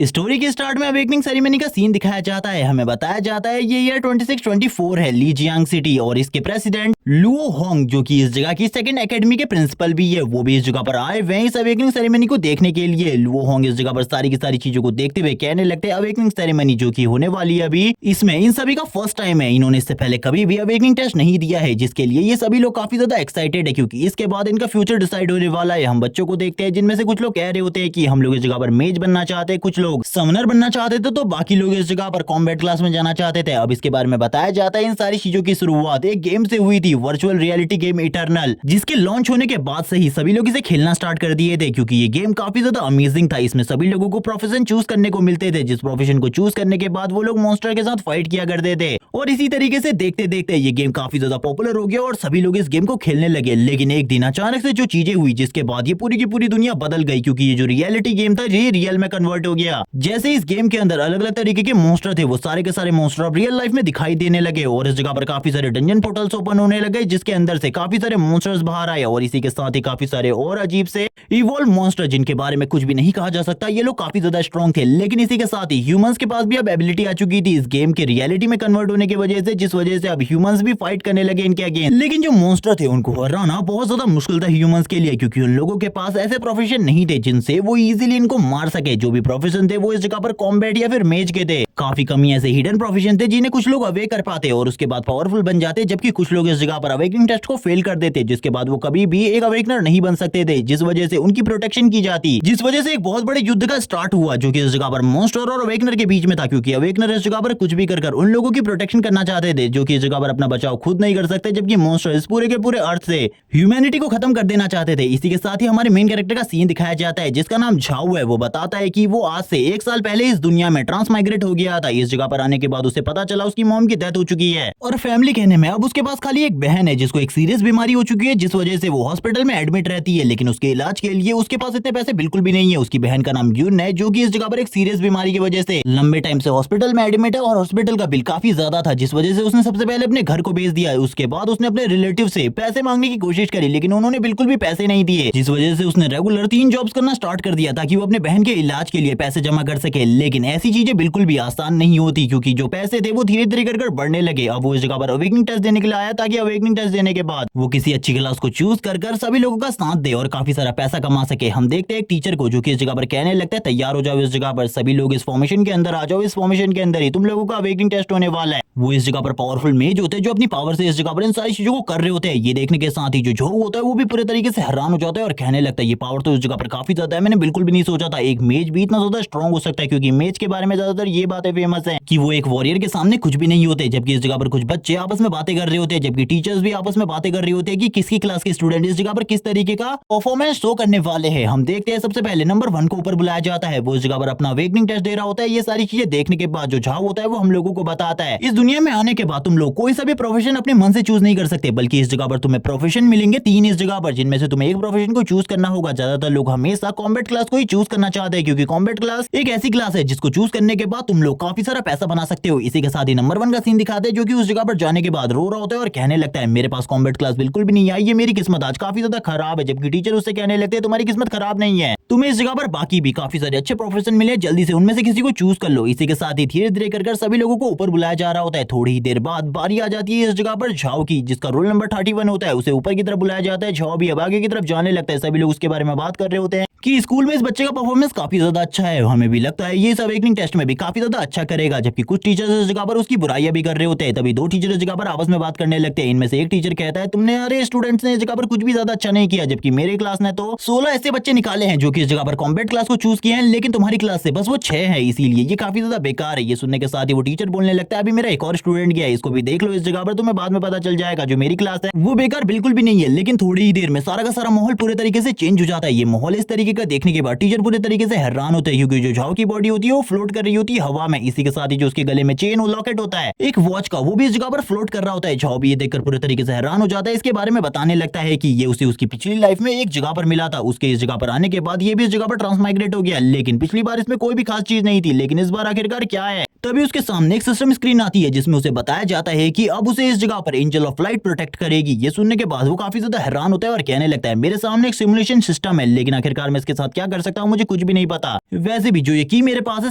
Story के start में awakening ceremony का सीन दिखाया जाता है। हमें बताया जाता है ये ईयर 2624 है, लीजियांग सिटी, और इसके प्रेसिडेंट लुओ होंग जो कि इस जगह की सेकंड एकेडमी के प्रिंसिपल भी है, वो भी इस जगह पर आए हुए हैं इस अवेकनिंग सेरेमनी को देखने के लिए। लुओ होंग इस जगह पर सारी की सारी चीजों को देखते हुए कहने लगते हैं अवेकनिंग सेरेमनी जो की होने वाली है अभी, इसमें इन सभी का फर्स्ट टाइम है। इन्होंने इससे पहले कभी भी अवेकनिंग टेस्ट नहीं दिया है, जिसके लिए ये सभी लोग काफी ज्यादा एक्साइटेड है क्योंकि इसके बाद इनका फ्यूचर डिसाइड होने वाला है। हम बच्चों को देखते हैं जिनमें से कुछ लोग कह रहे होते हैं कि हम लोग इस जगह पर मेज बनना चाहते हैं, कुछ लोग समनर बनना चाहते थे, तो बाकी लोग इस जगह पर कॉम्बैट क्लास में जाना चाहते थे। अब इसके बारे में बताया जाता है इन सारी चीजों की शुरुआत एक गेम से हुई थी, वर्चुअल रियलिटी गेम इटर्नल, जिसके लॉन्च होने के बाद से ही सभी लोग इसे खेलना स्टार्ट कर दिए थे क्योंकि ये गेम काफी ज्यादा अमेजिंग था। इसमें सभी लोगों को प्रोफेशन चूज करने को मिलते थे, जिस प्रोफेशन को चूज करने के बाद वो लोग मॉन्स्टर के साथ फाइट किया करते थे, और इसी तरीके से देखते देखते ये गेम काफी ज्यादा पॉपुलर हो गया और सभी लोग इस गेम को खेलने लगे। लेकिन एक दिन अचानक से जो चीजें हुई जिसके बाद ये पूरी की पूरी दुनिया बदल गई क्योंकि ये जो रियलिटी गेम था ये रियल में कन्वर्ट हो गया। जैसे इस गेम के अंदर अलग अलग तरीके के मॉन्स्टर थे, वो सारे के सारे मॉन्स्टर अब रियल लाइफ में दिखाई देने लगे और इस जगह पर काफी सारे डंजन पोर्टल्स ओपन होने लगे जिसके अंदर से काफी सारे मॉन्स्टर्स बाहर आए, और इसी के साथ ही काफी सारे और अजीब से इवॉल्व मॉन्स्टर जिनके बारे में कुछ भी नहीं कहा जा सकता। ये लोग काफी ज्यादा स्ट्रॉन्ग थे, लेकिन इसी के साथ ही ह्यूमंस के पास भी अब एबिलिटी आ चुकी थी इस गेम के रियलिटी में कन्वर्ट होने की वजह से, जिस वजह से अब ह्यूमंस भी फाइट करने लगे इनके अगेंस्ट। लेकिन जो मॉन्स्टर थे उनको हराना बहुत ज्यादा मुश्किल था ह्यूमंस के लिए क्योंकि उन लोगों के पास ऐसे प्रोफेशन नहीं थे जिनसे वो इजीली इनको मार सके। जो भी प्रोफेशन थे वो इस जगह पर कॉम्बैट या फिर मेज के थे। काफी कमी ऐसे हिडन प्रोफेशन थे जिन्हें कुछ लोग अवेक कर पाते और उसके बाद पावरफुल बन जाते, जबकि कुछ लोग इस जगह पर अवेकनिंग टेस्ट को फेल कर देते जिसके बाद वो कभी भी एक अवेकनर नहीं बन सकते थे, जिस वजह से उनकी प्रोटेक्शन की जाती, जिस वजह से एक बहुत बड़े युद्ध का स्टार्ट हुआ जो कि इस जगह पर मॉन्स्टर और अवेकनर के बीच में था क्योंकि अवेकनर इस जगह पर कुछ भी कर उन लोगों की प्रोटेक्शन करना चाहते थे जो कि इस जगह पर अपना बचाव खुद नहीं कर सकते, जबकि मॉन्स्टर इस पूरे के पूरे अर्थ से ह्यूमैनिटी को खत्म कर देना चाहते थे। इसी के साथ ही हमारे मेन कैरेक्टर का सीन दिखाया जाता है जिसका नाम झाऊ है। वो बताता है कि वो आज से 1 साल पहले इस दुनिया में ट्रांसमाइग्रेट हो गया था। इस जगह पर आने के बाद उसे पता चला उसकी मॉम की डेथ हो चुकी है और फैमिली कहने में अब उसके पास खाली एक बहन है जिसको एक सीरियस बीमारी हो चुकी है, जिस वजह से वो हॉस्पिटल में एडमिट रहती है, लेकिन उसके इलाज के लिए उसके पास इतने पैसे बिल्कुल भी नहीं है। उसकी बहन का नाम यून है जो कि इस जगह पर एक सीरियस बीमारी की वजह से लंबे टाइम से हॉस्पिटल में एडमिट है और हॉस्पिटल का बिल काफी ज्यादा था, जिस वजह से उसने सबसे पहले अपने घर को भेज दिया। उसके बाद उसने अपने रिलेटिव से पैसे मांगने की कोशिश करी लेकिन उन्होंने बिल्कुल भी पैसे नहीं दिए, जिस वजह से उसने रेगुलर 3 जॉब्स करना स्टार्ट कर दिया ताकि वो अपने बहन के इलाज के लिए पैसे जमा कर सके। लेकिन ऐसी चीजें बिल्कुल भी आसान नहीं होती क्योंकि जो पैसे थे वो धीरे धीरे कर बढ़ने लगे। अब वो इस जगह पर अवेकनिंग टेस्ट देने के लिए आया ताकि अवेकनिंग टेस्ट देने के बाद वो किसी अच्छी क्लास को चूज कर सभी लोगों का साथ दे और काफी सारा पैसा कमा सके। हम देखते हैं एक टीचर को जो कि इस जगह पर कहने लगता है तैयार हो जाओ, इस जगह पर सभी लोग इस फॉर्मेशन के अंदर आ जाओ, इस फॉर्मेशन के अंदर ही तुम लोगों का अवेकनिंग टेस्ट होने वाला है। वो इस जगह पर पावरफुल मेज होते हैं जो अपनी पावर से इस जगह पर इन सारी चीजों को कर रहे होते हैं। ये देखने के साथ ही जो झोंक होता है वो भी पूरे तरीके से हैरान हो जाता है और कहने लगता है ये पावर तो इस जगह पर काफी ज्यादा है, मैंने बिल्कुल भी नहीं सोचा था एक मेज भी इतना ज्यादा स्ट्रॉन्ग हो सकता है, क्योंकि मेज के बारे में ज्यादातर ये बातें फेमस है कि वो एक वॉरियर के सामने कुछ भी नहीं होते। जबकि इस जगह पर कुछ बच्चे आपस में बातें कर रहे होते हैं, जबकि टीचर्स भी आपस में बातें कर रहे होते हैं कि किसकी क्लास के स्टूडेंट इस जगह पर किस तरीके का परफॉर्मेंस शो करने वाले हैं। हम देखते हैं सबसे पहले नंबर 1 को ऊपर बुलाया जाता है, वो इस जगह पर अपना अवेकनिंग टेस्ट दे रहा होता है। ये सारी चीजें देखने के बाद जो झाव होता है वो हम लोगों को बताता है इस दुनिया में आने के बाद तुम लोग कोई सा भी प्रोफेशन अपने मन से चूज नहीं कर सकते, बल्कि इस जगह पर तुम्हें प्रोफेशन मिलेंगे 3 इस जगह पर, जिनमें से तुम्हें एक प्रोफेशन को चूज करना होगा। ज्यादातर लोग हमेशा कॉम्बैट क्लास को ही चूज करना चाहते हैं क्योंकि कॉम्बैट क्लास एक ऐसी क्लास है जिसको चूज करने के बाद तुम लोग काफी सारा पैसा बना सकते हो। इसी के साथ ही नंबर 1 का सीन दिखाते हैं जो कि उस जगह पर जाने के बाद रो रहा होता है और कहने लगता है मेरे पास कॉम्बैट क्लास बिल्कुल भी नहीं आई, ये मेरी किस्मत आज काफी ज्यादा खराब है। जबकि टीचर उससे कहने लगते हैं तुम्हारी किस्मत खराब नहीं है, तुम्हें इस जगह पर बाकी भी काफी सारे अच्छे प्रोफेशन मिले, जल्दी से उनमें से किसी को चूज कर लो। इसी के साथ ही धीरे धीरे कर सभी लोगों को ऊपर बुलाया जा रहा होता है। थोड़ी ही देर बाद बारी आ जाती है इस जगह पर झाव की, जिसका रोल नंबर 31 होता है, उसे ऊपर की तरफ बुलाया जाता है। झाव भी अब आगे की तरफ जाने लगता है। सभी लोग उसके बारे में बात कर रहे होते हैं कि स्कूल में इस बच्चे का परफॉर्मेंस काफी ज्यादा अच्छा है, हमें भी लगता है ये इस अवेकनिंग टेस्ट में भी काफी ज्यादा अच्छा करेगा। जबकि कुछ टीचर्स इस जगह पर उसकी बुराइयां भी कर रहे होते हैं। तभी 2 टीचर इस जगह पर आपस में बात करने लगते हैं। इनमें से एक टीचर कहता है तुमने अरे स्टूडेंट्स ने इस जगह पर कुछ भी ज्यादा अच्छा नहीं किया, जबकि मेरी क्लास ने तो 16 ऐसे बच्चे निकाले हैं जो कि इस जगह पर कॉम्बैट क्लास को चूज किए हैं, लेकिन तुम्हारी क्लास से बस वो 6 है, इसीलिए ये काफी ज्यादा बेकार है। ये सुनने के साथ ही वो टीचर बोलने लगता है अभी मेरा एक और स्टूडेंट गया है, इसको भी देख लो इस जगह पर, तुम्हें बाद में पता चल जाएगा जो मेरी क्लास है वो बेकार बिल्कुल भी नहीं है। लेकिन थोड़ी ही देर में सारा का सारा माहौल पूरे तरीके से चेंज हो जाता है। ये माहौल इस तरीके का देखने के बाद टीचर पूरे तरीके से हैरान होते हैं क्योंकि जो झाव की बॉडी होती है वो फ्लोट कर रही होती है हवा में। इसी के साथ ही जो उसके गले में चेन लॉकेट होता है एक वॉच का, वो भी इस जगह पर फ्लोट कर रहा होता है। झाव भी ये देखकर पूरे तरीके से हैरान हो जाता है। इसके बारे में बताने लगता है कि ये उसे उसकी पिछली लाइफ में एक जगह पर मिला था, उसके इस जगह पर आने के बाद ये भी इस जगह पर ट्रांसमाइग्रेट हो गया, लेकिन पिछली बार इसमें कोई भी खास चीज नहीं थी, लेकिन इस बार आखिरकार क्या है। तभी उसके सामने एक सिस्टम स्क्रीन आती है जिसमें उसे बताया जाता है कि अब उसे इस जगह पर एंजल ऑफ लाइट प्रोटेक्ट करेगी। ये सुनने के बाद वो काफी ज्यादा हैरान होता है और कहने लगता है मेरे सामने एक सिमुलेशन सिस्टम है, लेकिन आखिरकार मैं इसके साथ क्या कर सकता हूँ मुझे कुछ भी नहीं पता। वैसे भी जो ये की मेरे पास है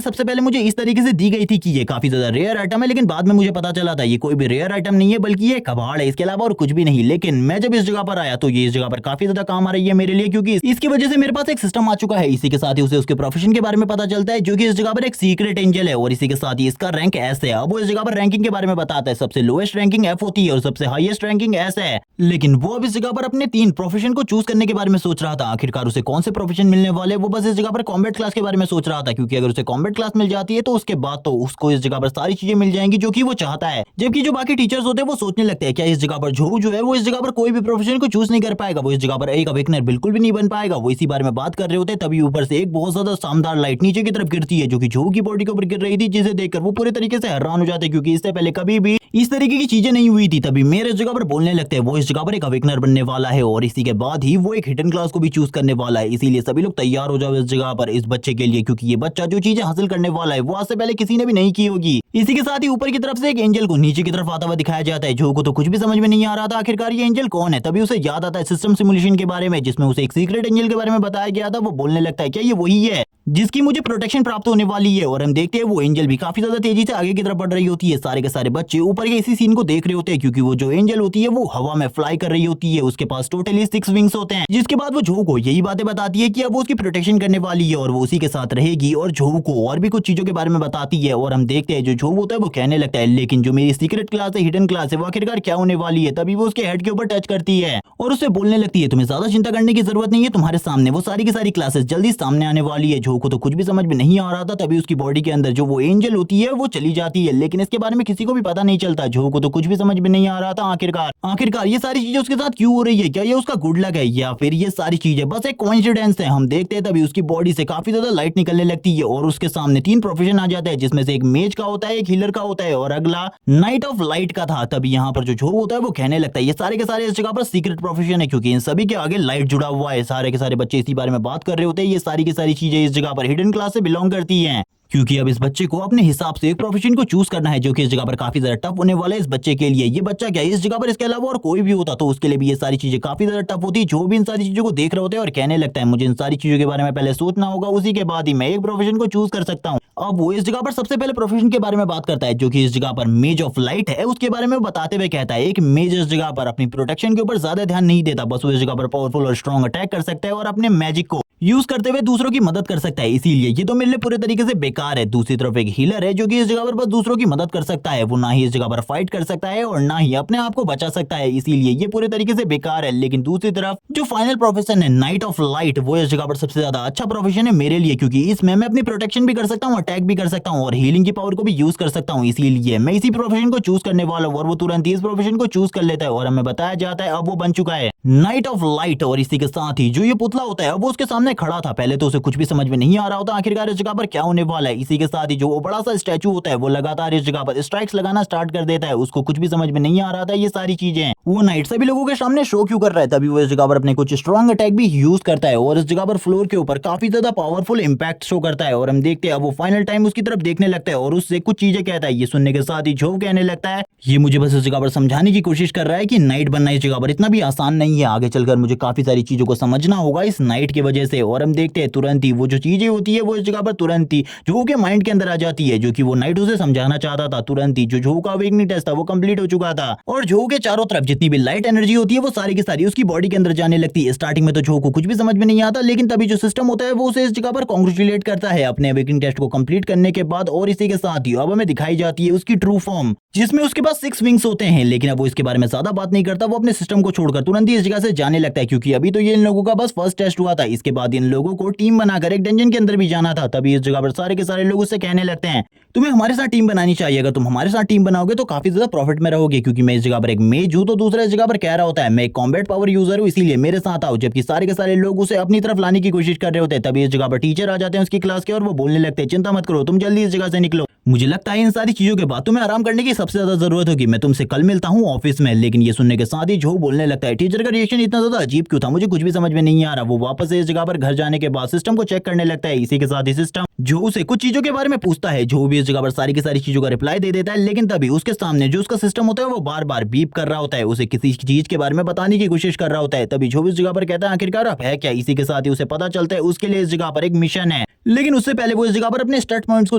सबसे पहले मुझे इस तरीके से दी गई थी कि ये काफी ज्यादा रेयर आइटम है, लेकिन बाद में मुझे पता चला था ये कोई भी रेयर आइटम नहीं है बल्कि ये कबाड़ है, इसके अलावा और कुछ भी नहीं। लेकिन मैं जब इस जगह पर आया तो ये इस जगह पर काफी ज्यादा काम आ रही है मेरे लिए, क्योंकि इसकी वजह से मेरे पास एक सिस्टम आ चुका है। इसी के साथ ही उसे उसके प्रोफेशन के बारे में पता चलता है, जो कि इस जगह पर एक सीक्रेट एंजल है, और इसी के साथ ही इसका रैंक एस है। अब वो इस जगह पर रैंकिंग के बारे में बताता है, सबसे लोएस्ट रैंकिंग एफ होती है और सबसे हाईएस्ट रैंकिंग एस है। लेकिन वो अब इस जगह पर अपने 3 प्रोफेशन को चूज करने के बारे में सोच रहा था। आखिरकार उसे कौन से प्रोफेशन मिलने वाले, वो बस इस जगह पर कॉम्बैट क्लास के बारे में सोच रहा था, क्योंकि अगर उसे कॉम्बैट क्लास मिल जाती है तो उसके बाद तो उसको इस जगह पर सारी चीजें मिल जाएंगी जो कि वो चाहता है। जबकि जो बाकी टीचर्स होते हैं वो सोचने लगते हैं क्या इस जगह पर झोऊ जो है वो इस जगह पर कोई भी प्रोफेशन को चूज नहीं कर पाएगा, वो इस जगह पर एक अवेकनर बिल्कुल भी नहीं बन पाएगा। वो इसी बारे में बात कर रहे होते हैं, तभी ऊपर से एक बहुत ज्यादा शानदार लाइट नीचे की तरफ गिरती है, जो कि झोऊ की बॉडी के ऊपर गिर रही थी, जिसे देखकर वो पूरे तरीके से हैरान हो जाते हैं, क्योंकि इससे पहले कभी भी इस तरीके की चीजें नहीं हुई थी। तभी मेरे इस जगह पर बोलने लगते हैं वो इस जगह पर एक अवेकनर बनने वाला है, और इसी के बाद ही वो एक हिडन क्लास को भी चूज करने वाला है। इसीलिए सभी लोग तैयार हो जाओ इस जगह पर इस बच्चे के लिए, क्योंकि ये बच्चा जो चीजें हासिल करने वाला है वो आज से पहले किसी ने भी नहीं की होगी। इसी के साथ ही ऊपर की तरफ से एक एंजल को नीचे की तरफ आता हुआ दिखाया जाता है। जो को तो कुछ भी समझ में नहीं आ रहा था आखिरकार ये एंजल कौन है। तभी उसे याद आता है सिस्टम सिमुलेशन के बारे में, जिसमें उसे एक सीक्रेट एंजल के बारे में बताया गया था। वो बोलने लगता है क्या ये वही है जिसकी मुझे प्रोटेक्शन प्राप्त होने वाली है। और हम देखते हैं वो एंजल भी काफी ज्यादा तेजी से आगे की तरफ बढ़ रही होती है। सारे के सारे बच्चे ऊपर के इसी सीन को देख रहे होते हैं, क्योंकि वो जो एंजल होती है वो हवा में फ्लाई कर रही होती है। उसके पास टोटली 6 विंग्स होते हैं, जिसके बाद वो झोऊ को यही बातें बताती है कि अब वो उसकी प्रोटेक्शन करने वाली है और वो उसी के साथ रहेगी, और झोऊ को और भी कुछ चीजों के बारे में बताती है। और हम देखते हैं जो झोऊ होता है वो कहने लगता है लेकिन जो मेरी सीक्रेट क्लास है, हिडन क्लास है, वो आखिरकार क्या होने वाली है। तभी वो उसके हेड के ऊपर टच करती है और उससे बोलने लगती है तुम्हें ज्यादा चिंता करने की जरूरत नहीं है, तुम्हारे सामने वो सारी की सारी क्लासेस जल्दी सामने आने वाली है। झोऊ को तो कुछ भी समझ में नहीं आ रहा था। तभी उसकी बॉडी के अंदर जो वो एंजल होती है वो चली जाती है, लेकिन इसके बारे में किसी को भी पता नहीं चलता। झोऊ को तो कुछ भी समझ में नहीं आ रहा था आखिरकार ये सारी चीजें उसके साथ क्यों हो रही है, क्या ये उसका गुड लक है या फिर ये सारी चीजें बस एक कोइंसिडेंस है। हम देखते हैं तभी उसकी बॉडी से काफी ज्यादा लाइट निकलने लगती है और उसके सामने 3 प्रोफेशन आ जाते हैं, जिसमें से एक मेज का होता है, एक हीलर का होता है और अगला नाइट ऑफ लाइट का था। तभी यहाँ पर जो झोऊ होता है वो कहने लगता है ये सारे के सारे इस जगह पर सीक्रेट प्रोफेशन है, क्योंकि इन सभी के आगे लाइट जुड़ा हुआ है। सारे के सारे बच्चे इसी बारे में बात कर रहे होते हैं। ये सारी की सारी चीजें इस जगह पर हिडन क्लास से बिलोंग करती हैं, क्योंकि अब इस बच्चे को अपने हिसाब से एक प्रोफेशन को चूज करना है, जो कि इस जगह पर काफी ज्यादा टफ होने वाला है इस बच्चे के लिए। ये बच्चा क्या है इस जगह पर इसके अलावा और कोई भी होता तो उसके लिए भी ये सारी चीजें काफी ज्यादा टफ होती। जो भी इन सारी चीजों को देख रहे होते हैं और कहने लगता है मुझे इन सारी चीजों के बारे में पहले सोचना होगा, उसी के बाद ही मैं एक प्रोफेशन को चूज कर सकता हूँ। अब वो इस जगह पर सबसे पहले प्रोफेशन के बारे में बात करता है, जो कि इस जगह पर मेज ऑफ लाइट है। उसके बारे में बताते हुए कहता है एक मेज इस जगह पर अपनी प्रोटेक्शन के ऊपर ज्यादा ध्यान नहीं देता, बस वो इस जगह पर पावरफुल और स्ट्रॉन्ग अटैक कर सकता है और अपने मैजिक को यूज करते हुए दूसरों की मदद कर सकता है। इसीलिए ये तो मेरे लिए पूरे तरीके से बेकार है। दूसरी तरफ एक हीलर है जो कि इस जगह पर बस दूसरों की मदद कर सकता है। वो ना ही इस जगह पर फाइट कर सकता है और ना ही अपने आप को बचा सकता है, इसीलिए ये पूरे तरीके से बेकार है। लेकिन दूसरी तरफ जो फाइनल प्रोफेशन है नाइट ऑफ लाइट, वो इस जगह पर सबसे ज्यादा अच्छा प्रोफेशन है मेरे लिए, क्योंकि इसमें मैं अपनी प्रोटेक्शन भी कर सकता हूँ, अटैक भी कर सकता हूँ और हीलिंग की पावर को भी यूज कर सकता हूँ। इसीलिए मैं इसी प्रोफेशन को चूज करने वाला हूँ और वो तुरंत इस प्रोफेशन को चूज कर लेता है और हमें बताया जाता है अब वो बन चुका है नाइट ऑफ लाइट। और इसी के साथ ही जो ये पुतला होता है अब वो उसके सामने खड़ा था। पहले तो उसे कुछ भी समझ में नहीं आ रहा होता आखिरकार इस जगह पर क्या होने वाला है। इसी के साथ ही जो वो बड़ा सा स्टैचू होता है वो लगातार इस जगह पर स्ट्राइक्स लगाना स्टार्ट कर देता है। उसको कुछ भी समझ में नहीं आ रहा था ये सारी चीजें वो नाइट सभी लोगों के सामने शो क्यों कर रहा है। तभी वो इस जगह पर अपने कुछ स्ट्रॉन्ग अटैक भी यूज करता है और इस जगह पर फ्लोर के ऊपर काफी ज्यादा पावरफुल इंपैक्ट शो करता है। और हम देखते हैं अब वो फाइनल टाइम उसकी तरफ देखने लगता है और उससे कुछ चीजें कहता है। ये सुनने के साथ ही झोऊ कहने लगता है ये मुझे बस इस जगह पर समझाने की कोशिश कर रहा है कि नाइट बनना इस जगह पर इतना भी आसान नहीं है। आगे चलकर मुझे काफी सारी चीजों को समझना होगा इस नाइट की वजह से। और हम देखते हैं तुरंत ही वो जो चीजें होती है वो इस जगह पर तुरंत ही झोऊ के माइंड के अंदर आ जाती है, जो कि वो नाइट उसे समझाना चाहता था। तुरंत ही जो झोऊ का अवेकनिंग टेस्ट था वो कंप्लीट हो चुका था और झोऊ के चारों तरफ जितनी भी लाइट एनर्जी होती है वो सारी की सारी उसकी बॉडी के अंदर जाने लगती है। स्टार्टिंग में तो झोऊ को कुछ भी समझ में नहीं आता, लेकिन तभी जो सिस्टम होता है वो उसे इस जगह पर कांग्रेचुलेट करता है अपने अवेकनिंग टेस्ट को कंप्लीट करने के बाद। और इसी के साथ ही अब हमें दिखाई जाती है उसकी ट्रू फॉर्म, जिसमें उसके पास 6 विंग्स होते हैं। लेकिन अब वो इसके बारे में ज्यादा बात नहीं करता, वो अपने सिस्टम को छोड़कर तुरंत ही इस जगह से जाने लगता है, क्योंकि अभी तो ये इन लोगों का बस फर्स्ट टेस्ट हुआ था। इसके बाद इन लोगों को टीम बनाकर एक डंजन के अंदर भी जाना था। तभी इस जगह पर सारे के सारे लोग उससे कहने लगते हैं तुम्हें हमारे साथ टीम बनानी चाहिए, अगर तुम हमारे साथ टीम बनाओगे तो काफी ज्यादा प्रॉफिट में रहोगे, क्योंकि मैं इस जगह पर एक मेज हूं। तो दूसरा इस जगह पर कह रहा होता है मैं एक कॉम्बैट पावर यूजर हूं, इसीलिए मेरे साथ आओ। जबकि सारे के सारे लोग उसे अपनी तरफ लाने की कोशिश कर रहे होते हैं। तभी इस जगह पर टीचर आ जाते हैं उसकी क्लास के और वो बोलने लगते हैं चिंता मत करो तुम जल्दी इस जगह से निकलो। मुझे लगता है इन सारी चीजों के बाद तुम्हें आराम करने की सबसे ज्यादा जरूरत होगी। मैं तुमसे कल मिलता हूँ ऑफिस में। लेकिन ये सुनने के साथ ही जो बोलने लगता है, टीचर का रिएक्शन इतना ज्यादा अजीब क्यों था, मुझे कुछ भी समझ में नहीं आ रहा। वो वापस से इस जगह पर घर जाने के बाद सिस्टम को चेक करने लगता है। इसी के साथ ही सिस्टम जो उसे कुछ चीजों के बारे में पूछता है, जो भी इस जगह पर सारी की सारी चीजों का रिप्लाई दे देता है। लेकिन तभी उसके सामने जो उसका सिस्टम होता है वो बार बार बीप कर रहा होता है, उसे किसी चीज के बारे में बताने की कोशिश कर रहा होता है। तभी जो इस जगह पर कहता है आखिरकार अब है क्या। इसी के साथ ही उसे पता चलता है उसके लिए इस जगह पर एक मिशन है। लेकिन उससे पहले वो इस जगह पर अपने स्टार्ट पॉइंट्स को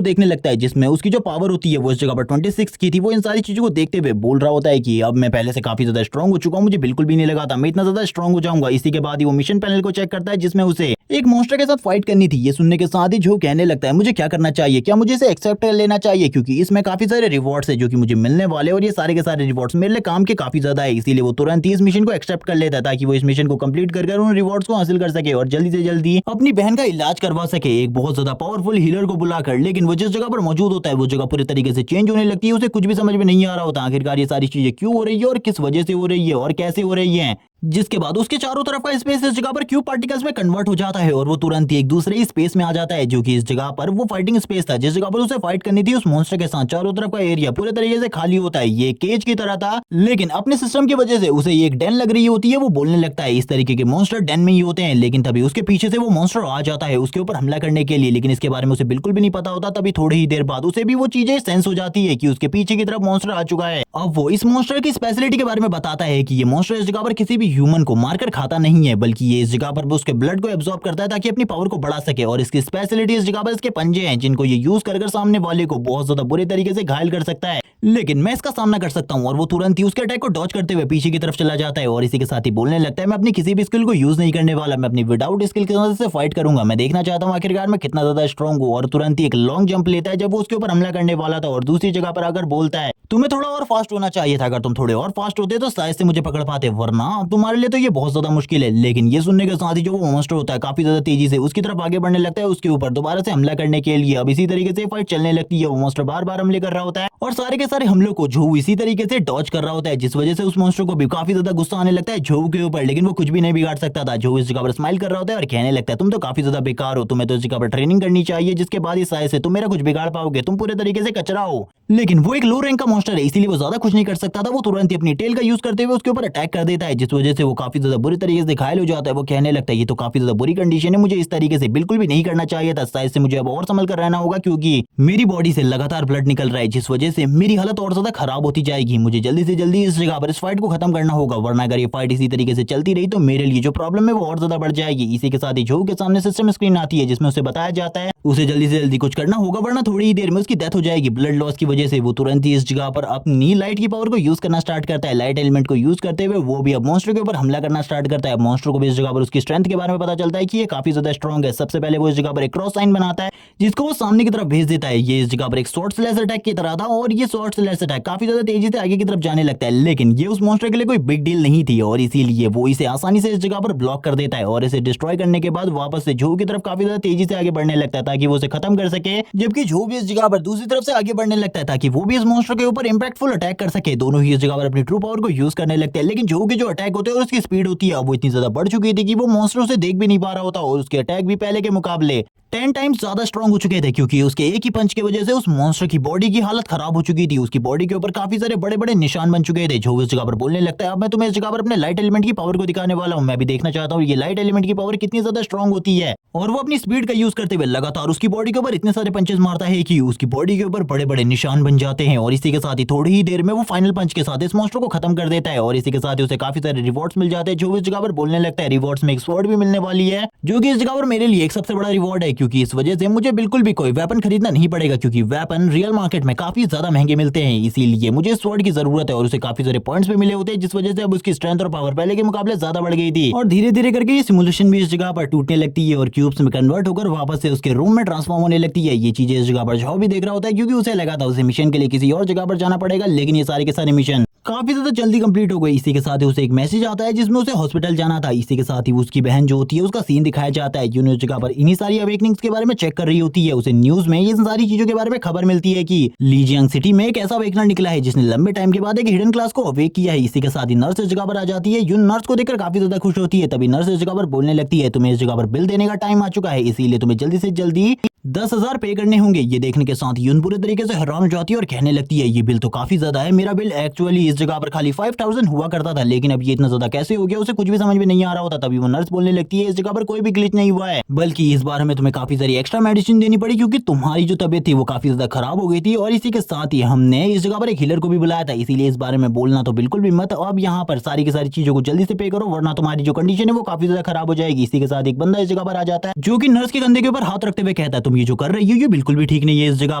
देखने लगता है, जिसमें उसकी जो पावर होती है वो इस जगह पर 26 की थी। वो इन सारी चीजों को देखते हुए बोल रहा होता है कि अब मैं पहले से काफी ज्यादा स्ट्रांग हो चुका हूं, मुझे बिल्कुल भी नहीं लगा था मैं इतना ज्यादा स्ट्रांग हो जाऊंगा। इसी के बाद ही वो मिशन पैनल को चेक करता है, जिसमें उसे एक मॉन्स्टर के साथ फाइट करनी थी। ये सुनने के साथ ही जो कहने लगता है मुझे क्या करना चाहिए, क्या मुझे इसे एक्सेप्ट कर लेना चाहिए, क्योंकि इसमें काफी सारे रिवॉर्ड्स है जो कि मुझे मिलने वाले, और ये सारे के सारे रिवॉर्ड्स मेरे लिए काम के काफी ज्यादा है। इसीलिए वो तुरंत ही इस मिशन को एक्सेप्ट कर लेता है, ताकि वो इस मिशन को कंप्लीट कर उन रिवॉर्ड्स को हासिल कर सके और जल्दी से जल्दी अपनी बहन का इलाज करवा सके एक बहुत ज्यादा पावरफुल हीलर को बुलाकर। लेकिन वो जिस जगह पर मौजूद होता है वो जगह पूरी तरीके से चेंज होने लगती है। उसे कुछ भी समझ में नहीं आ रहा होता आखिरकार ये सारी चीजें क्यों हो रही है और किस वजह से हो रही है और कैसे हो रही है। जिसके बाद उसके चारों तरफ का स्पेस इस जगह पर क्यूब पार्टिकल्स में कन्वर्ट हो जाता है और वो तुरंत ही एक दूसरे स्पेस में आ जाता है, जो कि इस जगह पर वो फाइटिंग स्पेस था जिस जगह पर उसे फाइट करनी थी उस मॉन्स्टर के साथ। चारों तरफ का एरिया पूरे तरीके से खाली होता है, ये केज की तरह था। लेकिन अपने सिस्टम की वजह से उसे एक डेन लग रही होती है। वो बोलने लगता है इस तरीके के मॉन्स्टर डेन में ही होते हैं। लेकिन तभी उसके पीछे से वो मॉन्स्टर आ जाता है उसके ऊपर हमला करने के लिए, लेकिन इसके बारे में उसे बिल्कुल भी नहीं पता होता। तभी थोड़ी ही देर बाद उसे भी वो चीजें सेंस हो जाती है कि उसके पीछे की तरफ मॉन्स्टर आ चुका है। अब वो इस मॉन्स्टर की स्पेशलिटी के बारे में बताता है कि ये मॉन्स्टर इस जगह पर किसी भी ह्यूमन को मारकर खाता नहीं है, बल्कि ये इस जगह पर उसके ब्लड को एब्जॉर्ब करता है ताकि अपनी पावर को बढ़ा सके। और इसकी स्पेशलिटी इस जगह पर इसके पंजे हैं, जिनको ये यूज कर सामने वाले को बहुत ज्यादा बुरे तरीके से घायल कर सकता है। लेकिन मैं इसका सामना कर सकता हूँ। और वो तुरंत ही उसके अटैक को डॉज करते हुए पीछे की तरफ चला जाता है और इसी के साथ ही बोलने लगता है मैं अपनी किसी भी स्किल को यूज नहीं करने वाला, मैं अपनी विदाउट स्किल की मदद से फाइट करूंगा। मैं देखना चाहता हूँ आखिरकार मैं कितना ज्यादा स्ट्रांग हूँ। और तुरंत ही एक लॉन्ग जंप लेता है जब वो उसके ऊपर हमला करने वाला था और दूसरी जगह पर आकर बोलता है तुम्हें थोड़ा और फास्ट होना चाहिए था, अगर तुम थोड़े और फास्ट होते तो शायद से मुझे पकड़ पाते, वरना अब तुम्हारे लिए तो ये बहुत ज्यादा मुश्किल है। लेकिन ये सुनने के साथ ही जो वो मॉन्स्टर होता है काफी ज्यादा तेजी से उसकी तरफ आगे बढ़ने लगता है उसके ऊपर दोबारा से हमला करने के लिए। अब इसी तरीके से फाइट चलने लगती है। वो मॉन्स्टर बार बार हमले कर रहा होता है और सारे के सारे हमलों को जो इसी तरीके से डॉज कर रहा होता है, जिस वजह से उस मॉन्स्टर को भी काफी ज्यादा गुस्सा आने लगता है जो के ऊपर। लेकिन वो कुछ भी नहीं बिगाड़ सकता था। जो इस जगह पर स्माइल कर रहा होता है और कहने लगता है तुम तो काफी ज्यादा बेकार हो, तुम्हें तो इस जगह पर ट्रेनिंग करनी चाहिए, जिसके बाद ही शायद से तुम मेरा कुछ बिगाड़ पाओगे, तुम पूरे तरीके से कचरा हो। लेकिन वो एक लो रैंक का मॉन्स्टर है, इसीलिए वो ज्यादा कुछ नहीं कर सकता था। वो तुरंत ही अपनी टेल का यूज करते हुए उसके ऊपर अटैक कर देता है, जिस वजह से वो काफी ज्यादा बुरी तरीके से घायल हो जाता है। वो कहने लगता है ये तो काफी ज्यादा बुरी कंडीशन है, मुझे इस तरीके से बिल्कुल भी नहीं करना चाहिए था, शायद से मुझे अब और संभल कर रहना होगा, क्योंकि मेरी बॉडी से लगातार ब्लड निकल रहा है, जिस वजह से मेरी हालत और ज्यादा खराब होती जाएगी। मुझे जल्दी से जल्दी इस जगह पर इस फाइट को खत्म करना होगा, वरना अगर ये फाइट इसी तरीके से चलती रही तो मेरे लिए जो प्रॉब्लम है वो और ज्यादा बढ़ जाएगी। इसी के साथ ही जो के सामने सिस्टम स्क्रीन आती है जिसमें उसे बताया जाता है उसे जल्दी से जल्दी कुछ करना होगा, वरना थोड़ी ही देर में उसकी डेथ हो जाएगी ब्लड लॉस की वजह से। वो तुरंत ही इस जगह पर अपनी लाइट की पावर को यूज करना स्टार्ट करता है। लाइट एलिमेंट को यूज करते हुए वो भी अब मॉन्स्टर के ऊपर हमला करना स्टार्ट करता है। मॉन्स्टर को भी इस जगह पर उसकी स्ट्रेंथ के बारे में पता चलता है कि ये काफी ज्यादा स्ट्रॉन्ग है। सबसे पहले वो इस जगह पर एक क्रॉस साइन बनाता है जिसको वो सामने की तरफ भेज देता है। ये इस जगह पर एक शॉर्ट स्लैश अटैक की तरह था और ये शॉर्ट स्लैश अटैक काफी ज्यादा तेजी से आगे की तरफ जाने लगता है। लेकिन ये उस मॉन्स्टर के लिए कोई बिग डील नहीं थी और इसीलिए वो इसे आसानी से इस जगह पर ब्लॉक कर देता है और इसे डिस्ट्रॉय करने के बाद वापस से जो की तरफ काफी ज्यादा तेजी से आगे बढ़ने लगता है ताकि वो उसे खत्म कर सके। जबकि जो भी इस जगह पर दूसरी तरफ से आगे बढ़ने लगता है ताकि वो भी इस मॉन्स्टर के ऊपर इंपैक्टफुल अटैक कर सके। दोनों ही इस जगह पर अपनी ट्रू पावर को यूज करने लगते हैं। लेकिन जो के जो अटैक होते हैं और उसकी स्पीड होती है वो इतनी ज्यादा बढ़ चुकी थी कि वो मॉन्स्टर उसे देख भी नहीं पा रहा होता और उसके अटैक भी पहले के मुकाबले 10 टाइम्स ज्यादा स्ट्रॉन्ग हो चुके थे, क्योंकि उसके एक ही पंच की वजह से उस मॉन्स्टर की बॉडी की हालत खराब हो चुकी थी। उसकी बॉडी के ऊपर काफी सारे बड़े बड़े निशान बन चुके थे। जो इस जगह पर बोलने लगता है अब मैं तुम्हें इस जगह पर अपने लाइट एलिमेंट की पावर को दिखाने वाला हूं। मैं भी देखना चाहता हूं ये लाइट एलिमेंट की पावर कितनी ज्यादा स्ट्रॉन्ग होती है। और वो अपनी स्पीड का यूज करते हुए लगातार उसकी बॉडी के ऊपर इतने सारे पंचेस मारता है कि उसकी बॉडी के ऊपर बड़े बड़े निशान बन जाते हैं। और इसी के साथ ही थोड़ी ही देर में वो फाइनल पंच के साथ इस मॉन्स्टर को खत्म कर देता है। और इसी के साथ ही उसे काफी सारे रिवॉर्ड्स मिल जाते हैं। जो इस जगह पर बोलने लगता है रिवॉर्ड्स में एक स्वॉर्ड भी मिलने वाली है, जो कि इस जगह पर मेरे लिए एक सबसे बड़ा रिवॉर्ड है, क्योंकि इस वजह से मुझे बिल्कुल भी कोई वेपन खरीदना नहीं पड़ेगा, क्योंकि वेपन रियल मार्केट में काफी ज्यादा महंगे मिलते हैं। इसीलिए मुझे स्वॉर्ड की जरूरत है और उसे काफी सारे पॉइंट्स भी मिले होते हैं, जिस वजह से अब उसकी स्ट्रेंथ और पावर पहले के मुकाबले ज्यादा बढ़ गई थी। और धीरे धीरे करके ये सिमुलेशन भी इस जगह पर टूटने लगती है और क्यूब्स में कन्वर्ट होकर वापस से उसके रूम में ट्रांसफॉर्म होने लगती है। ये चीजें इस जगह पर जो भी देख रहा होता है, क्योंकि उसे लगा था उसे मिशन के लिए किसी और जगह पर जाना पड़ेगा, लेकिन ये सारे के सारे मिशन काफी ज्यादा जल्दी कंप्लीट हो गई। इसी के साथ ही उसे एक मैसेज आता है जिसमें उसे हॉस्पिटल जाना था। इसी के साथ ही उसकी बहन जो होती है उसका सीन दिखाया जाता है, जो जगह पर इन्हीं सारी अवेकनिंग्स के बारे में चेक कर रही होती है। उसे न्यूज में ये सारी चीजों के बारे में खबर मिलती है कि लीजियांग सिटी में एक ऐसा अवेकनर निकला है जिसने लंबे टाइम के बाद एक हिडन क्लास को अवेक किया है। इसी के साथ ही नर्स इस जगह पर आ जाती है। यून नर्स को देखकर काफी ज्यादा खुश होती है। तभी नर्स इस जगह पर बोलने लगती है तुम्हें इस जगह पर बिल देने का टाइम आ चुका है, इसीलिए तुम्हें जल्दी से जल्दी 10,000 पे करने होंगे। ये देखने के साथ यून पूरे तरीके से हैरान हो जाती है और कहने लगती है ये बिल तो काफी ज्यादा है, मेरा बिल एक्चुअली इस जगह पर खाली 5,000 हुआ करता था, लेकिन अब ये इतना ज्यादा कैसे हो गया उसे कुछ भी समझ में नहीं आ रहा होता। तभी वो नर्स बोलने लगती है इस जगह पर कोई भी ग्लिच नहीं हुआ है, बल्कि इस बार हमें तुम्हें काफी सारी एक्स्ट्रा मेडिसिन देनी पड़ी क्योंकि तुम्हारी जो तबियत थी वो काफी ज्यादा खराब हो गई थी, और इसी के साथ ही हमने इस जगह पर एक हीलर को भी बुलाया था, इसीलिए इस बारे में बोलना तो बिल्कुल भी मत। अब यहाँ पर सारी की सारी चीजों को जल्दी से पे करो वरना तुम्हारी जो कंडीशन है वो काफी ज्यादा खराब हो जाएगी। इसी के साथ एक बंदा इस जगह पर आ जाता है जो कि नर्स के कंधे के ऊपर हाथ रखते हुए कहता है तुम ये जो कर रही हो ये बिल्कुल भी ठीक नहीं है, इस जगह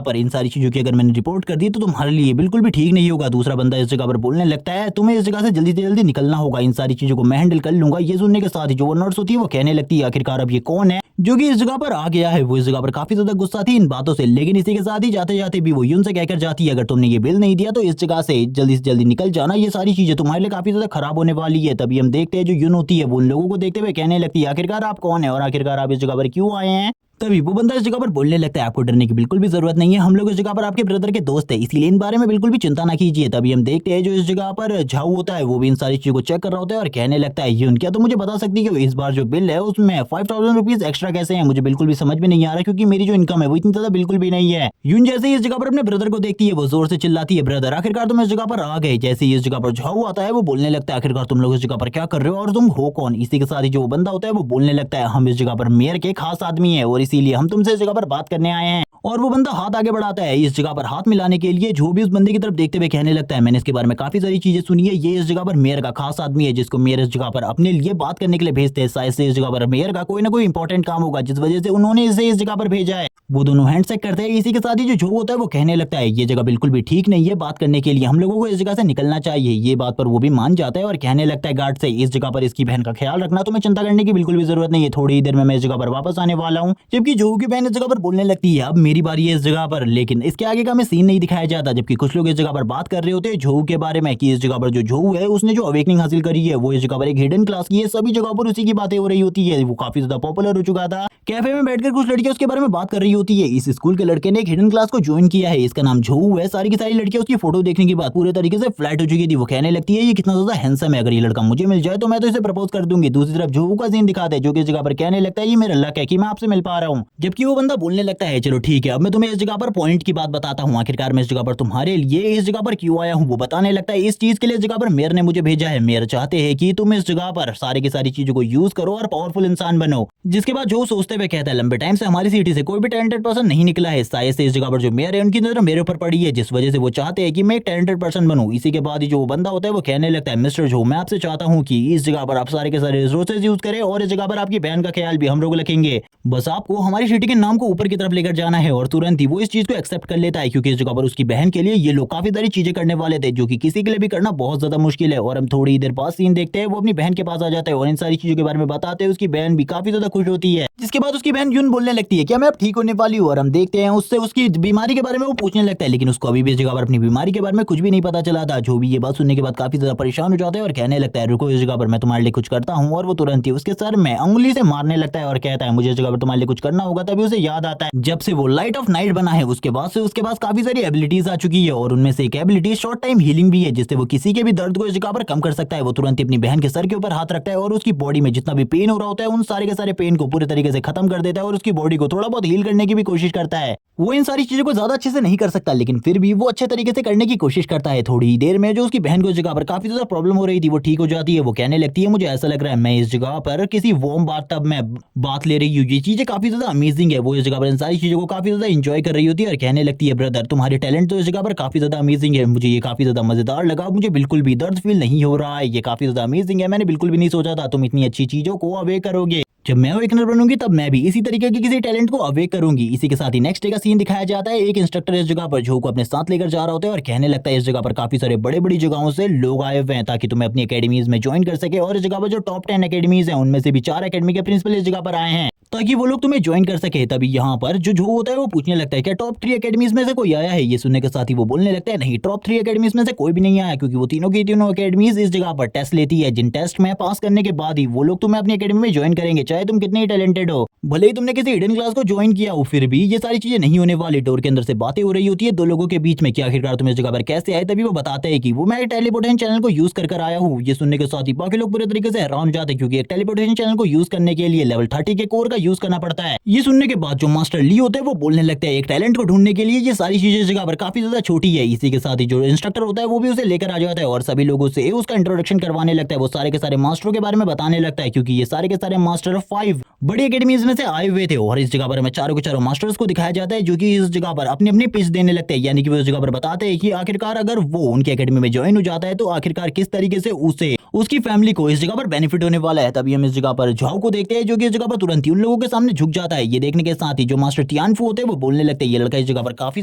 पर इन सारी चीजों की अगर मैंने रिपोर्ट कर दी तो तुम्हारे लिए बिल्कुल भी ठीक नहीं होगा। दूसरा बंदा इस जगह पर बोलने लगता है तुम्हें इस जगह से जल्दी निकलना होगा, इन सारी चीजों को मैं हैंडल कर लूंगा। ये सुनने के साथ ही जो वो नर्स होती है वो कहने लगती है आखिरकार अब ये कौन है जो कि इस जगह पर आ गया है। वो इस जगह पर काफी ज्यादा गुस्सा थी इन बातों से, लेकिन इसी के साथ ही जाते जाते भी वो यून से कहकर जाती है अगर तुमने ये बिल नहीं दिया तो इस जगह से जल्दी निकल जाना, ये सारी चीजें तुम्हारे लिए काफी ज्यादा खराब होने वाली है। तभी हम देखते हैं जो यून होती है वो उन लोगों को देखते हुए कहने लगती है आखिरकार आप कौन है और आखिरकार आप इस जगह पर क्यों आए हैं। तभी वो बंदा इस जगह पर बोलने लगता है आपको डरने की बिल्कुल भी जरूरत नहीं है, हम लोग इस जगह पर आपके ब्रदर के दोस्त है, इसलिए इन बारे में बिल्कुल भी चिंता ना कीजिए। तभी हम देखते हैं जो इस जगह पर झाऊ होता है वो भी इन सारी चीजों को चेक कर रहा होता है और कहने लगता है यून क्या तो मुझे बता सकती है कि इस बार जो बिल है उसमें 5,000 रुपीज एक्स्ट्रा कैसे है, मुझे बिल्कुल भी समझ में नहीं आ रहा क्योंकि मेरी जो इनकम है वो इतनी ज्यादा बिल्कुल भी नहीं है। यून जैसे ही इस जगह पर अपने ब्रदर को देखती है वो जोर से चिल्लाती है ब्रदर आखिरकार तुम इस जगह पर आ गए। जैसे ही इस जगह पर झाऊ आता है वो बोलने लगता है आखिरकार तुम लोग इस जगह पर क्या कर रहे हो और तुम हो कौन। इसी के साथ ही जो बंदा होता है वो बोलने लगता है हम इस जगह पर मेयर के खास आदमी है और इसीलिए हम तुमसे इस जगह पर बात करने आए हैं। और वो बंदा हाथ आगे बढ़ाता है इस जगह पर हाथ मिलाने के लिए, जो भी उस बंदे की तरफ देखते हुए कहने लगता है मैंने इसके बारे में काफी सारी चीजें सुनी है, ये इस जगह पर मेयर का खास आदमी है जिसको मेयर इस जगह पर अपने लिए बात करने के लिए भेजते हैं, शायद से इस जगह पर मेयर का कोई ना कोई इंपॉर्टेंट काम होगा जिस वजह से उन्होंने इसे इस जगह पर भेजा है। वो दोनों हैंडशेक करते हैं। इसी के साथ ही जो झोग होता है वो कहने लगता है ये जगह बिल्कुल भी ठीक नहीं है बात करने के लिए, हम लोगों को इस जगह से निकलना चाहिए। ये बात पर वो भी मान जाता है और कहने लगता है गार्ड से इस जगह पर इसकी बहन का ख्याल रखना, तुम्हें चिंता करने की बिल्कुल भी जरूरत नहीं है, थोड़ी ही देर में मैं इस जगह पर वापस आने वाला हूँ। जबकि झोग की बहन इस जगह पर बोलने लगती है अब मेरी बारी है इस जगह पर, लेकिन इसके आगे का हमें सीन नहीं दिखाया जाता। जबकि कुछ लोग इस जगह पर बात कर रहे होते हैं झोग के बारे में कि इस जगह पर जो झोग है उसने जो अवेकनिंग हासिल करी है वो इस जगह पर एक हिडन क्लास की है, सभी जगह पर उसी की बातें हो रही होती है, वो काफी ज्यादा पॉपुलर हो चुका था। कैफे में बैठकर कुछ लड़कियां उसके बारे में बात कर रही होती है, इस स्कूल के लड़के ने एक हिडन क्लास को ज्वाइन किया है, इसका नाम झोऊ है। सारी की सारी लड़कियां उसकी फोटो देखने के बाद पूरे तरीके से फ्लैट हो चुकी थी। वो कहने लगती है ये कितना ज्यादा हैंडसम है, अगर ये लड़का मुझे मिल जाए तो मैं तो इसे प्रपोज कर दूंगी। दूसरी तरफ झोऊ का सीन दिखाते हैं जो कि इस जगह पर कहने लगता है ये मेरा लक है कि मैं आपसे मिल पा रहा हूँ। जबकि वो बंदा बोलने लगता है चलो ठीक है अब मैं तुम्हें इस जगह पर पॉइंट की बात बताता हूँ, आखिरकार मैं इस जगह पर तुम्हारे लिए इस जगह पर क्यों आया हूँ। वो बताने लगता है इस चीज के लिए इस जगह पर मेयर ने मुझे भेजा है, मेयर चाहते हैं कि तुम इस जगह पर सारी की सारी चीजों को यूज करो और पावरफुल इंसान बनो। जिसके बाद जो सोचते हुए कहता है लंबे टाइम से हमारी सिटी से कोई भी टैलेंटेड पर्सन नहीं निकला है, शायद से इस जगह पर जो मेयर है उनकी नजर मेरे ऊपर पड़ी है जिस वजह से वो चाहते हैं कि मैं एक टैलेंटेड पर्सन बनूं। इसी के बाद ही जो बंदा होता है वो कहने लगता है मिस्टर जो मैं आपसे चाहता हूँ कि इस जगह पर आप सारे के सारे रिसोर्सेज यूज करें और इस जगह पर आपकी बहन का ख्याल भी हम लोग रखेंगे, बस आपको हमारी सिटी के नाम को ऊपर की तरफ लेकर जाना है। और तुरंत ही वो इस चीज को एक्सेप्ट कर लेता है क्योंकि इस जगह पर उसकी बहन के लिए ये लोग काफी सारी चीजें करने वाले थे जो कि किसी के लिए भी करना बहुत ज्यादा मुश्किल है। और हम थोड़ी देर बाद सीन देखते हैं वो अपनी बहन के पास आ जाता है और इन सारी चीजों के बारे में बताते हैं, उसकी बहन भी काफी ज्यादा खुश होती है। जिसके बाद उसकी बहन यून बोलने लगती है क्या मैं अब ठीक होने वाली हूँ, और हम देखते हैं उससे उसकी बीमारी के बारे में वो पूछने लगता है, लेकिन उसको अभी भी इस जगह पर अपनी बीमारी के बारे में कुछ भी नहीं पता चला था। जो भी ये बात सुनने के बाद काफी ज्यादा परेशान हो जाता है और कहने लगता है रुको इस जगह पर मैं तुम्हारे लिए कुछ करता हूँ। और वो तुरंत ही उसके सर में उंगली से मारने लगता है और कहता है मुझे इस जगह पर तुम्हारे लिए कुछ करना होगा। तभी उसे याद आता है जब से वो लाइट ऑफ नाइट बना है उसके बाद से उसके पास काफी सारी एबिलिटीज आ चुकी है और उनमें से एक एबिलिटी शॉर्ट टाइम हीलिंग भी है जिससे वो किसी के भी दर्द को इस जगह पर कम कर सकता है। वो तुरंत ही अपनी बहन के सर के ऊपर हाथ रखता है और उसकी बॉडी में जितना भी पेन हो रहा होता है उन सारे के सारे पेन को पूरे तरीके से खत्म कर देता है और उसकी बॉडी को थोड़ा बहुत हील करने की भी कोशिश करता है। वो इन सारी चीजों को ज्यादा अच्छे से नहीं कर सकता लेकिन फिर भी वो अच्छे तरीके से करने की कोशिश करता है। थोड़ी ही देर में जो उसकी बहन को इस जगह पर काफी ज्यादा प्रॉब्लम हो रही थी वो ठीक हो जाती है। वो कहने लगती है मुझे ऐसा लग रहा है मैं इस जगह पर किसी वार्म बाथटब में बात ले रही हूँ, ये चीजें काफी ज्यादा अमेजिंग है। वो इस जगह पर इन सारी चीजों को काफी ज्यादा एंजॉय कर रही होती है और कहने लगती है ब्रदर तुम्हारे टैलेंट तो इस जगह पर काफी ज्यादा अमेजिंग है, मुझे ये काफी ज्यादा मजेदार लगा, मुझे बिल्कुल भी दर्द फील नहीं हो रहा है, ये काफी ज्यादा अमेजिंग है, मैंने बिल्कुल भी नहीं सोचा था तुम इतनी अच्छी चीजों को अवे करोगे। जब मैं अवेकनर बनूंगी तब मैं भी इसी तरीके के किसी टैलेंट को अवेक करूंगी। इसी के साथ ही नेक्स्ट डे का सीन दिखाया जाता है, एक इंस्ट्रक्टर इस जगह पर जो को अपने साथ लेकर जा रहा होता है और कहने लगता है इस जगह पर काफी सारे बड़े बड़ी जगहों से लोग आए हुए हैं ताकि तुम्हें अपनी अकेडमीज में ज्वाइन कर सके। और इस जगह पर जो टॉप 10 अकेडमीज हैं उनमें से भी 4 अकेडमी के प्रिंसिपल इस जगह पर आए हैं ताकि वो लोग तुम्हें ज्वाइन कर सके। तभी यहाँ पर जो होता है वो पूछने लगता है क्या टॉप 3 अकेडमीज में से कोई आया है। ये सुनने के साथ ही वो बोलने लगता है नहीं टॉप 3 अकेडमीज में से कोई भी नहीं आया क्योंकि वो तीनों की तीनों अकेडमीज इस जगह पर टेस्ट लेती है जिन टेस्ट में पास करने के बाद ही वो लोग तुम्हें अपनी अकेडमी में ज्वाइन करेंगे चाहे तुम कितने ही टैलेंटेड हो, भले ही तुमने किसी हिडन क्लास को ज्वाइन किया हो, फिर भी ये सारी चीजें नहीं होने वाली। डोर के अंदर से बातें हो रही होती है दो लोगों के बीच में कि आखिरकार तुम इस जगह पर कैसे आए। तभी वो बताते हैं कि वो मैं टेलीपोर्टेशन चैनल को यूज कर आया हूँ। ये सुनने के साथ ही बाकी लोग पूरे तरीके से हैरान हो जाते हैं, क्योंकि एक टेलीपोर्टेशन चैनल को यूज करने के लिए लेवल 30 के कोर का यूज करना पड़ता है। ये सुनने के बाद जो मास्टर ली होते हैं वो बोलने लगते हैं एक टैलेंट को ढूंढने के लिए ये सारी चीजें जगह पर काफी ज्यादा छोटी है। इसी के साथ ही जो इंस्ट्रक्टर होता है वो भी उसे लेकर आ जाता है और सभी लोगों से उसका इंट्रोडक्शन करवाने लगता है। वो सारे के सारे मास्टरों के बारे में बताने लगता है, क्योंकि ये सारे के सारे मास्टर 5 बड़ी एकेडमीज में से आए हुए थे। और इस जगह पर हमें चारों के चारों मास्टर्स को दिखाया जाता है, जो कि इस जगह पर अपनी अपनी पिच देने लगते हैं। यानी कि वो इस जगह पर बताते हैं कि आखिरकार अगर वो उनकी एकेडमी में ज्वाइन हो जाता है तो आखिरकार किस तरीके से उसे उसकी फैमिली को इस जगह पर बेनिफिट होने वाला है। तभी हम इस जगह पर झाओ को देखते हैं, जो कि इस जगह पर तुरंत ही उन लोगों के सामने झुक जाता है। ये देखने के साथ ही जो मास्टर तियानफू होते हैं वो बोलने लगते हैं ये लड़का इस जगह पर काफी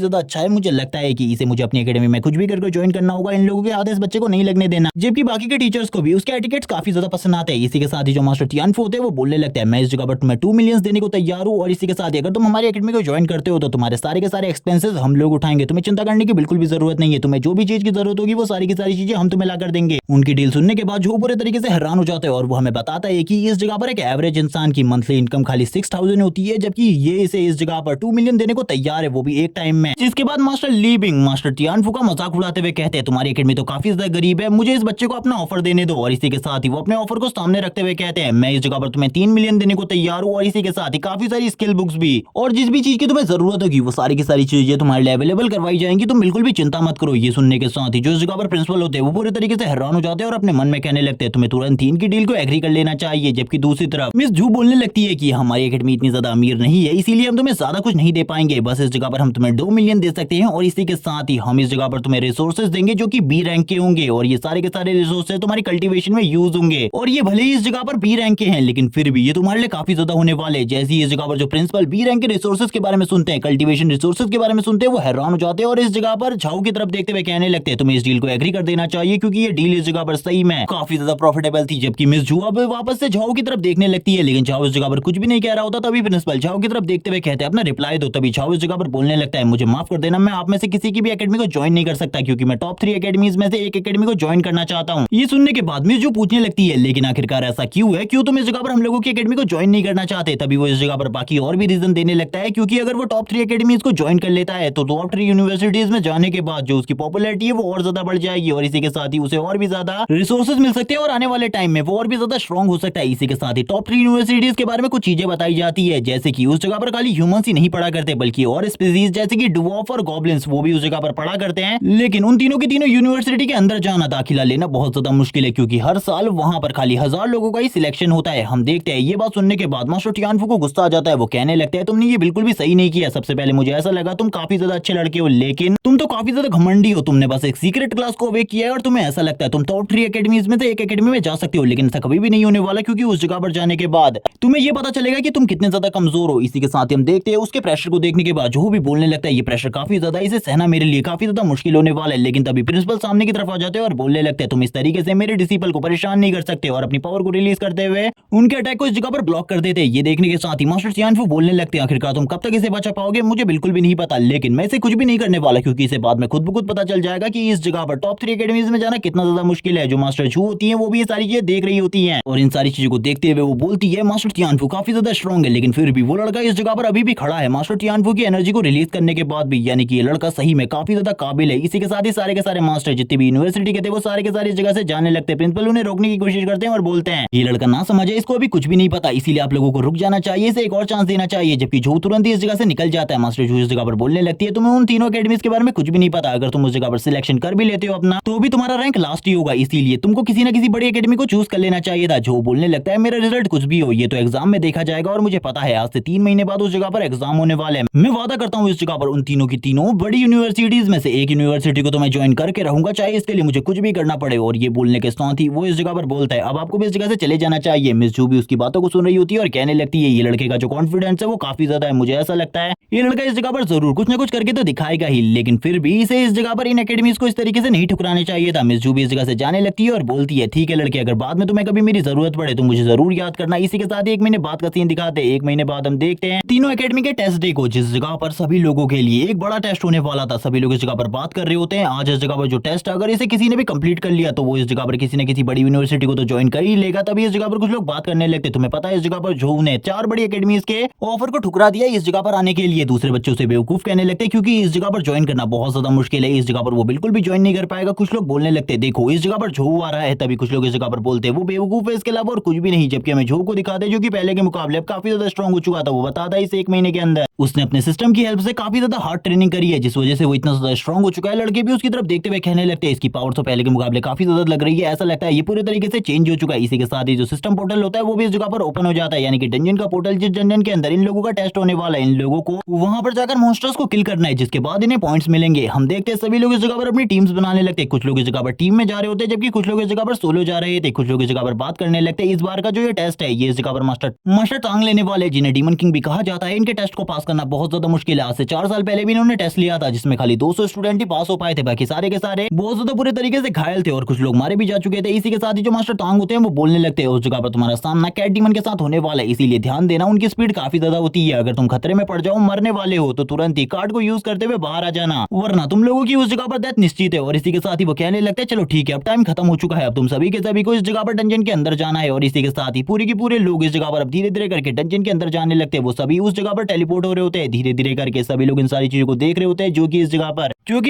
ज्यादा अच्छा है, मुझे लगता है कि इसे मुझे अपनी एकेडमी में कुछ भी करके ज्वाइन करना होगा। इन लोगों के आदेश बच्चे को नहीं लगने देना। जबकि बाकी के टीचर्स को भी उसके एटिकेट्स काफी ज्यादा पसंद आते हैं। इसी के साथ ही जो मास्टर तियानफू होते हैं वो बोलने लगते हैं मैं इस जगह पर तुम्हें 2 मिलियन देने को तैयार हूँ, और इसी के साथ ही अगर तुम हमारी एकेडमी को ज्वाइन करते हो तो तुम्हारे सारे के सारे एक्सपेंसेस हम लोग उठाएंगे। तुम्हें चिंता करने की बिल्कुल भी जरूरत नहीं है। तुम्हें जो भी चीज की जरूरत होगी वो सारी की सारी चीजें हम तुम्हें ला कर देंगे। उनकी डील सुनने के बाद जो पूरे तरीके से हैरान हो जाता है और वो हमें बताता है कि इस जगह पर एक एवरेज इंसान की मंथली इनकम खाली 6000 होती है, जबकि ये इसे इस जगह पर 2 मिलियन देने को तैयार है, वो भी एक टाइम में। जिसके बाद मास्टर ली बिंग मास्टर तियानफू का मजाक उड़ाते हुए कहते हैं तुम्हारी एकेडमी तो काफी ज्यादा गरीब है, मुझे इस बच्चे को अपना ऑफर देने दो। और इसी के साथ ही वो अपने ऑफर को सामने रखते हुए कहते हैं मैं इस जगह पर तुम्हें 3 मिलियन देने को तैयार हूँ, और इसी के साथ ही काफी सारी स्किल बुक्स भी, और जिस भी चीज की तुम्हें जरूरत होगी वो सारी की सारी चीजें तुम्हारे लिए अवेलेबल करवाई जाएंगी। तुम बिल्कुल भी चिंता मत करो। ये सुनने के साथ ही जो इस जगह पर प्रिंसिपल होते हैं वो पूरे तरीके से हैरान हो जाते हैं और अपने मन में कहने लगते हैं तुम्हें तुरंत ही इनकी डील को एग्री कर लेना चाहिए। जबकि दूसरी तरफ मिस जू बोलने लगती है कि हमारी एकेडमी इतनी ज्यादा अमीर नहीं है, इसीलिए हम तुम्हें ज्यादा कुछ नहीं दे पाएंगे, बस इस जगह पर हम तुम्हें 2 मिलियन दे सकते हैं, और इसी के साथ ही हम इस जगह पर तुम्हें रिसोर्सेज देंगे जो कि बी रैंक के होंगे, और ये सारे के सारे रिसोर्सेज तुम्हारी कल्टीवेशन में यूज होंगे। और ये भले ही इस जगह पर बी रैंक के हैं, लेकिन फिर भी ये तुम्हारे लिए काफी ज्यादा होने वाले। जैसे ही इस जगह पर जो प्रिंसिपल बी रैंक के रिसोर्सेज के बारे में सुनते हैं, कल्टीवेशन रिसोर्सेज के बारे में सुनते हैं, वो हैरान हो जाते हैं और इस जगह पर झाओ की तरफ देखते हुए कहने लगते हैं तुम्हें इस डील को एग्री कर देना चाहिए, क्योंकि ये डील इस जगह पर सही में काफी ज्यादा प्रॉफिटेबल थी। जबकि मिस जू अब वापस से झाओ की तरफ देखने लगती है, लेकिन झाओ इस जगह पर कुछ भी नहीं कह रहा होता। तभी प्रिंसिपल झाओ की तरफ देखते हुए कहते हैं अपना रिप्लाई दो। तभी झाओ इस जगह पर बोलने लगता है मुझे माफ कर देना, मैं आप में से किसी की भी एकेडमी को ज्वाइन नहीं कर सकता, क्योंकि मैं टॉप 3 एकेडमीज में से एक एकेडमी को ज्वाइन करना चाहता हूँ। ये सुनने के बाद मिस जू पूछने लगती है लेकिन आखिरकार ऐसा क्यों है, क्यों तुम इस जगह पर हम लोगों की एकेडमी को ज्वाइन नहीं करना चाहते। तभी वो इस जगह पर बाकी और भी रीजन देने लगता है, क्योंकि अगर वो टॉप 3 एकेडमीज को ज्वाइन कर लेता है तो टॉप 3 यूनिवर्सिटीज में जाने के बाद जो उसकी पॉपुलैरिटी है वो और ज्यादा बढ़ जाएगी, और इसी के साथ ही उसे और भी ज्यादा रिसोर्सेज मिल सकते हैं और आने वाले टाइम में वो और भी ज्यादा स्ट्रॉन्ग हो सकता है। इसी के साथ ही टॉप 3 यूनिवर्सिटीज के बारे में कुछ चीजें बताई जाती है, जैसे कि उस जगह पर खाली ह्यूमंस ही नहीं पढ़ा करते बल्कि और स्पीसीज जैसे कि ड्वार्फ और गॉब्लिन्स वो भी उस जगह पर पढ़ा करते हैं। लेकिन उन तीनों की तीनों यूनिवर्सिटी के अंदर जाना, दाखिला लेना बहुत ज्यादा मुश्किल है, क्योंकि हर साल वहां पर खाली 1000 लोगों का ही सिलेक्शन होता है। हम देखते हैं ये बात सुनने के बाद मास्टर तियानफू को गुस्सा आ जाता है। वो कहने लगते हैं तुमने ये बिल्कुल भी सही नहीं किया। सबसे पहले मुझे ऐसा लगा तुम काफी ज्यादा अच्छे लड़के हो, लेकिन तुम तो काफी ज्यादा घमंडी हो। तुमने बस एक सीक्रेट क्लास को अवेक किया है और तुम्हें ऐसा लगता है तुम टॉप 3 एकेडमीज में से एक एकेडमी में जा सकते हो, लेकिन ऐसा कभी भी नहीं होने वाला, क्योंकि उस जगह पर जाने के बाद तुम्हें ये पता चलेगा कि तुम कितने ज्यादा कमजोर हो। इसी के साथ ही हम देखते हैं उसके प्रेशर को देखने के बाद जो भी बोलने लगता है ये प्रेशर काफी ज्यादा, इसे सहना मेरे लिए काफी ज्यादा मुश्किल होने वाला है। लेकिन तभी प्रिंसिपल सामने की तरफ आ जाते हैं और बोलने लगते हैं तुम इस तरीके से मेरे डिसिपल को परेशान नहीं कर सकते, और अपनी पावर को रिलीज करते हुए उनके अटैक को इस जगह पर ब्लॉक कर देते हैं। ये देखने के साथ ही मास्टर तियानफू बोलने लगते हैं आखिरकार तुम कब तक इसे बचा पाओगे, मुझे बिल्कुल भी नहीं पता, लेकिन मैं इसे कुछ भी नहीं करने वाला, क्योंकि इसे बाद में खुद ब खुद पता चल जाएगा कि इस जगह पर टॉप 3 एकेडमीज में जाना कितना ज्यादा मुश्किल है। जो मास्टर जू होती है वो भी ये सारी चीजें देख रही होती है, और इन सारी चीजों को देखते हुए वो बोलती है मास्टर तियानफू काफी ज्यादा स्ट्रॉन्ग है, लेकिन फिर भी वो लड़का इस जगह पर अभी भी खड़ा है मास्टर तियानफू की एनर्जी को रिलीज करने के बाद भी, यानी कि ये लड़का सही में काफी ज्यादा काबिल है। इसी के साथ ही सारे के सारे मास्टर जितने भी यूनिवर्सिटी के थे वो सारे के सारे इस जगह से जाने लगते हैं। प्रिंसिपल उन्हें रोकने की कोशिश करते हैं और बोलते हैं ये लड़का ना समझे, इसको अभी कुछ भी नहीं पता, इसीलिए आप लोगों को रुक जाना चाहिए, इसे एक और चांस देना चाहिए। जबकि जो तुरंत ही इस जगह से निकल जाता है। मास्टर जू इस जगह पर बोलने लगती है तुम्हें उन तीनों एकेडमीज के बारे में कुछ भी नहीं पता, अगर तुम उस जगह पर सिलेक्शन कर भी लेते हो अपना तो भी तुम्हारा रैंक लास्ट ही होगा, इसीलिए तुमको किसी ना किसी बड़ी एकेडमी को चूज कर लेना चाहिए था। जो बोलने लगता है मेरा रिजल्ट कुछ भी हो, ये तो एग्जाम में देखा जाएगा, और मुझे पता है आज से 3 महीने बाद उस जगह पर एग्जाम होने वाले हैं। मैं वादा करता हूँ इस जगह पर उन तीनों की तीनों बड़ी यूनिवर्सिटीज में से एक यूनिवर्सिटी को तो मैं ज्वाइन करके रहूंगा, चाहे इसके लिए मुझे कुछ भी करना पड़े। और ये बोलने के साथ ही वो इस जगह पर बोलता है अब आपको भी इस जगह से चले जाना चाहिए। मिस जू भी उसकी बातों को सुन रही होती है और कहने लगती है ये लड़के का जो कॉन्फिडेंस है वो काफी ज्यादा है, मुझे ऐसा लगता है ये लड़का इस जगह पर जरूर कुछ ना कुछ करके तो दिखाएगा ही, लेकिन फिर भी इसे इस जगह पर इन एकेडमीज को इस तरीके से नहीं ठुकराने चाहिए था। मिस जू भी इस जगह से जाने लगती है और बोलती है, ठीक है लड़के, अगर बाद में तुम्हें कभी मेरी जरूरत पड़े तो मुझे जरूर याद करना। इसी के साथ 1 महीने बाद का सीन दिखाते हैं। 1 महीने बाद हम देखते हैं तीनों एकेडमी के टेस्ट डे को, जिस जगह पर सभी लोगों के लिए एक बड़ा टेस्ट होने वाला था। सभी लोग इस जगह पर बात कर रहे होते हैं। आज इस जगह पर जो टेस्ट है, अगर इसे किसी ने भी कंप्लीट कर लिया तो वो इस जगह पर किसी न किसी बड़ी यूनिवर्सिटी को तो ज्वाइन कर ही लेगा। तभी इस जगह पर कुछ लोग बात करने लगते। तुम्हें पता है इस जगह पर जो ने 4 बड़ी एकेडमीज के ऑफर को ठुकरा दिया इस जगह पर आने के लिए। दूसरे बच्चों से बेवकूफ कहने लगते क्योंकि इस जगह पर ज्वाइन करना बहुत ज्यादा मुश्किल है। इस जगह पर वो बिल्कुल भी ज्वाइन नहीं कर पाएगा। कुछ लोग बोलने लगते देखो इस जगह पर झो आ रहा है। तभी कुछ लोग इस जगह पर बोलते वो बेवकूफ है, इसके अलावा और कुछ भी नहीं। जबकि हमें झो को दिखाते जो कि पहले के मुकाबले अब काफी ज्यादा स्ट्रॉन्ग हो चुका था। वो बताता है इस 1 महीने के अंदर उसने अपने सिस्टम की हेल्प से काफी ज्यादा हार्ड ट्रेनिंग करी है, जिस वजह से वो इतना ज्यादा स्ट्रॉन्ग हो चुका है। लड़के भी उसकी तरफ देखते हुए कहने लगते हैं इसकी पावर तो पहले के मुकाबले काफी ज्यादा लग रही है। ऐसा लगता है ये पूरे तरीके से चेंज हो चुका है। इसी के साथ ही जो सिस्टम पोर्टल होता है वो भी इस जगह पर ओपन हो जाता है, यानी कि डंजन का पोर्टल, जिस डंजन के अंदर इन लोगों का टेस्ट होने वाला है। इन लोगों को वहां पर जाकर मॉन्स्टर्स को किल करना है, जिसके बाद इन्हें पॉइंट्स मिलेंगे। हम देखते हैं सभी लोग इस जगह पर अपनी टीम्स बनाने लगते हैं। कुछ लोग इस जगह पर टीम में जा रहे होते हैं, जबकि कुछ लोग इस जगह पर सोलो जा रहे थे। कुछ लोग इस जगह पर बात करने लगते हैं। इस बार का जो ये टेस्ट है ये इस जगह पर मास्टर टांग लेने वाले, जिन्हें डीमन किंग भी कहा जाता है, इनके टेस्ट को पास करना बहुत ज्यादा मुश्किल है। आज से 4 साल पहले भी इन्होंने टेस्ट लिया था, जिसमें खाली 200 स्टूडेंट ही पास हो पाए थे। बाकी सारे के सारे बहुत ज्यादा बुरे तरीके से घायल थे और कुछ लोग मारे भी जा चुके थे। इसी के साथ ही जो मास्टर टांग होते हैं वो बोलने लगते हैं उस जगह पर तुम्हारा सामना कैट डीमन के साथ होने वाला है, इसीलिए ध्यान देना। उनकी स्पीड काफी ज्यादा होती है। अगर तुम खतरे में पड़ जाओ, मरने वाले हो, तो तुरंत ही कार्ड को यूज करते हुए बाहर आ जाना, वरना तुम लोगों की उस जगह पर डेथ निश्चित है। और इसी के साथ ही वो कहने लगते हैं चलो ठीक है अब टाइम खत्म हो चुका है, अब तुम सभी के सभी को इस जगह पर डंजन के अंदर जाना है। और इसी के साथ ही पूरे के पूरे लोग इस जगह पर अब धीरे धीरे करके डंजन के अंदर जाने लगते हैं। वो सभी उस जगह पर टेलीपोर्ट हो रहे होते हैं। धीरे धीरे करके सभी लोग इन सारी चीजों को देख रहे होते हैं जो कि इस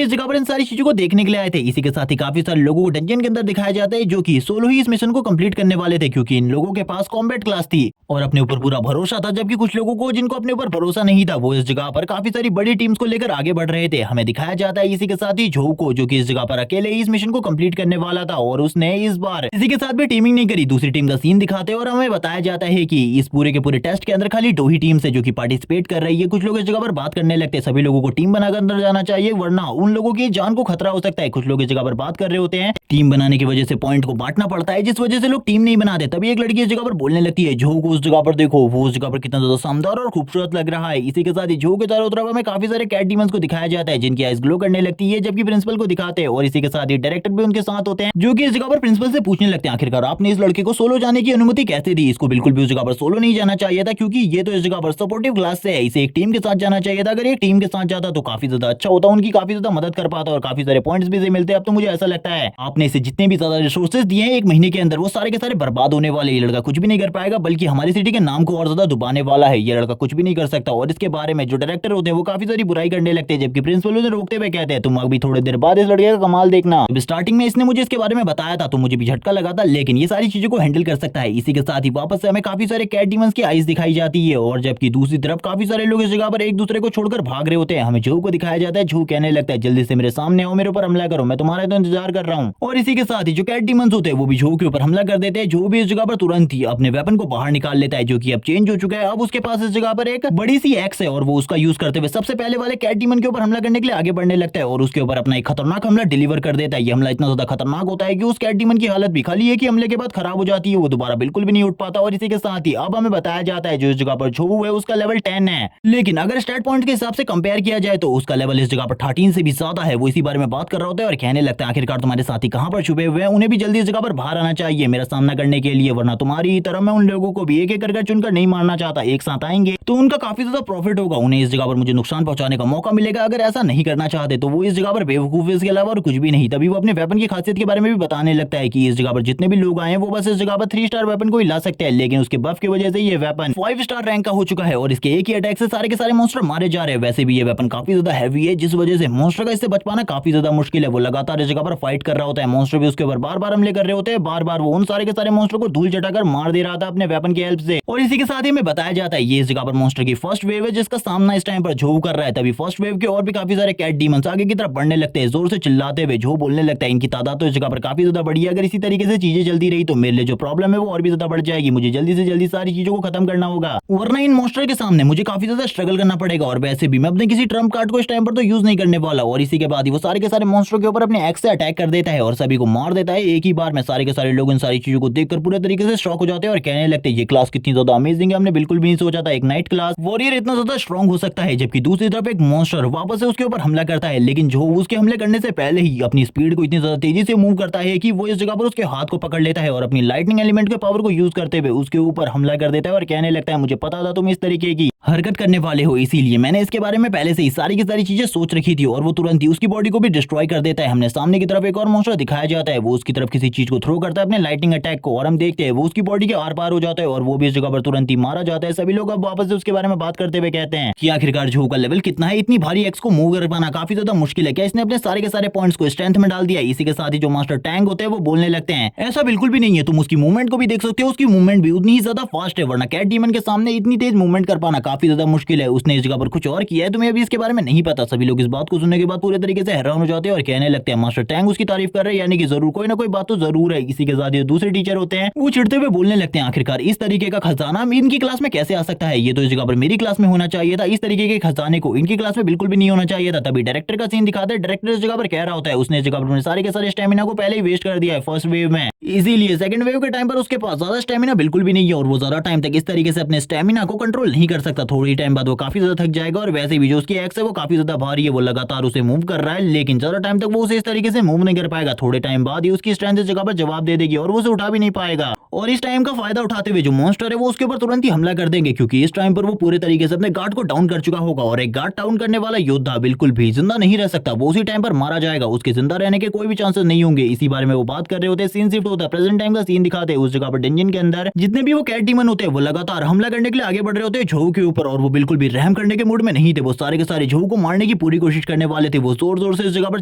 जगह पर इन सारी चीजों को देखने के लिए आए थे। इसी के साथ ही काफी सारे लोगों को डंजन के अंदर दिखाया जाता है जो कि सोलो ही इस मिशन को कंप्लीट करने वाले थे, क्योंकि इन लोगों के पास कॉम्बैट क्लास थी और अपने ऊपर पूरा भरोसा था। जबकि कुछ लोगों को जिनको अपने ऊपर भरोसा नहीं था वो इस जगह पर काफी सारी बड़ी टीम्स को लेकर आगे बढ़ रहे थे। हमें दिखाया जाता है इसी के साथ ही झो को, जो कि इस जगह पर अकेले ही इस मिशन को कंप्लीट करने वाला था और उसने इस बार किसी के साथ भी टीमिंग नहीं करी। दूसरी टीम का सीन दिखाते और हमें बताया जाता है कि इस पूरे के पूरे टेस्ट के अंदर खाली 2 ही टीम्स है जो कि पार्टिसिपेट कर रही है। कुछ लोग इस जगह पर बात करने लगते हैं सभी लोगों को टीम बनाकर अंदर जाना चाहिए, वरना उन लोगों की जान को खतरा हो सकता है। कुछ लोग इस जगह पर बात कर रहे होते हैं। टीम बनाने की वजह से पॉइंट को बांटना पड़ता है, जिस वजह से लोग टीम नहीं बनाते। तभी एक लड़की इस जगह पर बोलने लगती है झो को उस जगह पर देखो, वो उस जगह पर कितना ज्यादा शानदार और खूबसूरत लग रहा है। इसी के साथ ही झो के चारों तरफ हमें काफी सारे कैट डीमंस को दिखाया जाता है जिनकी आइज ग्लो करने लगती है, जबकि प्रिंसिपल को दिखाते हैं। और इसी के साथ ही डायरेक्टर भी उनके साथ होते हैं जो कि इस जगह पर प्रिंसिपल से पूछने लगते हैं आखिरकार आपने इस लड़के को सोलो जाने की अनुमति कैसे दी? इसको बिल्कुल भी उस जगह पर सोलो नहीं जाना चाहिए था, क्योंकि ये तो इस जगह पर सपोर्टिव क्लास से है, इसे एक टीम के साथ जाना चाहिए था। अगर ये टीम के साथ जाता तो काफी ज्यादा अच्छा होता, उनकी काफी ज्यादा मदद कर पाता और काफी सारे पॉइंट्स भी इसे मिलते। अब तो मुझे ऐसा लगता है आपने इसे जितने भी ज्यादा रिसोर्सेज दिए हैं 1 महीने के अंदर वो सारे के सारे बर्बाद होने वाले। ये लड़का कुछ भी नहीं कर पाएगा, बल्कि हमारी सिटी के नाम को और ज्यादा डुबाने वाला है। ये लड़का कुछ भी नहीं कर सकता। और इसके बारे में जो डायरेक्टर होते हैं वो काफी सारी बुराई करने लगते हैं, जबकि प्रिंसिपल उन्हें रोकते हुए कहते हैं तुम अभी थोड़ी देर बाद इस लड़के का कमाल देखना। स्टार्टिंग में इसने मुझे इसके बारे में बताया था तो मुझे भी झटका लगा था, लेकिन ये सारी चीजों को हैंडल कर सकता है। इसी के साथ ही वापस से हमें काफी सारे कैट डीमंस की आइज दिखाई जाती है और जबकि दूसरी तरफ काफी सारे लोग इस जगह पर एक दूसरे को छोड़कर भाग रहे होते हैं। हमें झो को दिखाया जाता है। झो कहने लगता है जल्दी से मेरे सामने आओ, मेरे ऊपर हमला करो, मैं तुम्हारा तो इंतजार कर रहा हूँ। और इसी के साथ ही जो कैट डीमंस होते हैं वो भी झो के ऊपर हमला कर देते हैं। झो भी इस जगह पर तुरंत ही अपने वेपन को बाहर निकाल लेता है जो कि अब चेंज हो चुका है। अब उसके पास इस जगह पर एक बड़ी सी एक्स है और वो उसका यूज करते हुए सबसे पहले वाले कैट डीमन के ऊपर हमला करने के लिए आगे बढ़ने लगता है और उसके ऊपर अपना एक खतरनाक हमला डिलीवर कर देता है। ये हमला इतना ज्यादा खतरनाक होता है कि उस कैट डीमन की हालत भी खाली है कि हमले के बाद खराब हो जाती है, वो दोबारा बिल्कुल भी नहीं उठ पाता। और इसी के साथ ही अब हमें बताया जाता है जो इस जगह पर झो है उसका लेवल 10 है, लेकिन अगर स्टैट पॉइंट के हिसाब से कंपेयर किया जाए तो उसका लेवल इस जगह पर 13 से भी ज्यादा है। वो इसी बारे में बात कर रहा होता है और कहने लगता है आखिरकार तुम्हारे साथी कहां पर छुपे हुए हैं, उन्हें भी जल्दी इस जगह पर बाहर आना चाहिए मेरा सामना करने के लिए, वरना तुम्हारी तरह मैं उन लोगों को भी एक एक करके चुनकर नहीं मारना चाहता। एक साथ आएंगे तो उनका काफी ज्यादा प्रॉफिट होगा, उन्हें इस जगह पर मुझे नुकसान पहुंचाने का मौका मिलेगा। अगर ऐसा नहीं करना चाहते तो वो इस जगह पर बेवकूफ है, इसके अलावा और कुछ भी नहीं। तभी वो अपने वेपन की खासियत के बारे में भी बताने लगता है कि इस जगह पर जितने भी लोग आए हैं वो बस इस जगह पर 3 स्टार वेपन को ही ला सकते हैं, लेकिन उसके बफ की वजह से ये वेपन 5 स्टार रैंक का हो चुका है और इसके एक ही अटैक से सारे के सारे मॉन्स्टर मारे जा रहे हैं। वैसे भी ये वेपन काफी ज्यादा हैवी है, जिस वजह से मॉन्स्टर का इससे बच पाना काफी ज्यादा मुश्किल है। वो लगातार इस जगह पर फाइट कर रहा होता है, मॉन्स्टर भी उसके ऊपर बार बार हमले कर रहे होते हैं। बार बार वो उन सारे के सारे मॉन्स्टर को धूल चटाकर मार दे रहा था अपने वेपन की हेल्प से। और इसी के साथ ही हमें बताया जाता है ये इस जगह पर मॉन्स्टर की फर्स्ट वेव है जिसका सामना इस टाइम पर झो कर रहा है। तभी फर्स्ट वेव के और भी काफी सारे कैट डीमंस आगे की तरफ बढ़ने लगते हैं, जोर से चिल्लाते हुए। झो बोलने लगता है इनकी तादाद तो इस जगह पर काफी ज्यादा बढ़ी है, अगर इसी तरीके से चीजें चलती रही तो मेरे लिए जो प्रॉब्लम है वो और भी ज्यादा बढ़ जाएगी। मुझे जल्दी से जल्दी सारी चीजों को खत्म करना होगा, वरना इन मॉन्स्टर के सामने मुझे काफी ज्यादा स्ट्रगल करना पड़ेगा। और वैसे भी मैं अपने किसी ट्रम्प कार्ड को इस टाइम पर तो यूज नहीं करने वाला, और इसी के बाद ही वो सारे के सारे मॉन्स्टरों के ऊपर अपने एक्स से अटैक कर देता है और सभी को मार देता है एक ही बार में। सारे के सारे लोग इन सारी चीजों को देखकर पूरे तरीके से शॉक हो जाते हैं और कहने लगते हैं ये क्लास कितनी ज्यादा अमेजिंग है, हमने बिल्कुल भी नहीं सोचा था एक नाइट क्लास वॉरियर इतना ज्यादा स्ट्रॉन्ग हो सकता है। जबकि दूसरी तरफ एक मॉन्स्टर वापस से उसके ऊपर हमला करता है, लेकिन जो उसके हमले करने से पहले ही अपनी स्पीड को इतनी ज्यादा तेजी से मूव करता है कि वो इस जगह पर उसके हाथ को पकड़ लेता है और अपनी लाइटनिंग एलिमेंट के पावर को यूज करते हुए उसके ऊपर हमला कर देता है और कहने लगता है मुझे पता था तुम इस तरीके की हरकत करने वाले हो, इसीलिए मैंने इसके बारे में पहले से ही सारी की सारी चीजें सोच रखी थी। और वो तुरंत ही उसकी बॉडी को भी डिस्ट्रॉय कर देता है। हमने सामने की तरफ एक और मॉन्स्टर दिखाया जाता है, वो उसकी तरफ किसी चीज को थ्रो करता है अपने लाइटिंग अटैक को, और हम देखते हैं वो उसकी बॉडी के आर पार हो जाता है और वो भी इस जगह पर तुरंत ही मारा जाता है। सभी लोग अब वापस से उसके बारे में बात करते हुए कहते हैं कि आखिरकार जो का लेवल कितना है, इतनी भारी एक्स को मूव कर पाना काफी ज्यादा मुश्किल है, क्या इसने अपने सारे के सारे पॉइंट्स को स्ट्रेंथ में डाल दिया। इसी के साथ ही जो मास्टर टैंक होते हैं वो बोलने लगते हैं ऐसा बिल्कुल भी नहीं है, तुम उसकी मूवमेंट को भी देख सकते हो, उसकी मूवमेंट भी उतनी ही ज्यादा फास्ट है, वरना कैट डीमन के सामने इतनी तेज मूवमेंट कर पाना काफी ज्यादा मुश्किल है। उसने इस जगह पर कुछ और किया है, तुम्हें अभी इसके बारे में नहीं पता। सभी लोग इस बात को सुनने के बाद पूरे तरीके से हैरान हो जाते हैं और कहने लगते हैं मास्टर टैंक उसकी तारीफ कर रहे हैं, यानी कि जरूर कोई ना कोई बात तो जरूर है। इसी के साथ ये दूसरे टीचर होते हैं वो चिढ़ते हुए बोलने लगते हैं आखिरकार इस तरीके का खजाना इनकी क्लास में कैसे आ सकता है, ये तो इस जगह पर मेरी क्लास में होना चाहिए था, इस तरीके के खजाने को इनकी क्लास में बिल्कुल भी नहीं होना चाहिए था। तभी डायरेक्टर का सीन दिखाते हैं, डायरेक्टर इस जगह पर कह रहा होता है उसने इस जगह पर सारे के सारे स्टेमिना को पहले ही वेस्ट कर दिया है फर्स्ट वेव में, इसीलिए सेकंड वेव के टाइम पर उसके पास ज्यादा स्टेमिना बिल्कुल भी नहीं है और वो ज्यादा टाइम तक इस तरीके से अपने स्टेमिना को कंट्रोल नहीं कर सकता। थोड़ी टाइम बाद वो काफी ज्यादा थक जाएगा और वैसे भी जो उसकी एक्स है वो काफी ज्यादा भारी है, वो लगातार उसे मूव कर रहा है, लेकिन ज्यादा टाइम तक वो उसे इस तरीके से मूव नहीं कर पाएगा। थोड़े टाइम बाद ही उसकी स्ट्रेंथ इस जगह पर जवाब दे देगी और वो उसे उठा भी नहीं पाएगा। और इस टाइम का फायदा उठाते हुए जो मॉन्स्टर है वो उसके ऊपर तुरंत ही हमला कर देंगे, क्योंकि इस टाइम पर वो पूरे तरीके से अपने गार्ड को डाउन कर चुका होगा और एक गार्ड डाउन करने वाला योद्धा बिल्कुल भी जिंदा नहीं रह सकता, वो उसी टाइम पर मारा जाएगा, उसके जिंदा रहने के कोई भी चांसेस नहीं होंगे। इसी बारे में वो बात कर रहे होते हैं, सीन शिफ्ट होता है, प्रेजेंट टाइम का सीन दिखाते हैं। उस जगह पर डंजन के अंदर जितने भी वो कैट डीमन होते हैं वो लगातार हमला करने के लिए आगे बढ़ रहे होते हैं झोऊ के ऊपर, और वो बिल्कुल भी रहम करने के मूड में नहीं थे। वो सारे के सारे झोऊ को मारने की पूरी कोशिश करने वाले थे, वो जोर जोर से इस जगह पर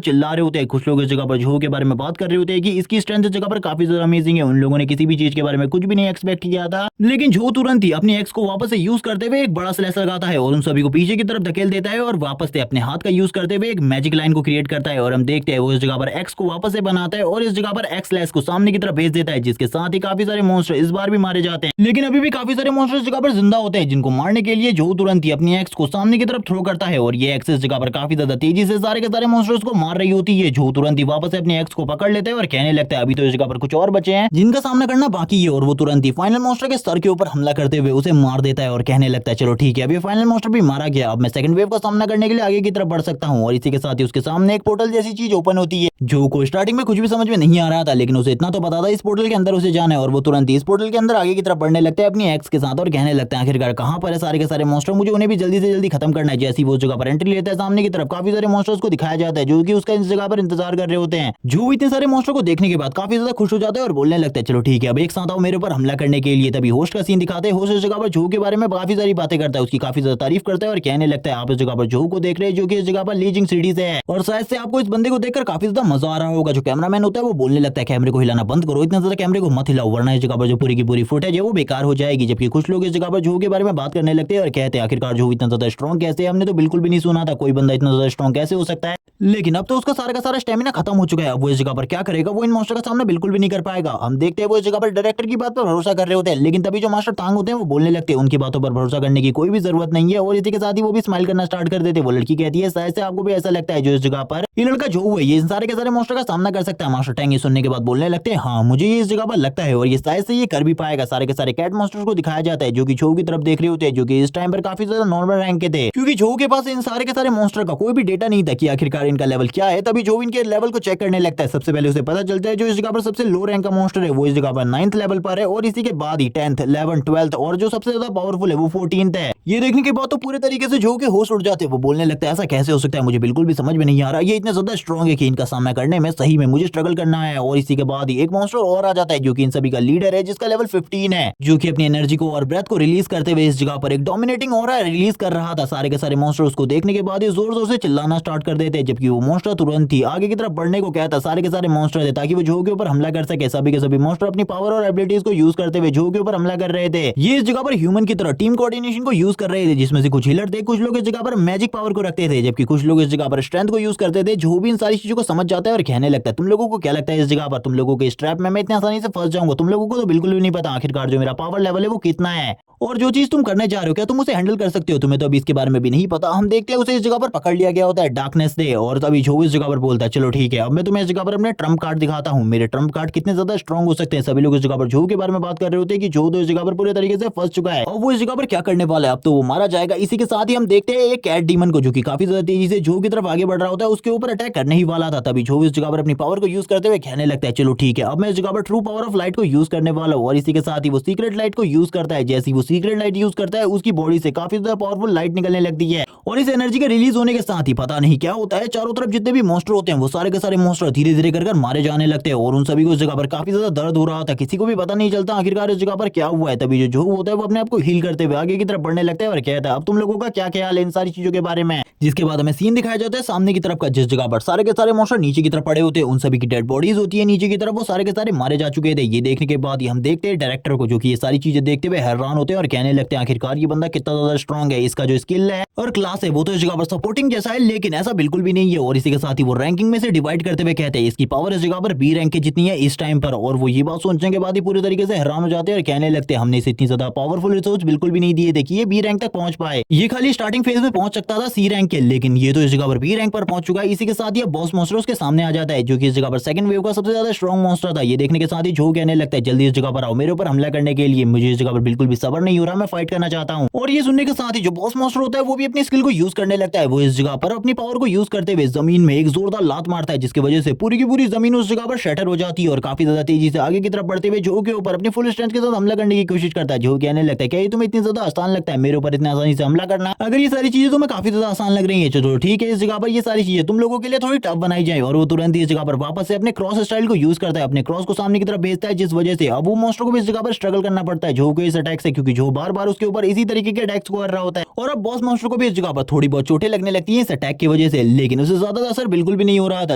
चिल्ला रहे होते हैं। कुछ लोग इस जगह पर झोऊ के बारे में बात कर रहे होते हैं कि इसकी स्ट्रेंथ इस जगह पर काफी ज्यादा अमेजिंग है, उन लोगों ने किसी भी चीज के बारे में कुछ भी नहीं एक्सपेक्ट किया था। लेकिन झोऊ तुरंत ही अपनी एक्स को वापस से यूज करते हुए एक बड़ा स्लैश लगाता है और उन सभी को पीछे की तरफ धकेल देता है और वापस से अपने हाथ का यूज करते हुए एक मैजिक लाइन को क्रिएट करता है और हम देखते हैं वो इस जगह पर एक्स को वापस से बनाता है और इस जगह पर एक्स स्लैश को सामने की तरफ भेज देता है, जिसके साथ ही काफी सारे मॉन्स्टर इस बार भी मारे जाते हैं। लेकिन अभी भी काफी सारे मॉन्स्टर इस जगह पर जिंदा होते हैं, जिनको मारने के लिए झोऊ तुरंत ही अपनी एक्स को सामने की तरफ थ्रो करता है और ये एक्स इस जगह पर काफी ज्यादा तेजी से सारे के सारे मॉन्स्टर्स को मार रही होती है। झोऊ तुरंत ही वापस से अपनी एक्स को पकड़ लेते हैं और कहने लगता है अभी तो इस जगह पर कुछ और बचे हैं जिनका सामना करना बाकी है, और वो तुरंत ही फाइनल मॉन्स्टर के सर के ऊपर हमला करते हुए उसे मार देता है और कहने लगता है चलो ठीक है, अभी फाइनल मॉन्स्टर भी मारा गया, अब मैं सेकंड वेव का सामना करने के लिए आगे की तरफ बढ़ सकता हूँ। और इसी के साथ ही उसके सामने एक पोर्टल जैसी चीज ओपन होती है। जो को स्टार्टिंग में कुछ भी समझ में नहीं आ रहा था, लेकिन उसे इतना तो पता था इस पोर्टल के अंदर उसे जाना है, और वो तुरंत ही इस पोर्टल के अंदर आगे की तरफ बढ़ने लगता है अपनी एक्स के साथ और कहने लगता है आखिरकार कहां पर है सारे के सारे मॉन्स्टर, मुझे उन्हें भी जल्दी से जल्दी खत्म करना है। जैसी वो जगह पर एंट्री लेता है सामने की तरफ काफी सारे मॉन्स्टर्स को दिखाया जाता है जो कि उसका इस जगह पर इंतजार कर रहे होते हैं। जो इतने सारे मॉन्स्टर को देखने के बाद काफी ज्यादा खुश हो जाता है और बोलने लगता है चलो ठीक है अब एक साथ आओ मेरे ऊपर हमला करने के लिए। तभी होस्ट का सीन दिखाते हैं, होस्ट इस जगह पर जो के बारे में काफी सारी बातें करता है, उसकी काफी ज्यादा तारीफ करता है और कहने लगता है आप इस जगह पर जो को देख रहे हैं जो कि इस जगह पर लीजिंग सिटी से है, और शायद से आपको इस बंदे को देखकर काफी ज्यादा मजा आ रहा होगा। जो कैमरामैन होता है वो बोलने लगता है कैमरे को हिलाना बंद करो, इतना ज्यादा कैमरे को मत हिलाओ वरना इस जगह पर जो पूरी की पूरी फुटेज है वो बेकार हो जाएगी। जबकि कुछ लोग इस जगह पर जो के बारे में बात करने लगते हैं और कहते हैं आखिरकार जो इतना ज्यादा स्ट्रॉन्ग कैसे है, हमने तो बिल्कुल भी नहीं सुना था कोई बंदा इतना ज्यादा स्ट्रॉन्ग कैसे हो सकता है, लेकिन अब तो उसका सारा का सारा स्टेमिना खत्म हो चुका है, अब वो इस जगह पर क्या करेगा, वो इन मॉन्स्टर का सामना बिल्कुल भी नहीं कर पाएगा। हम देखते हैं वो इस जगह पर डायरेक्टर की बात पर भरोसा कर रहे होते हैं, लेकिन तभी जो मास्टर तांग होते हैं वो बोलने लगते हैं उनकी बातों पर भरोसा करने की कोई भी जरूरत नहीं है, और इसी के साथ ही वो भी स्माइल करना स्टार्ट कर देते हैं। वो लड़की कहती है शायद से आपको भी ऐसा लगता है जो इस जगह पर ये लड़का जो है ये सारे के सारे मॉन्स्टर का सामना कर सकता है। मास्टर टैंग ये सुनने के बाद बोलने लगते हैं हाँ मुझे ये इस जगह पर लगता है और ये शायद से ये कर भी पाएगा। सारे के सारे कैट मॉन्स्टर्स को दिखाया जाता है जो कि छो की तरफ देख रहे होते हैं, जो कि इस टाइम पर काफी ज्यादा नॉर्मल रैंक के थे, क्योंकि छो के पास इन सारे के सारे मॉन्स्टर का कोई भी डेटा नहीं था कि आखिरकार इनका लेवल क्या है। तभी जो इनके लेवल को चेक करने लगता है, सबसे पहले उसे पता चलता है जो इस जगह पर सबसे लो रैंक का मॉन्स्टर है वो इस जगह पर 9th लेवल पर है, और इसी के बाद ही 10th 11th 12th और जो सबसे ज्यादा पावरफुल है वो 14th है। ये देखने के बाद तो पूरे तरीके से जो के होश उड़ जाते हैं, वो बोलने लगता है ऐसा कैसे हो सकता है, मुझे बिल्कुल भी समझ में नहीं आ रहा, ये इतने ज्यादा स्ट्रॉन्ग है कि इनका सामना करने में सही में मुझे स्ट्रगल करना है। और इसी के बाद ही एक मॉन्स्टर और आ जाता है जो कि इन सभी का लीडर है जिसका लेवल 15 है, जो कि अपनी एनर्जी को और ब्रेथ को रिलीज करते हुए इस जगह पर एक डोमिनेटिंग ऑरा रिलीज कर रहा था। सारे के सारे मॉन्स्टर उसको देखने के बाद ही जोर जोर से चिल्लाना स्टार्ट कर देते हैं, जबकि वो मॉन्स्टर तुरंत ही आगे की तरफ बढ़ने को कहता सारे के सारे मॉन्स्टर थे ताकि वो जो के ऊपर हमला कर सके। सभी के सभी मॉन्स्टर अपनी पावर और एबिलिटीज को यूज करते हुए जो के ऊपर हमला कर रहे थे। ये इस जगह पर ह्यूमन की तरह टीम कोऑर्डिनेशन को यूज कर रहे थे, जिसमें से कुछ हीलर थे, कुछ लोग इस जगह पर मैजिक पावर को रखते थे, जबकि कुछ लोग इस जगह पर स्ट्रेंथ को यूज करते थे जो भी इन सारी चीजों को समझ जाता है और कहने लगता है तुम लोगों को क्या लगता है इस जगह पर तुम लोगों के इस ट्रैप में मैं इतनी आसानी से फंस जाऊंगा? तुम लोगों को तो बिल्कुल भी नहीं पता आखिरकार जो मेरा पावर लेवल है वो कितना है और जो चीज तुम करने जा रहे हो क्या तुम उसे हैंडल कर सकते हो? तुम्हें तो अभी इसके बारे में भी नहीं पता। हम देखते हैं उसे इस जगह पर पकड़ लिया गया होता है डार्कनेस से और तभी जो इस जगह पर बोलता है चलो ठीक है अब मैं तुम्हें इस जगह पर अपने ट्रम्प कार्ड दिखाता हूँ, मेरे ट्रम्प कार्ड कितने ज्यादा स्ट्रॉन्ग हो सकते हैं। सभी लोग इस जगह पर जो के बारे में बात कर रहे होते हैं कि जो तो इस जगह पर पूरे तरीके से फंस चुका है और वो इस जगह पर क्या करने वाला है, अब तो वो मारा जाएगा। इसी के साथ ही हम देखते हैं एक कैट डीमन को जो कि काफी ज्यादा तेजी से जो की तरफ आगे बढ़ रहा होता है, उसके ऊपर अटैक करने ही वाला था। तभी जो इस जगह पर अपनी पावर को यूज करते हुए कहने लगता है चलो ठीक है अब मैं इस जगह पर ट्रू पावर ऑफ लाइट को यूज करने वाला हूँ और इसी के साथ ही वो सीक्रेट लाइट को यूज करता है। जैसे वो सीक्रेट लाइट यूज करता है उसकी बॉडी से काफी ज्यादा पावरफुल लाइट निकलने लगती है और इस एनर्जी के रिलीज होने के साथ ही पता नहीं क्या होता है, चारों तरफ जितने भी मॉन्स्टर होते हैं वो सारे के सारे मॉन्स्टर धीरे धीरे कर मारे जाने लगते हैं और उन सभी को इस जगह पर काफी ज्यादा दर्द हो रहा था। किसी को भी पता नहीं चलता आखिरकार इस जगह पर क्या हुआ है। तभी जो होता है वो अपने आप को हील करते हुए आगे की तरफ बढ़ने लगता है और कहता है अब तुम लोगों का क्या ख्याल है इन सारी चीजों के बारे में। जिसके बाद हमें सीन दिखाया जाता है सामने की तरफ का जिस जगह पर सारे के सारे मॉन्स्टर नीचे की तरफ पड़े होते हैं, उन सभी की डेड बॉडीज होती है नीचे की तरफ, वो सारे के सारे मारे जा चुके थे। ये देखने के बाद हम देखते हैं डायरेक्टर को जो कि ये सारी चीजें देखते हुए हैरान होते हैं और कहने लगते हैं आखिरकार ये बंदा कितना ज्यादा स्ट्रॉन्ग है, इसका जो स्किल है और क्लास है वो तो इस जगह पर सपोर्टिंग जैसा है लेकिन ऐसा बिल्कुल भी नहीं है। और इसी के साथ ही वो रैंकिंग में से डिवाइड करते हुए कहते हैं इसकी पावर इस जगह पर बी रैंक की जितनी है इस टाइम पर। और वो ये बात सोचने के बाद ही पूरी तरीके से हैरान हो जाते हैं और कहने लगते हैं हमने इसे इतनी ज्यादा पावरफुल रिसोर्स बिल्कुल भी नहीं दिए थे कि ये बी रैंक तक पहुंच पाए। ये खाली स्टार्टिंग फेज में पहुंच सकता था सी रैंक के, लेकिन ये तो इस जगह पर बी रैंक पर पहुंच चुका है। इसी के साथ ही बॉस मॉन्स्टर उसके सामने आ जाता है जो कि इस जगह पर सेकंड वेव का सबसे ज्यादा स्ट्रॉन्ग मॉन्स्टर था। ये देखने के साथ ही जो कहने लगता है जल्दी इस जगह पर आओ मेरे ऊपर हमला करने के लिए, मुझे इस जगह पर बिल्कुल भी सब्र नहीं हो रहा, मैं फाइट करना चाहता हूँ। और ये सुनने के साथ ही जो बॉस मॉन्स्टर होता है वो भी अपनी स्किल को यूज करने लगता है। वो इस जगह पर अपनी पावर को यूज करते हुए जमीन में एक जोरदार लात मारता है जिसकी वजह से पूरी की पूरी जमीन उस जगह पर शटर हो जाती है और काफी ज्यादा तेजी से आगे की तरफ बढ़ते हुए जो के ऊपर अपनी फुल स्ट्रेंथ के साथ हमला करने की कोशिश करता है। जो कहने लगता है क्या ये तुम्हें इतनी ज्यादा आसान लगता है मेरे ऊपर इतनी आसानी से हमला करना? अगर ये सारी चीजें तुम्हें काफी ज्यादा आसान लग रही है चलो ठीक है इस जगह पर ये सारी चीजें तुम लोगों के लिए थोड़ी टफ बनाई जाए। और वो तुरंत ही इस जगह पर वापस से अपने क्रॉस स्टाइल को यूज करता है, अपने क्रॉस को सामने की तरफ भेजता है जिस वजह से अब वो मॉन्स्टर को भी इस जगह पर स्ट्रगल करना पड़ता है जो इस अटैक से, क्योंकि जो बार बार उसके ऊपर इसी तरीके के अटैक्स को कर रहा होता है। और अब बॉस मॉन्स्टर को भी इस जगह पर थोड़ी बहुत चोटें लगने लगती है इस अटैक की वजह से, लेकिन उसे ज्यादा असर बिल्कुल भी नहीं हो रहा था।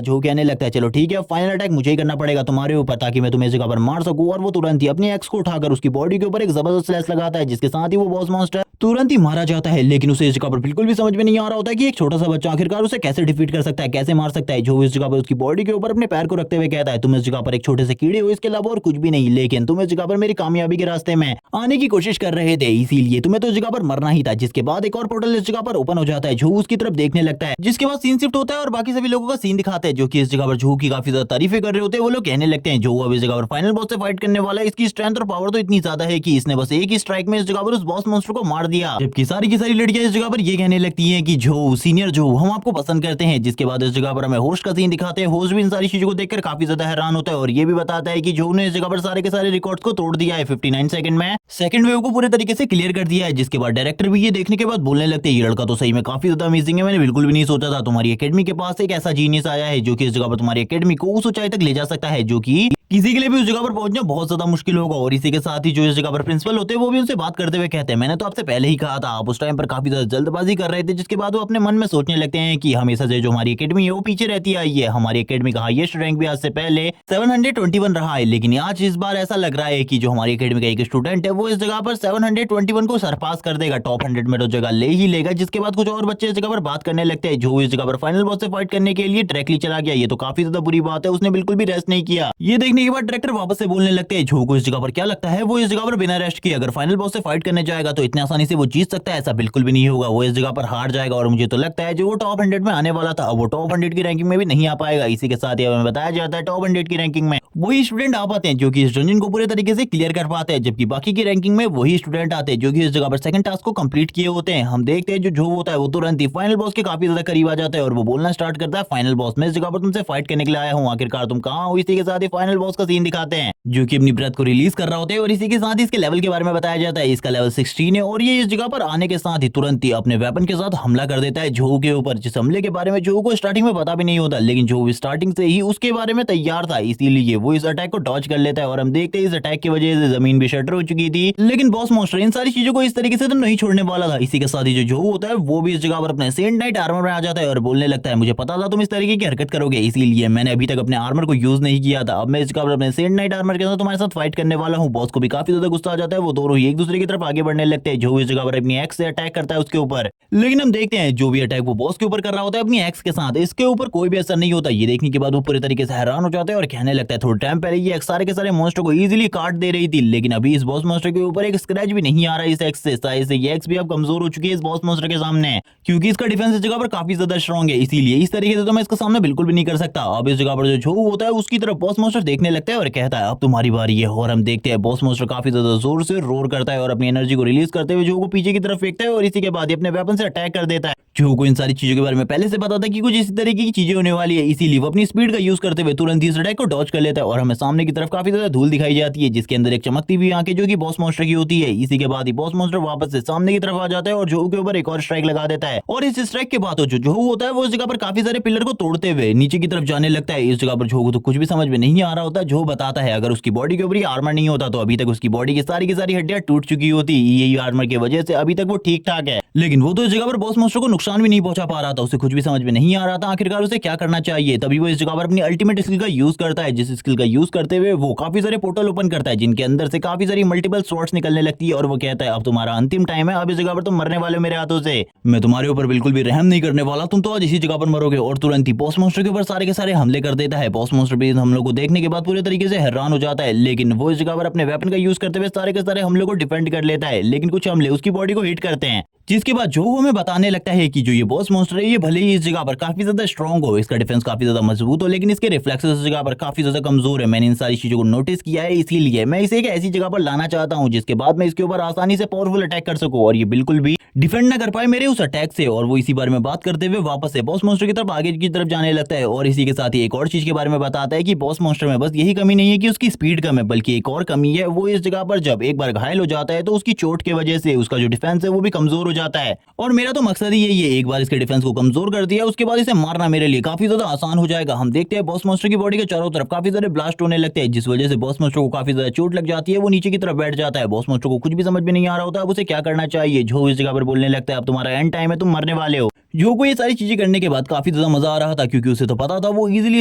जो कहने लगता है चलो ठीक है फाइनल अटैक मुझे ही करना पड़ेगा तुम्हारे ऊपर ताकि मैं तुम्हें इस जगह पर मार सकूं। और वो तुरंत ही अपने एक्स को उठाकर उसकी बॉडी के ऊपर एक जबरदस्त स्लैश लगाता है जिसके साथ ही वो बॉस मॉन्स्टर तुरंत ही मारा जाता है। लेकिन उसे इस जगह पर बिल्कुल भी समझ में नहीं आ रहा होता कि एक छोटा सा बच्चा आखिरकार उसे कैसे डिफीट कर सकता है, कैसे मार सकता है। जो इस जगह पर उसकी बॉडी के ऊपर अपने पैर को रखते हुए कहता है तुम इस जगह पर एक छोटे से कीड़े हो, इसके अलावा और कुछ भी नहीं, लेकिन तुम इस जगह पर मेरी कामयाबी के रास्ते में आने की कोशिश कर रहे थे इसीलिए तुम्हें तो इस जगह पर मरना ही था। जिसके बाद एक और पोर्टल इस जगह पर ओपन हो जाता है, जो उसकी तरफ देखने लगता है जिसके बाद सीन शिफ्ट होता है और बाकी सभी लोगों का सीन दिखाते हैं जो कि इस जगह पर जो की काफी ज्यादा तारीफें कर रहे होते हैं। वो लोग कहने लगते हैं जो अब इस जगह पर फाइनल बॉस से फाइट करने वाला है, इसकी स्ट्रेंथ और पावर तो इतनी ज्यादा है कि इसने बस एक ही स्ट्राइक में इस जगह पर उस बॉस मॉन्स्टर को मार दिया। जबकि सारी की सारी लड़कियां इस जगह पर ये कहने लगती हैं कि जो सीनियर जो हम आपको पसंद करते हैं। जिसके बाद इस जगह पर हमें होस्ट का सीन दिखाते हैं, होस्ट भी इन सारी चीजों को देखकर काफी ज्यादा हैरान होता है और ये भी बताता है कि जो ने इस जगह पर सारे के सारे रिकॉर्ड्स को तोड़ दिया है 59 सेकंड में, सेकंड वेव को पूरे तरीके से क्लियर कर दिया है। जिसके बाद डायरेक्टर भी ये देखने के बाद बोलने लगते हैं ये लड़का तो सही में काफी ज्यादा अमेजिंग है, मैंने बिल्कुल भी नहीं सोचा था तुम्हारी एकेडमी के पास एक ऐसा जीनियस आया है जो कि इस जगह पर तुम्हारी एकेडमी को उस ऊंचाई तक ले जा सकता है जो कि किसी के लिए भी उस जगह पर पहुंचना बहुत ज्यादा मुश्किल होगा। और इसी के साथ ही जो इस जगह पर प्रिंसिपल होते हैं वो भी उनसे बात करते हुए कहते हैं मैंने तो आपसे पहले ही कहा था, आप उस टाइम पर काफी ज्यादा जल्दबाजी कर रहे थे। जिसके बाद वो अपने मन में सोचने लगते हैं कि हमेशा से जो हमारी एकेडमी है वो पीछे रहती आई है, हमारी एकेडमी का हाईएस्ट रैंक भी आज से पहले 721 रहा है, लेकिन आज इस बार ऐसा लग रहा है कि जो हमारी एकेडमी का एक स्टूडेंट है वो इस जगह पर 721 को सरपास कर देगा, टॉप 100 में तो जगह ले ही लेगा। जिसके बाद कुछ और बच्चे इस जगह पर बात करने लगते हैं जो इस जगह पर फाइनल बॉस से फाइट करने के लिए डायरेक्टली चला गया, ये तो काफी ज्यादा बुरी बात है, उसने बिल्कुल भी रेस्ट नहीं किया। ये देखने के बाद डायरेक्टर वापस से बोलने लगते हैं जो को इस जगह पर क्या लगता है वो इस जगह पर बिना रेस्ट किए अगर फाइनल बॉस से फाइट करने जाएगा तो इतनी आसानी से वो जीत सकता है? ऐसा बिल्कुल भी नहीं होगा, वो इस जगह पर हार जाएगा। और मुझे तो लगता है जो वो टॉप 100 में आने वाला था वो टॉप 100 की रैंकिंग में भी नहीं आ पाएगा। इसी के साथ ही हमें बताया जाता है टॉप 100 की रैंकिंग में वही स्टूडेंट आ पाते हैं जो कि इस डंजन को पूरे तरीके से क्लियर कर पाते हैं, जबकि बाकी की रैंकिंग में वही स्टूडेंट आते हैं जो कि इस जगह पर सेकंड टास्क को कंप्लीट किए होते हैं। हम देखते हैं जो होता है वो तुरंत ही फाइनल बॉस के काफी ज्यादा करीब आ जाता है और वो बोलना स्टार्ट करता है फाइनल बॉस मैं इस जगह पर तुमसे फाइट करने के लिए आया हूँ, आखिरकार तुम कहाँ हो? इसी के साथ ही फाइनल बॉस का सीन दिखाते हैं जो कि अपनी ब्रेथ को रिलीज कर रहा होता है और इसी के साथ ही इसके लेवल के बारे में बताया जाता है, इसका लेवल 16 है और ये इस जगह पर आने के साथ ही तुरंत ही अपने वेपन के साथ हमला कर देता है जो के ऊपर, जिस हमले के बारे में जो को स्टार्टिंग में पता भी नहीं होता, लेकिन जो स्टार्टिंग से ही उसके बारे में तैयार था, इसीलिए वो इस अटैक को डॉज कर लेता है। और हम देखते हैं इस अटैक की वजह से जमीन भी शटर हो चुकी थी, लेकिन बॉस मॉन्स्टर इन सारी चीजों को इस तरीके से तो नहीं छोड़ने वाला था। इसी के साथ ही जो होता है वो भी इस जगह पर अपने सेंट नाइट आर्मर में आ जाता है और बोलने लगता है मुझे पता था तुम इस तरीके की हरकत करोगे, इसीलिए मैंने अभी तक अपने आर्मर को यूज नहीं किया था, अब मैं इस जगह जगह पर अपने सेंट नाइट आर्मर के साथ तुम्हारे साथ फाइट करने वाला हूँ। बॉस को भी काफी ज्यादा गुस्सा आ जाता है, वो दोनों ही एक दूसरे की तरफ आगे बढ़ने लगते हैं। जो इस जगह पर अपनी एक्स से अटैक करता है उसके ऊपर, लेकिन हम देखते हैं जो भी अटैक वो बॉस के ऊपर कर रहा होता है अपनी एक्स के साथ, इसके ऊपर कोई भी असर नहीं होता। ये देखने के बाद वो पूरे तरीके से हैरान हो जाता है और कहने लगता है थोड़ा टाइम पहले ये एक्स सारे के सारे मॉन्स्टर को इजीली काट दे रही थी, लेकिन अभी इस बॉस मॉन्स्टर के ऊपर एक स्क्रैच भी नहीं आ रहा है इस एक्स से। शायद से ये एक्स भी अब कमजोर हो चुकी है इस बॉस मॉन्स्टर के सामने, क्योंकि इसका डिफेंस इस जगह पर काफी ज्यादा स्ट्रॉन्ग है। इसीलिए इस तरीके से तो मैं इसका सामना बिल्कुल भी नहीं कर सकता। अब इस जगह पर जो झोऊ होता है उसकी तरफ बॉस मॉन्स्टर देखने लगता है और कहता है अब तुम्हारी बारी है। और हम देखते हैं बॉस मॉन्स्टर काफी ज्यादा जोर से रोर करता है और अपनी एनर्जी को रिलीज करते हुए झोऊ को पीछे की तरफ फेंकता है और इसी के बाद अपने वेपन से अटैक कर देता है। झोऊ को इन सारी चीजों के बारे में पहले से पता था कि कुछ इसी तरीके की चीजें होने वाली है, इसीलिए वो अपनी स्पीड का यूज करते हुए तुरंत इस अटैक को डॉज कर लेता है और हमें सामने की तरफ काफी ज्यादा धूल दिखाई जाती है, जिसके अंदर एक चमकती हुई आंखें जो कि बॉस मॉन्स्टर की होती है। इसी के बाद ही बॉस मॉन्स्टर वापस से सामने की तरफ आ जाता है और झोऊ के ऊपर एक और स्ट्राइक लगा देता है। और इस स्ट्राइक के बाद जो झोऊ होता है वो इस जगह पर काफी सारे पिलर को तोड़ते हुए नीचे की तरफ जाने लगता है। इस जगह पर झोऊ को तो कुछ भी समझ में नहीं आ रहा होता। झोऊ बताता है अगर उसकी बॉडी के ऊपर ये आर्मर नहीं होता तो अभी तक उसकी बॉडी की सारी हड्डियां टूट चुकी होती। यही आर्मर की वजह से अभी तक वो ठीक ठाक है, लेकिन वो तो इस जगह पर बॉस मॉन्स्टर को नुकसान भी नहीं पहुंचा पा रहा था। उसे कुछ भी समझ में नहीं आ रहा था आखिरकार उसे क्या करना चाहिए। तभी वो इस जगह पर अपनी अल्टीमेट स्किल का यूज करता है, जिस स्किल का यूज करते हुए वो काफी सारे पोर्टल ओपन करता है जिनके अंदर से काफी सारी मल्टीपल स्वॉर्ड्स निकलने लगती है। और वो कहता है अब तुम्हारा अंतिम टाइम है, अब इस जगह पर तुम मरने वाले हो मेरे हाथों से। मैं तुम्हारे ऊपर बिल्कुल भी रहम नहीं करने वाला, तुम तो आज इसी जगह पर मरोगे। और तुरंत ही बॉस मॉन्स्टर के ऊपर सारे के सारे हमले कर देता है। बॉस मॉन्स्टर भी हम लोग को देखने के बाद पूरे तरीके से हैरान हो जाता है, लेकिन वो इस जगह पर अपने वेपन का यूज करते हुए सारे के सारे हमलों को डिफेंड कर लेता है। लेकिन कुछ हमले उसकी बॉडी को हिट करते हैं, जिसके बाद जो हमें बताने लगता है कि जो ये बॉस मॉन्स्टर है ये भले ही इस जगह पर काफी ज्यादा स्ट्रॉन्ग हो, इसका डिफेंस काफी ज्यादा मजबूत हो, लेकिन इसके रिफ्लेक्सेस इस जगह पर काफी ज्यादा कमजोर है। मैंने इन सारी चीजों को नोटिस किया है, इसीलिए मैं इसे एक ऐसी जगह पर लाना चाहता हूँ जिसके बाद मैं इसके ऊपर आसानी से पावरफुल अटैक कर सकूं और ये बिल्कुल भी डिफेंड ना कर पाए मेरे उस अटैक से। और वो इसी बारे में बात करते हुए वापस से बॉस मॉन्स्टर की तरफ आगे की तरफ जाने लगता है। और इसी के साथ ही एक और चीज के बारे में बताता है कि बॉस मॉन्स्टर में बस यही कमी नहीं है कि उसकी स्पीड कम है, बल्कि एक और कमी है, वो इस जगह पर जब एक बार घायल हो जाता है तो उसकी चोट की वजह से उसका जो डिफेंस है वो भी कमजोर हो जाता है। और मेरा तो मकसद ही यही है, एक बार इसके डिफेंस को कमजोर कर दिया उसके बाद इसे मारना मेरे लिए काफी ज्यादा आसान हो जाएगा। हम देखते हैं बॉस मॉन्स्टर की बॉडी के चारों तरफ काफी सारे ब्लास्ट होने लगते हैं, जिस वजह से बॉस मॉन्स्टर को काफी ज्यादा चोट लग जाती है। वो नीचे की तरफ बैठ जाता है। बॉस मॉन्स्टर को कुछ भी समझ में नहीं आ रहा होता अब उसे क्या करना चाहिए। जो इस जगह पर बोलने लगता है अब तुम्हारा एंड टाइम है, तुम मरने वाले हो। जो को ये सारी चीजें करने के बाद काफी ज्यादा मजा आ रहा था, क्योंकि उसे तो पता था वो इजीली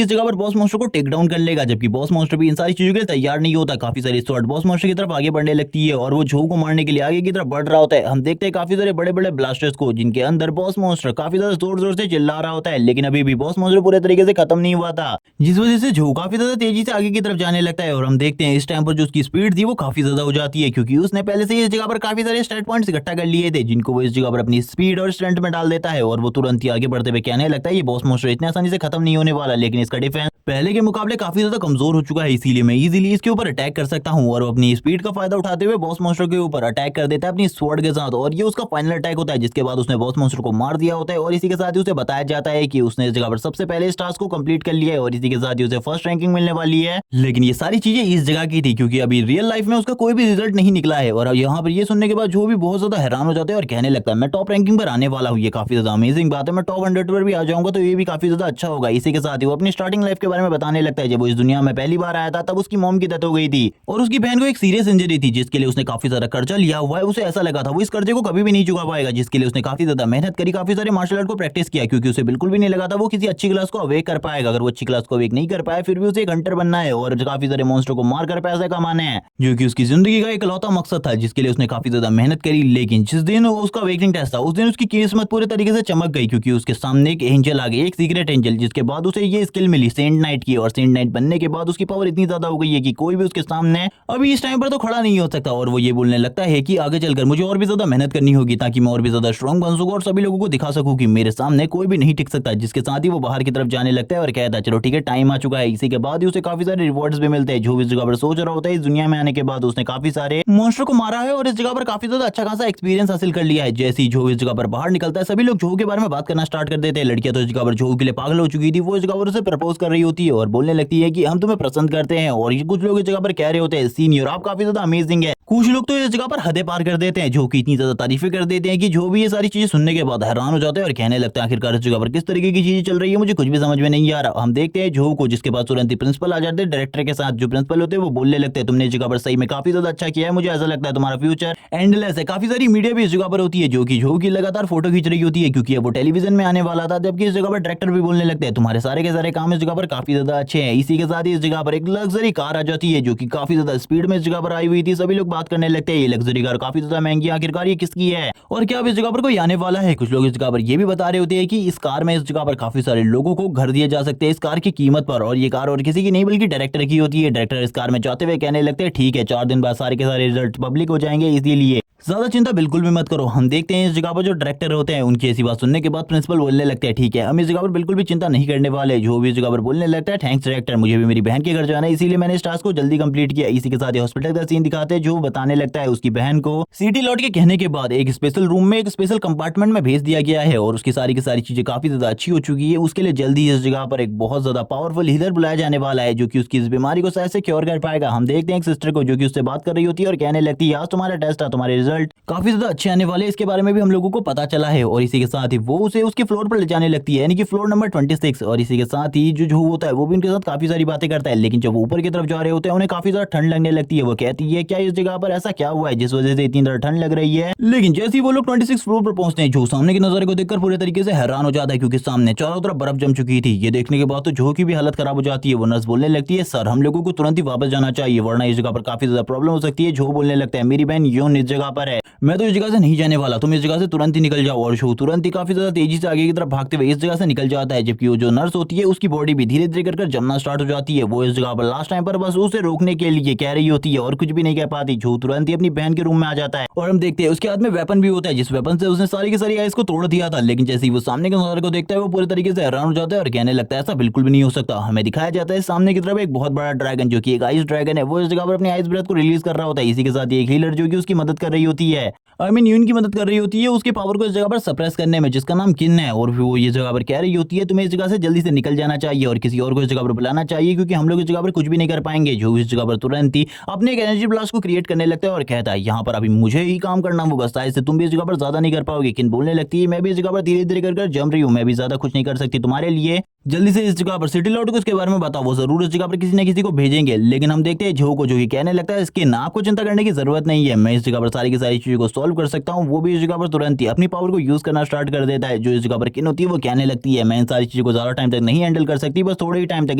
इस जगह पर बॉस मॉन्स्टर को टेक डाउन कर लेगा, जबकि बॉस मॉन्स्टर भी इन सारी चीजों के लिए तैयार नहीं होता। काफी सारी स्वॉर्ड बॉस मॉन्स्टर की तरफ आगे बढ़ने लगती है और वो झोऊ को मारने के लिए आगे की तरफ बढ़ रहा होता है। हम देखते हैं काफी सारे बड़े बड़े ब्लास्टर्स को, जिनके अंदर बॉस मॉन्स्टर काफी ज्यादा जोर जोर से चिल्ला रहा होता है, लेकिन अभी भी बॉस मॉन्स्टर पूरे तरीके से खत्म नहीं हुआ था, जिस वजह से झोऊ काफी ज्यादा तेजी से आगे की तरफ जाने लगता है। और हम देखते हैं इस टाइम पर जो उसकी स्पीड थी वो काफी ज्यादा हो जाती है, क्योंकि उसने पहले से इस जगह पर काफी सारे स्टैट पॉइंट्स इकट्ठा कर लिए थे, जिनको वो इस जगह पर अपनी स्पीड और स्ट्रेंथ में डाल देता है। और वो तुरंत ही आगे बढ़ते हुए कहने लगता है ये बॉस मॉन्स्टर इतनी आसानी से खत्म नहीं होने वाला, लेकिन इसका डिफेंस पहले के मुकाबले काफी ज्यादा कमजोर हो चुका है, इसीलिए मैं इजीली इसके ऊपर अटैक कर सकता हूं। और वो अपनी स्पीड का फायदा उठाते हुए बॉस मॉन्स्टर के ऊपर अटैक कर देता है अपनी स्वॉर्ड के साथ। और ये उसका फाइनल अटैक होता है, जिसके बाद उसने बॉस मॉन्स्टर को मार दिया होता है। और इसी के साथ ही उसे बताया जाता है कि उसने इस जगह पर सबसे पहले इस टास्क को कंप्लीट कर लिया है और इसी के साथ ही उसे फर्स्ट रैंकिंग मिलने वाली है। लेकिन ये सारी चीजें इस जगह की थी, क्योंकि अभी रियल लाइफ में उसका कोई भी रिजल्ट नहीं निकला है। और यहाँ पर ये सुनने के बाद जो भी बहुत ज्यादा हैरान हो जाते हैं और कहने लगता है मैं टॉप रैंकिंग पर आने वाला हूँ, ये काफी ज्यादा अमेजिंग बात है, मैं टॉप 100 पर भी आ जाऊंगा तो ये भी काफी ज्यादा अच्छा होगा। इसी के साथ ही वो अपनी स्टार्टिंग लाइफ के बारे में बताने लगता है। जब वो इस दुनिया में पहली बार आया था तब उसकी मॉम की डेथ हो गई थी और उसकी बहन को एक सीरियस इंजरी थी, जिसके लिए उसने काफी ज्यादा कर्जा लिया हुआ है। उसे ऐसा लगा था वो इस कर्जे को कभी भी नहीं चुका पाएगा, जिसके लिए उसने काफी ज्यादा मेहनत करी, काफी सारे मार्शल आर्ट को प्रैक्टिस किया, क्योंकि उसे बिल्कुल भी नहीं लगा था वो किसी अच्छी क्लास को अवेक कर पाएगा। अगर वो अच्छी क्लास को अवेक नहीं कर पाए फिर भी उसे एक हंटर बनना है और काफी सारे मॉन्स्टर को मारकर पैसे कमाने हैं, जो कि उसकी जिंदगी का इकलौता मकसद था, जिसके लिए उसने काफी ज्यादा मेहनत करी। लेकिन जिस दिन उसका अवेकनिंग टेस्ट था उस दिन उसकी किस्मत पूरे तरीके से चमक गई, क्योंकि उसके सामने एक एंजल आ गई, एक सीक्रेट एंजल, जिसके बाद उसे ये स्किल मिली सेंट नाइट की। और सेंट नाइट बनने के बाद उसकी पावर इतनी ज्यादा हो गई है कि कोई भी उसके सामने अभी इस टाइम पर तो खड़ा नहीं हो सकता। और वो ये बोलने लगता है कि आगे चलकर मुझे और भी ज्यादा मेहनत करनी होगी ताकि मैं और भी ज्यादा स्ट्रांग बन सकूं और सभी लोगों को दिखा सकूं कि मेरे सामने कोई भी नहीं टिक सकता। जिसके साथ ही वो बाहर की तरफ जाने लगता है और कहता है चलो ठीक है टाइम आ चुका है। इसी के बाद ही उसे काफी सारे रिवॉर्ड्स भी मिलते हैं। जो इस जगह पर सोच रहा होता है इस दुनिया में आने के बाद उसने काफी सारे मॉन्स्टर को मारा है और इस जगह पर काफी ज्यादा अच्छा खासा एक्सपीरियंस हासिल कर लिया है। जैसे ही जो इस जगह पर बाहर निकलता है सभी लोग जो के बारे में बात करना स्टार्ट कर देते हैं। लड़कियां तो इस जगह पर जो के लिए पागल हो चुकी थी, वो इस जगह पर उसे प्रपोज कर रही होती है और बोलने लगती है कि हम तुम्हें पसंद करते हैं। और ये कुछ लोग इस जगह पर कह रहे होते हैं सीनियर आप काफी ज्यादा अमेजिंग है। कुछ लोग तो इस जगह पर हदें पार कर देते हैं, जो कि इतनी ज्यादा तारीफें कर देते हैं कि जो भी ये सारी चीजें सुनने के बाद हैरान हो जाते हैं और कहने लगते हैं आखिरकार इस जगह पर किस तरीके की चीजें चल रही है मुझे कुछ भी समझ में नहीं आ रहा। हम देखते हैं जो को, जिसके पास तुरंत ही प्रिंसिपल आ जाते हैं डायरेक्टर के साथ। जो प्रिंसिपल होते हैं वो बोलने लगते हैं तुमने इस जगह पर सही में काफी ज्यादा अच्छा किया है, मुझे ऐसा लगता है तुम्हारा फ्यूचर एंडलेस है। काफी सारी मीडिया भी इस जगह पर होती है जो की लगातार फोटो खींच रही होती है, क्योंकि वो टेलीविजन में आने वाला था। जबकि इस जगह पर डायरेक्टर भी बोलने लगते हैं तुम्हारे सारे के सारे काम इस जगह पर काफी काफी ज्यादा अच्छे हैं। इसी के साथ ही इस जगह पर एक लग्जरी कार आ जाती है जो कि काफी ज्यादा स्पीड में इस जगह पर आई हुई थी। सभी लोग बात करने लगते हैं ये लग्जरी कार काफी ज्यादा महंगी, आखिरकार ये किसकी है और क्या अब इस जगह पर कोई आने वाला है। कुछ लोग इस जगह पर ये भी बता रहे होते हैं कि इस कार में इस जगह पर काफी सारे लोगों को घर दिए जा सकते हैं इस कार की कीमत पर, और ये कार और किसी की नहीं बल्कि डायरेक्टर की होती है। डायरेक्टर इस कार में जाते हुए कहने लगते हैं ठीक है 4 दिन बाद सारे के सारे रिजल्ट पब्लिक हो जाएंगे, इसीलिए ज्यादा चिंता बिल्कुल भी मत करो। हम देखते हैं इस जगह पर जो डायरेक्टर होते हैं उनकी ऐसी बात सुनने के बाद प्रिंसिपल बोलने लगते हैं ठीक है हम इस जगह पर बिल्कुल भी चिंता नहीं करने वाले। जो भी इस जगह पर बोलने लगता है थैंक्स डायरेक्टर, मुझे भी मेरी बहन के घर जाना है इसीलिए मैंने इस टास्क को जल्दी कंप्लीट किया। इसी के साथ हॉस्पिटल का सीन दिखाते हैं जो बताने लगता है उसकी बहन को सिटी लौट के कहने के बाद एक स्पेशल रूम में एक स्पेशल कंपार्टमेंट में भेज दिया गया है और उसकी सारी की सारी चीजें काफी ज्यादा अच्छी हो चुकी है। उसके लिए जल्दी इस जगह पर एक बहुत ज्यादा पावरफुल हीलर बुलाया जाने वाला है जो कि उसकी इस बीमारी को शायद से क्योर कर पाएगा। हम देखते हैं एक सिस्टर को जो कि उससे बात कर रही होती है और कहने लगती है आज तुम्हारा टेस्ट था, तुम्हारे रिजल्ट काफी ज्यादा अच्छे आने वाले, इसके बारे में भी हम लोगों को पता चला है। और इसी के साथ ही वो उसे उसके फ्लोर पर ले जाने लगती है यानी कि फ्लोर नंबर 26। और इसी के साथ ही जो होता है वो भी उनके साथ काफी सारी बातें करता है, लेकिन जब वो ऊपर की तरफ जा रहे होते हैं उन्हें काफी ज्यादा ठंड लगने लगती है। वो कहती है क्या इस जगह पर ऐसा क्या हुआ है जिस वजह से इतनी ज्यादा ठंड लग रही है। लेकिन जैसे ही वो लोग 26 फ्लोर पर पहुंचते हैं जो सामने के नजारे को देखकर पूरे तरीके से हैरान हो जाता है क्योंकि सामने चारों तरफ बर्फ जम चुकी थी। ये देखने के बाद तो जो की भी हालत खराब हो जाती है। वो नर्स बोलने लगती है सर हम लोगों को तुरंत ही वापस जाना चाहिए वरना इस जगह पर काफी ज्यादा प्रॉब्लम हो सकती है। जो बोलने लगता है मेरी बहन यून इस जगह पर है, मैं तो इस जगह से नहीं जाने वाला, तुम इस जगह से तुरंत ही निकल जाओ। और शो तुरंत ही काफी ज्यादा तेजी से आगे की तरफ भागते हुए इस जगह से निकल जाता है, जबकि वो जो नर्स होती है उसकी बॉडी भी धीरे धीरे कर जमना स्टार्ट हो जाती है। वो इस जगह पर लास्ट टाइम पर बस उसे रोकने के लिए कह रही होती है और कुछ भी नहीं कह पाती। जो तुरंत ही अपनी बहन के रूम में आ जाता है और हम देखते हैं उसके हाथ में वेपन भी होता है जिस वेपन से उसने सारी की सारी आइस को तोड़ दिया था। लेकिन जैसे ही वो सामने के नजारे को देखता है वो पूरे तरीके से हैरान हो जाता है और कहने लगता है ऐसा बिल्कुल भी नहीं हो सकता। हमें दिखाया जाता है सामने की तरफ एक बहुत बड़ा ड्रैगन जो कि एक आइस ड्रैगन है, वो इस जगह पर अपनी आइस ब्रेथ को रिलीज कर रहा होता है। इसी के साथ एक हीलर जो कि उसकी मदद कर रही होती है, यून की मदद कर रही होती है उसके पावर को इस जगह पर सप्रेस करने में, जिसका नाम किन है। और वो ये जगह पर कह रही होती है तुम्हें इस जगह से जल्दी से निकल जाना चाहिए और किसी और को इस जगह पर बुलाना चाहिए क्योंकि हम लोग इस जगह पर कुछ भी नहीं कर पाएंगे। जो इस जगह पर तुरंत ही अपने एक एनर्जी ब्लास्ट को क्रिएट करने लगता है और कहता है यहाँ पर अभी मुझे ही काम करना वो बसता है, इससे तुम भी इस जगह पर ज्यादा नहीं कर पाओगे। किन बोलने लगती है मैं भी इस जगह पर धीरे धीरे कर जम रही हूँ, मैं भी ज्यादा कुछ नहीं कर सकती तुम्हारे लिए, जल्दी से इस जगह पर सिटी लौट को इसके बारे में बताओ, वो जरूर इस जगह पर किसी न किसी को भेजेंगे। लेकिन हम देखते हैं जो को जो कहने लगता है इसके ना आपको चिंता करने की जरूरत नहीं है, मैं इस जगह पर सारी की सारी चीजों को सॉल्व कर सकता हूँ। वो भी इस जगह पर तुरंत ही अपनी पावर को यूज करना स्टार्ट कर देता है। जो इस जगह पर किन होती है वो कहने लगती है मैं इन सारी चीजों को ज्यादा टाइम तक नहीं हैंडल कर सकती, बस थोड़े ही टाइम तक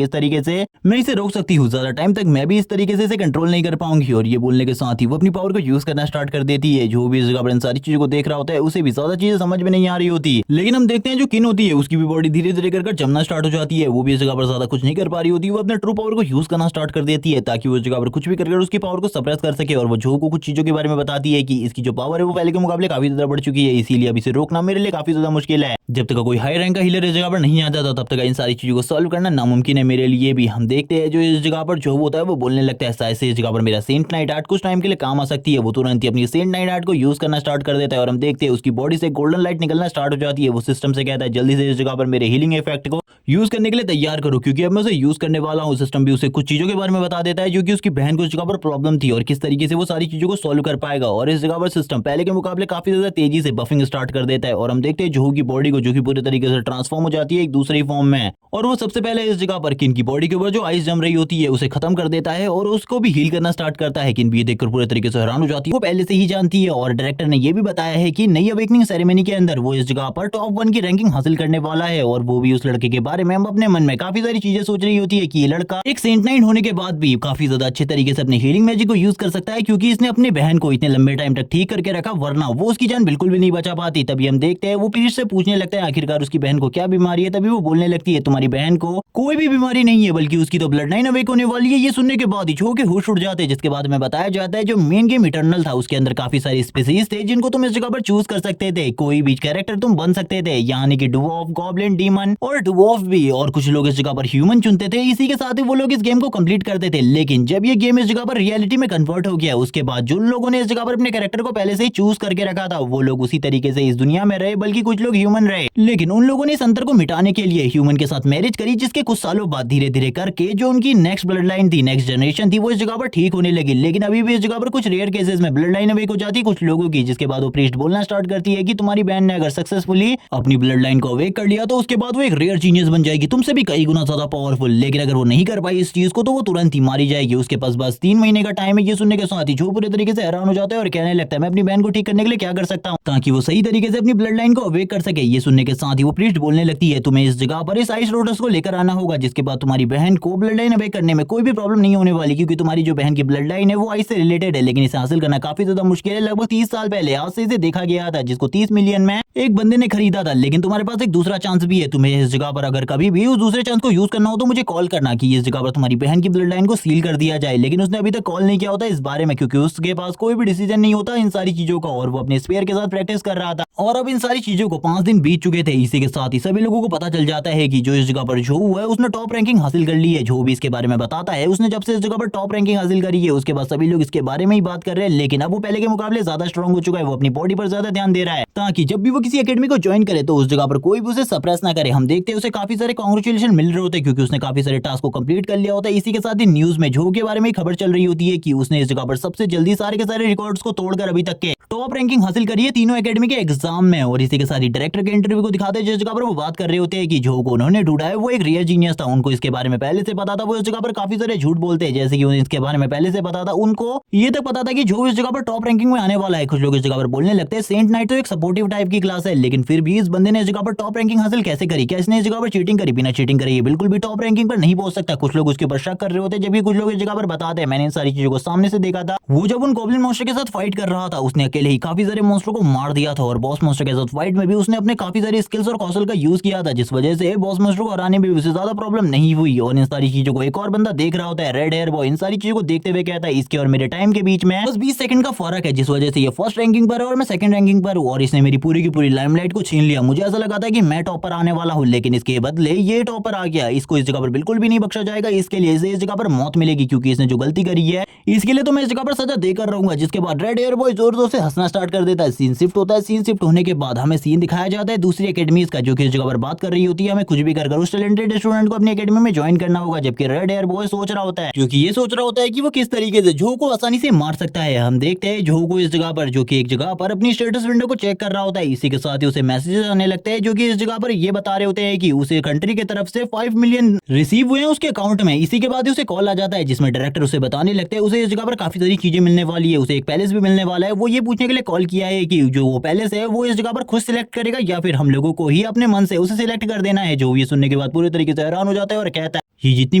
इस तरीके से मैं इसे रोक सकती हूँ, ज्यादा टाइम तक मैं भी इस तरीके से इसे कंट्रोल नहीं कर पाऊंगी। और ये बोलने के साथ ही वो अपनी पावर को यूज करना स्टार्ट कर देती है। जो भी इस जगह पर इन सारी चीजों को देख रहा होता है उसे भी ज्यादा चीजें समझ में नहीं आ रही होती। लेकिन हम देखते हैं जो किन होती है उसकी भी बॉडी धीरे धीरे कर जमना स्टार्ट हो जाती है। वो भी इस जगह पर ज्यादा कुछ नहीं कर पा रही होती, वो अपने ट्रू पावर को यूज करना स्टार्ट कर देती है ताकि वो इस जगह पर कुछ भी करके उसकी पावर को सप्रेस कर सके। और वो जो को कुछ चीजों के बारे में बताती है कि इसकी जो पावर है वो पहले के मुकाबले काफी ज्यादा बढ़ चुकी है, इसीलिए अब इसे रोकना मेरे लिए काफी ज्यादा मुश्किल है। जब तक कोई हाई रैंक का हीलर इस जगह पर नहीं आता था तब तक इन सारी चीजों को सॉल्व करना नामुमकिन है मेरे लिए भी। हम देखते हैं जो इस जगह पर जो होता है वो बोलने लगता है शायद से इस जगह पर मेरा सेंट नाइट आर्ट कुछ टाइम के लिए काम आ सकती है। वो तुरंत ही अपनी सेंट नाइट आर्ट को यूज करना स्टार्ट कर देता है और हम देखते हैं उसकी बॉडी से गोल्डन लाइट निकलना स्टार्ट हो जाती है। वो सिस्टम से कहता है जल्दी से इस जगह पर मेरे हीलिंग इफेक्ट को यूज करने के लिए तैयार करो क्योंकि अब मैं उसे यूज करने वाला हूँ। सिस्टम भी उसे कुछ चीजों के बारे में बता देता है जो कि उसकी बहन को इस जगह पर प्रॉब्लम थी और किस तरीके से वो सारी चीजों को सॉल्व कर पाएगा। और इस जगह पर सिस्टम पहले के मुकाबले काफी ज्यादा तेजी से बफिंग स्टार्ट कर देता है और हम देखते हैं जोहू की बॉडी को जो कि पूरे तरीके से ट्रांसफॉर्म हो जाती है एक दूसरी फॉर्म में। और वो सबसे पहले इस जगह पर किन की बॉडी के ऊपर जो आइस जम रही होती है उसे खत्म कर देता है और उसको भी हील करना स्टार्ट करता है। किन भी ये देखकर पूरे तरीके से हैरान हो जाती है, वो पहले से ही जानती है। और डायरेक्टर ने ये भी बताया है कि नई अवेकनिंग सेरेमनी के अंदर वो इस जगह पर टॉप 1 की रैंकिंग हासिल करने वाला है। और वो भी उस लड़के के बारे में हम अपने मन में काफी सारी चीजें सोच रही होती है कि ये लड़का एक सेंट नाइन होने के बाद भी काफी ज्यादा अच्छे तरीके से अपने हीलिंग मैजिक को यूज कर सकता है क्योंकि इसने अपने बहन को इतने लंबे टाइम तक ठीक करके रखा, वरना वो उसकी जान बिल्कुल भी नहीं बचा पाती। तभी हम देखते हैं वो प्रीस्ट से पूछने लगता है आखिरकार उसकी बहन को क्या बीमारी है। तभी वो बोलने लगती है तुम्हारी बहन को कोई भी बीमारी नहीं है बल्कि उसकी तो ब्लड लाइन अवेक होने वाली है। ये सुनने के बाद ही छो के होश उड़ जाते हैं, जिसके बाद में बताया जाता है जो मेन गेम इटर्नल था उसके अंदर काफी सारे स्पीसीज थे जिनको तुम इस जगह पर चूज कर सकते थे, कोई भी कैरेक्टर तुम बन सकते थे, यानी कि डुवर्फ, गॉब्लिन, डीमन और डुवर्फ भी। और कुछ लोग इस जगह पर ह्यूमन चुनते थे। इसी के साथ ही वो लोग इस गेम को कंप्लीट करते थे। लेकिन जब ये गेम इस जगह पर रियलिटी में कन्वर्ट हो गया उसके बाद जो लोगों ने इस जगह पर अपने कैरेक्टर को पहले से ही चूज करके रखा था वो लोग उसी तरीके से इस दुनिया में रहे, बल्कि कुछ लोग ह्यूमन रहे। लेकिन उन लोगों ने इस अंतर को मिटाने के लिए ह्यूमन के साथ मैरिज करी, जिसके कुछ सालों बाद धीरे धीरे करके जो उनकी नेक्स्ट ब्लड लाइन थी, नेक्स्ट जनरेशन थी, वो इस जगह पर ठीक होने लगी। लेकिन अभी भी इस जगह पर कुछ रेयर केसेस में ब्लड लाइन अवेक हो जाती है कुछ लोगों की, जिसके बाद वो प्रीस्ट बोलना स्टार्ट करती है कि तुम्हारी बहन ने अगर सक्सेसफुली अपनी ब्लड लाइन को अवेक कर लिया तो उसके बाद वो एक रेयर जीनियस बन जाएगी तुमसे भी कई गुना ज्यादा पावरफुल। लेकिन अगर वो नहीं कर पाई इस चीज को तो वो तुरंत ही मारी जाएगी। उसके पास बस 3 महीने का टाइम है। ये सुनने के साथ ही जो पूरे तरीके से हैरान हो जाता है और कहने लगता है मैं अपनी बहन को ठीक करने के लिए क्या कर सकता हूँ ताकि वो सही तरीके से अपनी ब्लड लाइन को अवेक कर सके। ये सुनने के साथ ही वो प्रीस्ट बोलने लगती है तुम्हें इस जगह पर इस आइस लोटस को लेकर आना होगा, जिसके बाद तुम्हारी बहन को ब्लड लाइन अवेक करने में कोई भी प्रॉब्लम नहीं होने वाली, क्योंकि तुम्हारी जो बहन की ब्लड लाइन है वो आइस से रिलेटेड है। लेकिन इसे हासिल करना काफी ज्यादा मुश्किल है। लगभग 30 साल पहले आज से इसे देखा गया था, जिसको 30 मिलियन में एक बंदे ने खरीदा था। लेकिन तुम्हारे पास एक दूसरा चांस भी है। तुम्हें इस जगह पर अगर कभी भी उस दूसरे चांस को यूज करना हो तो मुझे कॉल करना कि इस जगह पर तुम्हारी बहन की ब्लड लाइन को सील कर दिया जाए। लेकिन उसने अभी तक कॉल नहीं किया होता इस बारे में, क्योंकि उसके पास कोई भी डिसीजन नहीं होता इन सारी चीजों का, और वो अपने स्पेयर के साथ प्रैक्टिस कर रहा था। और अब इन सारी चीजों को 5 दिन बीत चुके थे। इसी के साथ ही सभी लोगों को पता चल जाता है कि जो इस जगह पर जो है उसने टॉप रैंकिंग हासिल कर ली है। जो भी इसके बारे में बताता है उसने जब से इस जगह पर टॉप रैंकिंग हासिल करी है उसके बाद सभी लोग इसके बारे में ही बात कर रहे हैं। लेकिन अब वो पहले के मुकाबले ज्यादा स्ट्रॉन्ग हो चुका है। वो अपनी बॉडी पर ज्यादा ध्यान दे रहा है ताकि जब भी वो किसी एकेडमी को ज्वाइन करे तो उस जगह पर कोई भी उसे सप्रेस ना करे। हम देखते हैं उसे काफी सारे कांग्रेचुलेशन मिल रहे होते हैं क्योंकि उसने काफी सारे टास्क को कंप्लीट कर लिया होता है। इसी के साथ ही न्यूज में जो के बारे में खबर चल रही होती है कि उसने इस जगह पर सबसे जल्दी सारे के सारे रिकॉर्ड्स को तोड़कर अभी तक के टॉप रैंकिंग हासिल करी है तीनों एकेडमी के एग्जाम में। और इसी के साथ ही डायरेक्टर के इंटरव्यू को दिखाते हैं जिस जगह पर वो बात कर रहे होते हैं कि जो को उन्होंने ढूंढा है वो एक रियल जीनियस था। उनको इसके बारे में पहले से पता था। वो इस जगह पर काफी सारे झूठ बोलते हैं, जैसे कि उन्हें इसके बारे में पहले से पता था। उनको ये तक पता था कि जो इस जगह पर टॉप रैंकिंग में आने वाला है। कुछ लोग इस जगह पर बोलने लगते हैं सेंट नाइट तो एक सपोर्टिव टाइप की क्लास है, लेकिन फिर भी इस बंदे ने इस जगह पर टॉप रैंकिंग हासिल कैसे करी? क्या इसने इस जगह पर चीटिंग करी? बिना चीटिंग करे ये बिल्कुल भी टॉप रैंकिंग पर नहीं पहुंच सकता। कुछ लोग उसके ऊपर शक कर रहे होते हैं, जबकि कुछ लोग इस जगह पर बताते हैं मैंने इन सारी चीजों को सामने से देखा था। वो जब उन गॉब्लिन मॉन्स्टर के साथ फाइट कर रहा था उसने अकेले ही काफी सारे मॉन्स्टर को मार दिया था, और बॉस मॉन्स्टर के साथ फाइट में भी उसने अपने काफी सारे स्किल्स और कौशल का यूज किया था, जिस वजह से बॉस मॉन्स्टर को हराने में भी उसे ज्यादा प्रॉब्लम नहीं हुई। और इन सारी चीजों को एक और बंदा देख रहा होता है, रेड हेयर बॉय। इन सारी चीजों को देखते हुए कहता है इसके और मेरे टाइम के बीच में बस 20 सेकंड का फर्क है, जिस वजह से ये फर्स्ट रैंकिंग पर है और मैं सेकंड रैंकिंग पर हूं, और इसने मेरी पूरी की पूरी लाइमलाइट को छीन लिया। मुझे ऐसा लगा था कि मैं टॉप पर आने वाला हूं, लेकिन इसके बदले ये टॉप पर आ गया। इसको इस जगह पर बिल्कुल भी नहीं बख्शा जाएगा। इसके लिए इसे इस जगह पर मौत मिलेगी, क्योंकि इसने जो गलती करी है इसके लिए तो मैं इस जगह पर सजा देकर रहूंगा। जिसके बाद रेड हेयर बॉय जोर जोर से हंसना स्टार्ट कर देता है। सीन शिफ्ट होता है। सीन शिफ्ट होने के बाद हमें सीन दिखाया जाता है दूसरी एकेडमीज का, जो कि इस जगह पर बात कर रही होती है हमें कुछ भी कर उस टैलेंटेड स्टूडेंट को अपनी एकेडमी में ज्वाइन करना होगा। जबकि रेड हेयर बॉय सोच रहा होता है, क्योंकि ये सोच रहा होता है कि वो किस तरीके से जो को आसानी से मार सकता है। हम देखते हैं जो को इस जगह पर, जो कि एक जगह पर अपनी स्टेटस विंडो को चेक कर रहा होता है। इसी के साथ ही उसे मैसेजेस आने लगते हैं, जो कि इस जगह पर ये बता रहे होते हैं कि उसे कंट्री की तरफ से 5 मिलियन रिसीव हुए हैं उसके अकाउंट में। इसी के बाद उसे कॉल आ जाता है जिसमें डायरेक्टर उसे बताने लगते हैं उसे इस जगह पर काफी सारी चीजें मिलने वाली है। उसे एक पैलेस भी मिलने वाला है। वो ये पूछने के लिए कॉल किया है कि जो वो पैलेस है वो इस जगह पर खुद सिलेक्ट करेगा या फिर हम लोगों को ही अपने मन से उसे सिलेक्ट कर देना है। जो ये सुनने के बाद पूरे तरीके से हैरान हो जाता है और कहता है ये जितनी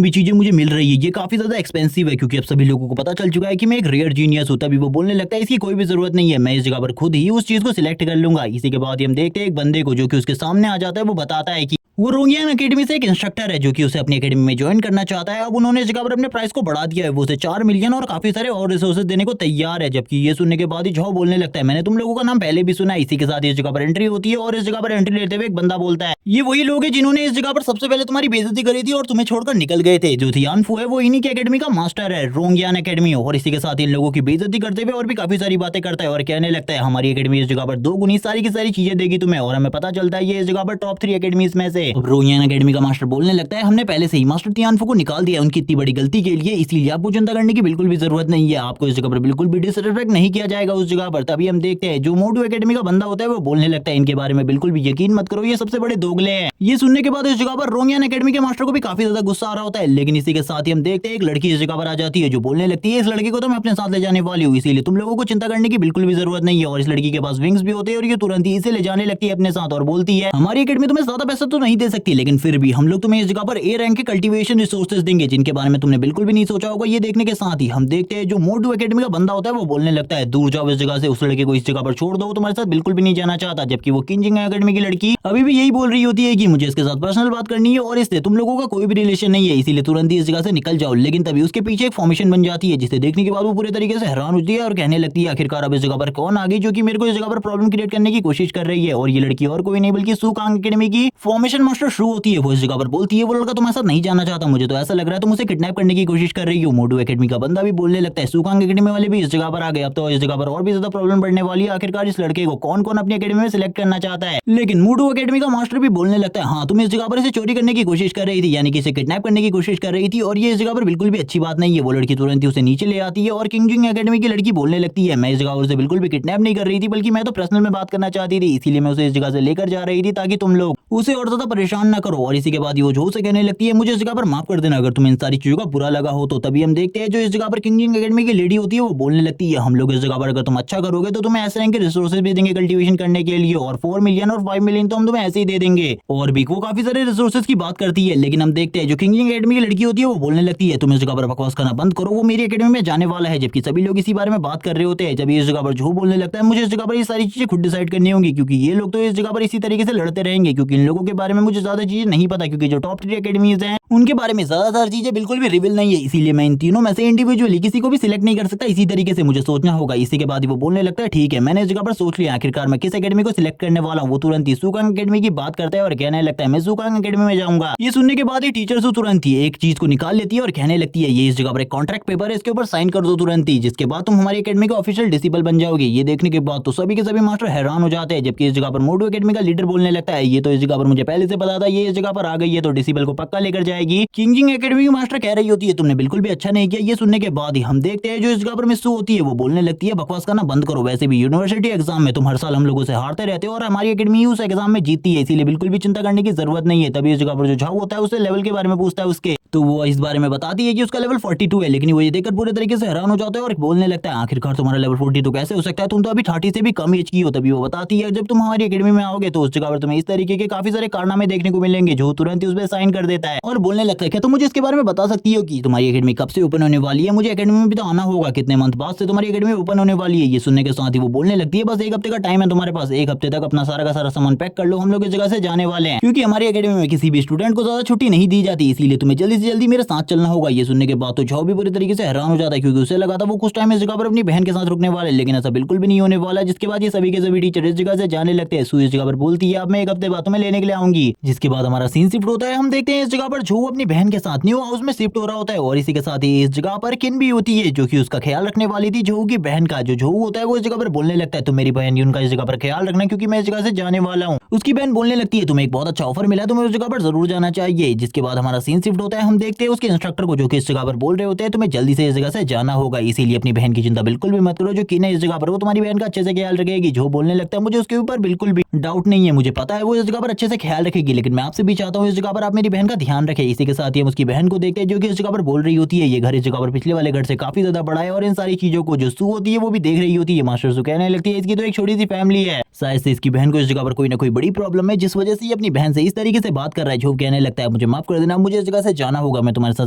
भी चीजें मुझे मिल रही है ये काफी ज्यादा एक्सपेंसिव है, क्योंकि अब सभी लोगों को पता चल चुका है कि मैं एक रेयर जीनियस हूं। तभी वो बोलने लगता है इसकी कोई भी जरूरत नहीं है, मैं इस जगह पर खुद ही उस चीज को सिलेक्ट कर लूंगा। इसी के बाद हम देखते हैं एक बंदे को जो कि उसके सामने आ जाता है। वो बताता है कि वो रोंगियान एकेडमी से एक इंस्ट्रक्टर है जो कि उसे अपनी एकेडमी में ज्वाइन करना चाहता है। अब उन्होंने इस जगह पर अपने प्राइस को बढ़ा दिया है। वो उसे 4 मिलियन और काफी सारे और रिसोर्सेज देने को तैयार है। जबकि ये सुनने के बाद ही झो बोलने लगता है मैंने तुम लोगों का नाम पहले भी सुना है। इसी के साथ इस जगह पर एंट्री होती है और इस जगह पर एंट्री लेते हुए एक बंदा बोलता है ये वही लोग हैं जिन्होंने इस जगह पर सबसे पहले तुम्हारी बेइज्जती करी थी और तुम्हें छोड़कर निकल गए थे। जो थियानफू है वो इन्हीं की एकेडमी का मास्टर है, रोंगियान एकेडमी। और इसी के साथ इन लोगों की बेइज्जती करते हुए और भी काफी सारी बातें करता है और कहने लगता है हमारी एकेडमी इस जगह पर 2 गुनी सारी की सारी चीजें देगी तुम्हें। और हमें पता चलता है ये इस जगह पर टॉप 3 एकेडमीज में से। रोंगियान एकेडमी का मास्टर बोलने लगता है हमने पहले से ही मास्टर तियानफू को निकाल दिया उनकी इतनी बड़ी गलती के लिए, इसलिए आपको चिंता करने की बिल्कुल भी जरूरत नहीं है। आपको इस जगह पर बिल्कुल भी डिसरिस्पेक्ट नहीं किया जाएगा उस जगह पर। तभी हम देखते हैं जो मोटू एकेडमी का बंदा होता है वो बोलने लगता है इनके बारे में बिल्कुल भी यकीन मत करो, ये सबसे बड़े दोगले हैं। ये सुनने के बाद इस जगह पर रोंगियान एकेडमी के मास्टर को भी काफी ज्यादा गुस्सा आ रहा होता है। लेकिन इसी के साथ ही हम देखते हैं एक लड़की इस जगह पर आ जाती है जो बोलने लगती है इस लड़की को तो मैं अपने साथ ले जाने वाली हूँ, इसीलिए तुम लोगों को चिंता करने की बिल्कुल भी जरूरत नहीं है। और इस लड़की के पास विंग्स भी होते हैं और ये तुरंत ही इसे ले जाने लगती है अपने साथ और बोलती है हमारी एकेडमी तुम्हें ज्यादा पैसा तो नहीं दे सकती, लेकिन फिर भी हम लोग तुम्हें इस जगह पर ए रैंक के कल्टीवेशन रिसोर्सेज देंगे जिनके बारे में तुमने बिल्कुल भी नहीं सोचा होगा। ये देखने के साथ ही हम देखते हैं जो मोटू एकेडमी का बंदा होता है वो बोलने लगता है दूर जाओ इस जगह से, उस लड़के को इस जगह पर छोड़ दो, तुम्हारे साथ बिल्कुल भी नहीं जाना चाहता। जबकि वो किंजिंग एकेडमी की लड़की अभी भी यही बोल रही होती है कि मुझे इसके साथ पर्सनल बात करनी है और इससे तुम लोगों का कोई भी रिलेशन नहीं है, इसीलिए तुरंत ही इस जगह से निकल जाओ। लेकिन तभी उसके पीछे एक फॉर्मेशन बन जाती है जिसे देखने के बाद वो पूरे तरीके से हैरान होती है और कहने लगती है आखिरकार अब इस जगह पर कौन आ गई जो कि मेरे को इस जगह पर प्रॉब्लम क्रिएट करने की कोशिश कर रही है। और ये लड़की और कोई नहीं बल्कि सुकांग एकेडमी की फॉर्मेशन मास्टर शुरू होती है। वो इस जगह पर बोलती है वो लड़का तुम्हारे साथ नहीं जाना चाहता, मुझे तो ऐसा लग रहा है तुम उसे किडनैप करने की कोशिश कर रही हो। मोटू एकेडमी का बंदा भी बोलने लगता है सुकांग एकेडमी वाले भी इस जगह पर आ गए, अब तो इस जगह पर और भी ज्यादा प्रॉब्लम बढ़ने वाली है। आखिरकार इस लड़के को कौन कौन अपनी एकेडमी में सिलेक्ट करना चाहता है। लेकिन मोटू एकेडमी का मास्टर भी बोलने लगता है हाँ तुम इस जगह पर इसे चोरी करने की कोशिश कर रही थी, यानी कि इसे किडनैप करने की कोशिश कर रही थी और ये इस जगह पर बिल्कुल भी अच्छी बात नहीं है। वो लड़की तुरंत ही उसे नीचे ले आती है और किंजिंग एकेडमी की लड़की बोलने लगती है मैं इस जगह से बिल्कुल भी किडनैप नहीं कर रही थी, बल्कि मैं तो पर्सनल में बात करना चाहती थी, इसीलिए मैं उसे इस जगह से लेकर जा रही थी ताकि तुम लोग उसे और ज्यादा परेशान ना करो। और इसी के बाद वो जो से कहने लगती है मुझे इस जगह पर माफ कर देना अगर तुम्हें इन सारी चीजों का बुरा लगा हो तो। तभी हम देखते हैं जो इस जगह पर किंग एकेडमी की लेडी होती है वो बोलने लगती है हम लोग इस जगह पर अगर तुम अच्छा करोगे तो तुम्हें ऐसे रैंक के रिसोर्सेज भी देंगे कल्टीवेशन करने के लिए, और 4 मिलियन और 5 मिलियन तो हम तुम्हें ऐसे ही दे देंगे। और भी वो काफी सारे रिसोर्सेज की बात करती है। लेकिन हम देखते हैं जो किंग एकेडमी की लड़की होती है वो बोलने लगती है तुम इस जगह पर बकवास करना बंद करो, वो मेरी एकेडमी में जाने वाला है। जबकि सभी लोग इसी बारे में बात कर रहे होते हैं। जब इस जगह पर जो बोलने लगता है मुझे इस जगह पर ये सारी चीजें खुद डिसाइड करनी होंगी क्योंकि ये लोग तो इस जगह पर इसी तरीके से लड़ते रहेंगे, क्योंकि इन लोगों के बारे में मुझे ज्यादा चीजें नहीं पता, क्योंकि जो टॉप 3 एकेडमीज हैं उनके बारे में ज्यादातर चीजें बिल्कुल भी रिवील नहीं है। इसीलिए मैं इन तीनों में से इंडिविजुअली किसी को भी सिलेक्ट नहीं कर सकता, इसी तरीके से मुझे सोचना होगा। इसी के बाद वो बोलने लगता है ठीक है मैंने इस जगह पर सोच लिया आखिरकार मैं किस एकेडमी को सिलेक्ट करने वाला हूँ। वो तुरंत ही सुकांग एकेडमी की बात करता है और कहने लगता है मैं सुकांग एकेडमी में जाऊंगा। ये सुनने के बाद ही टीचर से तुरंत ही एक चीज को निकाल लेती है और कहने लगती है ये इस जगह पर एक कॉन्ट्रैक्ट पेपर है, इसके ऊपर साइन कर दो तुरंत ही, जिसके बाद तुम हमारी एकेडमी का ऑफिशियल डिसिपल बन जाओगे। ये देखने के बाद तो सभी के सभी मास्टर हैरान हो जाते हैं। जबकि इस जगह पर मोटू एकेडमी का लीडर बोलने लगता है ये तो इस जगह पर मुझे पहले से पता था, ये इस जगह पर आ गई है तो डिसिपल को पक्का लेकर जाएगी। किंग एकेडमी की मास्टर कह रही होती है तुमने बिल्कुल भी अच्छा नहीं किया। ये सुनने के बाद ही हम देखते हैं जो इस जगह पर मिस्सू होती है वो बोलने लगती है बकवास करना बंद करो, वैसे भी यूनिवर्सिटी एग्जाम में तुम हर साल हम लोगों से हारते रहते हो और हमारी एकेडमी उस एग्जाम में जीतती है, इसीलिए बिल्कुल भी चिंता करने की जरूरत नहीं है। तभी इस जगह पर जो झाऊ होता है उससे लेवल के बारे में पूछता है उसके, तो वो इस बारे में बताती है कि उसका लेवल 42 है। लेकिन वो ये देखकर पूरे तरीके से हैरान हो जाता है और बोलने लगता है आखिरकार तुम्हारा लेवल 42 कैसे हो सकता है, तुम तो अभी 30 से भी कम एज की हो। तभी वो बताती है जब तुम हमारी एकेडमी में आओगे तो उस जगह पर तुम्हें इस तरीके के काफी सारे कारनामे देखने को मिलेंगे। जो तुरंत ही उस पर साइन कर देता है और बोलने लगता है क्या तुम मुझे इसके बारे में बता सकती हो कि तुम्हारी एकेडमी कब से ओपन होने वाली है, मुझे एकेडमी में भी तो आना होगा, कितने मंथ बाद से तुम्हारी एकेडमी ओपन होने वाली है। ये सुनने के साथ ही वो बोलने लगती है बस 1 हफ्ते का टाइम है तुम्हारे पास, 1 हफ्ते तक अपना सारा का सारा सामान पैक कर लो, हम लोग इस जगह से जाने वाले हैं, क्योंकि हमारी एकेडमी में किसी भी स्टूडेंट को ज्यादा छुट्टी नहीं दी जाती, इसीलिए तुम्हें जल्दी से जल्दी मेरे साथ चलना होगा। ये सुनने के बाद तो झाओ भी पूरी तरीके से हैरान हो जाता है क्योंकि उसे लगा था वो कुछ टाइम इस जगह पर अपनी बहन के साथ रुकने वाले, लेकिन ऐसा बिल्कुल भी नहीं होने वाला। जिसके बाद ये सभी के सभी टीचर इस जगह से जाने लगते हैं। सू इस जगह पर बोलती है अब मैं 1 हफ्ते बाद तुम्हें लेने के लिए आऊंगी। जिसके बाद हमारा सीन शिफ्ट होता है। हम देखते हैं इस जगह पर झू अपनी बहन के साथ न्यू हाउस में शिफ्ट हो रहा होता है और इसी के साथ ही इस जगह पर किन भी होती है जो कि उसका ख्याल रखने वाली थी झू की बहन का। जो झू होता है वो इस जगह पर बोलने लगता है तुम मेरी बहन उनका इस जगह पर ख्याल रखना क्योंकि मैं इस जगह से जाने वाला हूँ। उसकी बहन बोलने लगती है तुम्हें एक बहुत अच्छा ऑफर मिला, तुम्हें उस जगह पर जरूर जाना चाहिए। जिसके बाद हमारा सीन शिफ्ट होता है। हम देखते हैं उसके इंस्ट्रक्टर को जो कि इस जगह पर बोल रहे होते हैं तुम्हें जल्दी से इस जगह से जाना होगा, इसीलिए अपनी बहन की चिंता बिल्कुल भी मत करो, जो कि इस जगह पर वो तुम्हारी बहन का अच्छे से ख्याल रखेगी। जो बोलने लगता है मुझे उसके ऊपर बिल्कुल भी डाउट नहीं है, मुझे पता है वो इस जगह पर अच्छे से ख्याल रखेगी, लेकिन मैं आपसे भी चाहता हूँ इस जगह पर आप मेरी बहन का ध्यान रखें। इसी के साथ ही हम उसकी बहन को देखते हैं जो कि इस जगह पर बोल रही होती है ये घर इस जगह पर पिछले वाले घर से काफी ज्यादा बड़ा है और इन सारी चीजों को जो सू होती है वो भी देख रही होती है। मास्टर सू कहने लगती है इसकी तो एक छोटी सी फैमिली है, शायद से इसकी बहन को इस जगह पर कोई ना कोई बड़ी प्रॉब्लम है जिस वजह से ये अपनी बहन से इस तरीके से बात कर रहा है। जो कहने लगता है मुझे माफ कर देना, मुझे इस जगह से जाना होगा, मैं तुम्हारे साथ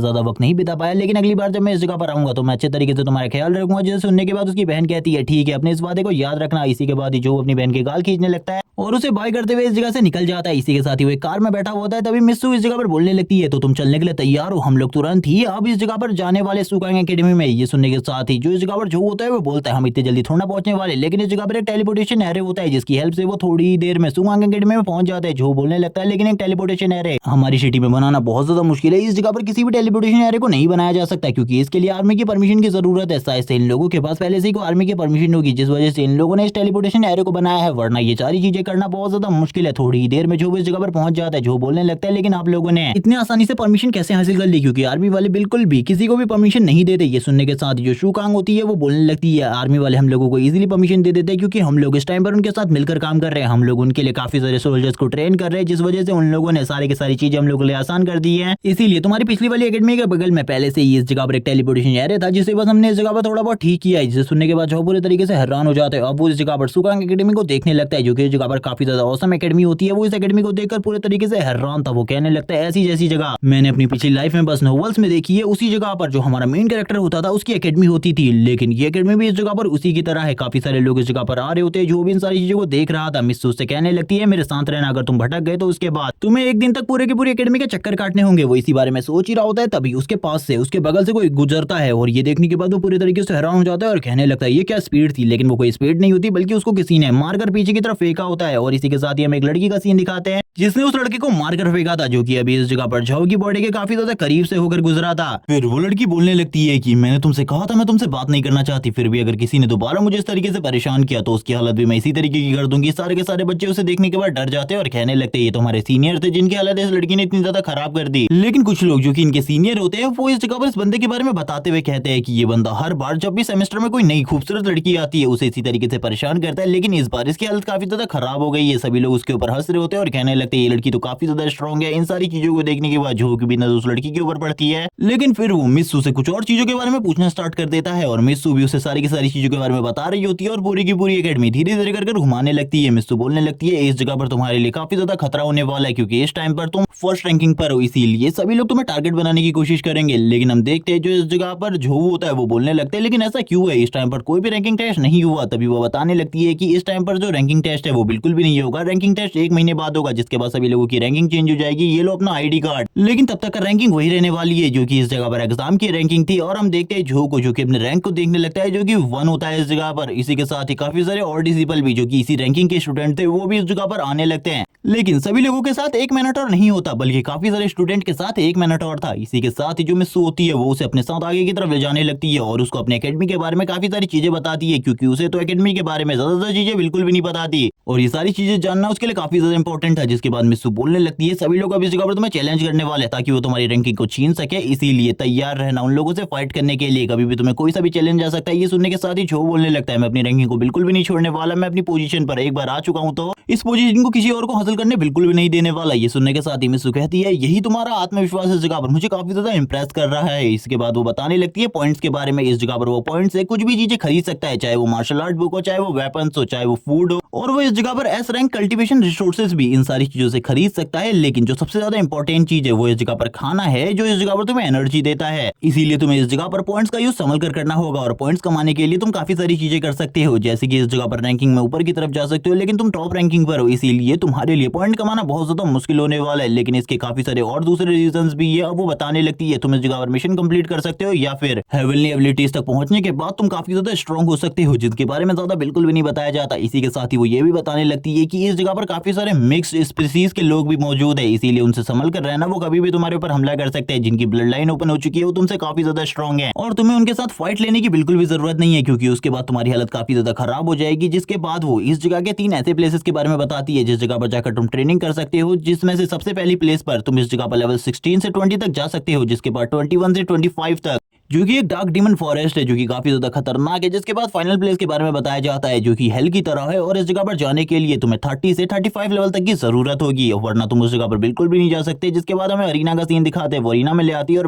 ज्यादा वक्त नहीं बिता पाया, लेकिन अगली बार जब मैं इस जगह पर आऊंगा तो मैं अच्छे तरीके से तुम्हारा ख्याल रखूंगा। जिसे सुनने के बाद उसकी बहन कहती है ठीक है अपने इस वादे को याद रखना। इसी के बाद जो अपनी बहन के गाल खींचने लगता है और उसे बाय करते हुए इस जगह से निकल जाता है। इसी के साथ ही वो एक कार में बैठा होता है। तभी मिस्सू इस जगह पर बोलने लगती है तो तुम चलने के लिए तैयार हो, हम लोग तुरंत ही अब इस जगह पर जाने वाले सुकांग एकेडमी में। ये सुनने के साथ ही जो इस जगह पर जो होता है वो बोलता है हम इतनी जल्दी थोड़ा पहुंचने वाले, लेकिन इस जगह पर एक टेलीपोर्टेशन एरे होता है जिसकी हेल्प से वो थोड़ी देर में सुकांग एकेडमी में पहुंच जाते हैं। जो बोलने लगता है लेकिन एक टेलीपोर्टेशन एरे हमारी सिटी में बनाना बहुत ज्यादा मुश्किल है, इस जगह पर किसी भी टेलीपोर्टेशन एरे को नहीं बनाया जा सकता क्योंकि इसके लिए आर्मी की परमिशन की जरूरत है। शायद से इन लोगों के पास पहले से ही आर्मी की परमिशन होगी जिस वजह से इन लोगों ने इस टेलीपोर्टेशन एरे को बनाया है, वरना ये सारी चीजें करना बहुत ज्यादा मुश्किल है। थोड़ी ही देर में जो इस जगह पर पहुंच जाता है। जो बोलने लगता है लेकिन आप लोगों ने इतनी आसानी से परमिशन कैसे हासिल कर ली, क्योंकि आर्मी वाले बिल्कुल भी किसी को भी परमिशन नहीं देते। ये सुनने के साथ जो शुकांग होती है वो बोलने लगती है आर्मी वाले हम लोगों को इजीली परमिशन दे देते हैं क्योंकि हम लोग इस टाइम पर उनके साथ मिलकर काम कर रहे हैं, हम लोग उनके लिए काफी सारे सोल्जर्स को ट्रेन कर रहे हैं जिस वजह से उन लोगों ने सारी की सारी चीजें हम लोग के लिए आसान कर दी है। इसीलिए तुम्हारी पिछली वाली एकेडमी के बगल में पहले से ही इस जगह पर एक टेलीपोर्टेशन एरिया था जिसे बस हमने इस जगह पर थोड़ा बहुत ठीक किया है। जिसे सुनने के बाद जो पूरे तरीके से हैरान हो जाते हैं। अब वो इस जगह पर शुकांग एकेडमी को देखने लगता है जो कि इस जगह पर काफी ज्यादा औसम एकेडमी होती है। वो इस एकेडमी को देखकर पूरे तरीके से हैरान था। वो कहने लगता है ऐसी जैसी जगह मैंने अपनी पिछली लाइफ में बस नॉवेल्स में देखी है, उसी जगह पर जो हमारा मेन कैरेक्टर होता था उसकी एकेडमी होती थी, लेकिन ये एकेडमी भी इस जगह पर उसी की तरह है। काफी सारे लोग इस जगह पर आ रहे होते हैं। जो भी इन सारी चीजों को देख रहा था मिस्सू से कहने लगती है मेरे साथ रहना, अगर तुम भटक गए तो उसके बाद तुम्हें एक दिन तक पूरे की पूरी एकेडमी के चक्कर काटने होंगे। वो इसी बारे में सोच ही रहा होता है तभी उसके पास से उसके बगल से कोई गुजरता है और ये देखने के बाद वो पूरी तरीके से हैरान हो जाता है और कहने लगता है ये क्या स्पीड थी, लेकिन वो कोई स्पीड नहीं होती बल्कि उसको किसी ने मारकर पीछे की तरफ फेंका होता है। और इसी के साथ ही हम एक लड़की का सीन दिखाते हैं जिसने उस लड़के को मारकर फेंका था जो कि अभी इस जगह पर झाओ की बॉडी के काफी ज्यादा करीब से होकर गुजरा था। फिर वो लड़की बोलने लगती है कि मैंने तुमसे कहा था मैं तुमसे बात नहीं करना चाहती, फिर भी अगर किसी ने दोबारा मुझे इस तरीके से परेशान किया तो उसकी हालत भी मैं इसी तरीके की कर दूंगी। सारे के सारे बच्चे उसे देखने के बाद डर जाते हैं और कहने लगते हैं ये तो हमारे सीनियर थे जिनकी हालत इस लड़की ने इतनी ज्यादा खराब कर दी। लेकिन कुछ लोग जो कि इनके सीनियर होते हैं वो इस जगह पर इस बंदे के बारे में बताते हुए कहते हैं कि ये बंदा हर बार जब भी सेमेस्टर में कोई नई खूबसूरत लड़की आती है उसे इसी तरीके से परेशान करता है, लेकिन इस बार इसकी हालत काफी ज्यादा खराब हो गई है। सभी लोग उसके ऊपर हंस रहे होते हैं और कहने लगते है ये लड़की तो काफी ज्यादा स्ट्रॉन्ग है। इन सारी चीजों को देखने के बाद जो की भी नजर उस लड़की के ऊपर पड़ती है, लेकिन फिर वो मिस्सू से कुछ और चीजों के बारे में पूछना स्टार्ट कर देता है और मिस्सू भी उसे सारी की सारी चीजों के बारे में बता रही होती है और पूरी की पूरी एकेडमी धीरे धीरे कर घुमाने लगती है। मिस्सू बोलने लगती है इस जगह पर तुम्हारे लिए काफी ज्यादा खतरा होने वाला है क्योंकि इस टाइम पर तुम फर्स्ट रैंकिंग पर हो, इसीलिए सभी लोग तुम्हें टारगेट बनाने की कोशिश करेंगे। लेकिन हम देखते हैं जो इस जगह पर जो होता है वो बोलने लगते हैं लेकिन ऐसा क्यों है, इस टाइम पर कोई भी रैंकिंग टेस्ट नहीं हुआ। तभी वो बताने लगती है कि इस टाइम पर जो रैंकिंग टेस्ट है वो बिल्कुल भी नहीं होगा, रैंकिंग टेस्ट 1 महीने बाद होगा जिसके बाद सभी लोगों की रैंकिंग चेंज हो जाएगी, ये लो अपना आईडी कार्ड। लेकिन तब तक का रैंकिंग वही रहने वाली है जो कि इस जगह पर एग्जाम की रैंकिंग थी। और हम देखते हैं जो को जो कि अपने रैंक को देखने लगता है जो कि 1 होता है इस जगह पर। इसी के साथ ही काफी सारे और डिसिपल भी जो कि इसी रैंकिंग के स्टूडेंट थे वो भी इस जगह पर आने लगते हैं। लेकिन सभी लोगों के साथ 1 मैनेटोर नहीं होता बल्कि काफी सारे स्टूडेंट के साथ 1 मैनेटोर था। इसी के साथ ही जो मिस्सू होती है वो उसे अपने साथ आगे की तरफ ले जाने लगती है और उसको अपने एकेडमी के बारे में काफी सारी चीजें बताती है क्योंकि उसे तो एकेडमी के बारे में ज्यादा चीजें बिल्कुल भी नहीं बताती और ये सारी चीजें जानना उसके लिए काफी ज्यादा इंपॉर्टेंट है। जिसके बाद मिस्सू बोलने लगती है सभी लोग अब इस जगह पर तुम्हें चैलेंज करने वाले हैं ताकि वो तुम्हारी रैंकिंग को छीन सके, इसीलिए तैयार रहना उन लोगों से फाइट करने के लिए, कभी भी तुम्हें कोई सा भी चैलेंज आ सकता है। ये सुनने के साथ ही जो बोलने लगता है मैं अपनी रैंकिंग को बिल्कुल भी नहीं छोड़ने वाला, मैं अपनी पोजीशन पर एक बार आ चुका हूं तो इस पोजीशन को किसी और को हासिल करने बिल्कुल भी नहीं देने वाला। ये सुनने के साथ ही मिस्सू कहती है यही तुम्हारा आत्मविश्वास इस जगह पर मुझे काफी ज्यादा इंप्रेस कर रहा है। इसके बाद वो बताने लगती है पॉइंट्स के बारे में, इस जगह पर वो पॉइंट्स से कुछ भी चीजें खरीद सकता है, चाहे वो मार्शल आर्ट बुक हो, चाहे वो वेपन्स हो, चाहे वो फूड हो, और वो इस जगह पर एस रैंक कल्टीवेशन रिसोर्सेज भी इन सारी चीजों से खरीद सकता है। लेकिन जो सबसे ज्यादा इंपॉर्टेंट चीज है वो इस जगह पर खाना है जो इस जगह पर तुम्हें एनर्जी देता है, इसीलिए तुम्हें इस जगह पर पॉइंट्स का यूज संभल कर करना होगा। और पॉइंट्स कमाने के लिए तुम काफी सारी चीजें कर सकते हो, जैसे कि इस जगह पर रैंकिंग में ऊपर की तरफ जा सकते हो, लेकिन तुम टॉप रैंकिंग पर हो इसीलिए तुम्हारे लिए पॉइंट कमाना बहुत ज्यादा मुश्किल होने वाला है। लेकिन इसके काफी सारे और दूसरे रीजंस भी है। अब वो बताने लगती है तुम इस जगह पर मिशन कंप्लीट कर सकते हो या फिर हेवनली एबिलिटीज तक पहुंचने के बाद तुम काफी ज्यादा स्ट्रॉन्ग हो सकते हो, जिसके बारे में ज्यादा बिल्कुल भी नहीं बताया जाता। इसी के साथ ही वो ये भी बताने लगती है कि इस जगह पर काफी सारे मिक्स्ड स्पीसीज के लोग भी मौजूद है, इसीलिए उनसे संभल कर रहना, वो कभी भी तुम्हारे ऊपर हमला कर सकते हैं। जिनकी ब्लड लाइन ओपन हो चुकी है वो तुमसे काफी ज्यादा स्ट्रॉन्ग है और तुम्हें उनके साथ फाइट लेने की बिल्कुल भी जरूरत नहीं है क्योंकि उसके बाद तुम्हारी हालत काफी ज्यादा खराब हो जाएगी। जिसके बाद वो इस जगह के 3 ऐसे प्लेसेस के बारे में बताती है जिस जगह पर जाकर तुम ट्रेनिंग कर सकते हो, जिसमें से सबसे पहली प्लेस पर तुम इस जगह पर लेवल 16 से 20 तक जा सकते हो, जिसके बाद 21 से 25 तक जो कि एक डार्क डीमन फॉरेस्ट है जो कि काफी ज्यादा खतरनाक है। जिसके बाद फाइनल प्लेस के बारे में बताया जाता है जो कि हेल की तरह है और इस जगह पर जाने के लिए तुम्हें 30 से 35 लेवल तक की जरूरत होगी, वरना तुम उस जगह पर बिल्कुल भी नहीं जा सकते। जिसके बाद हमें अरीना का सीन दिखाते हैं, वो अरीना में ले आती है और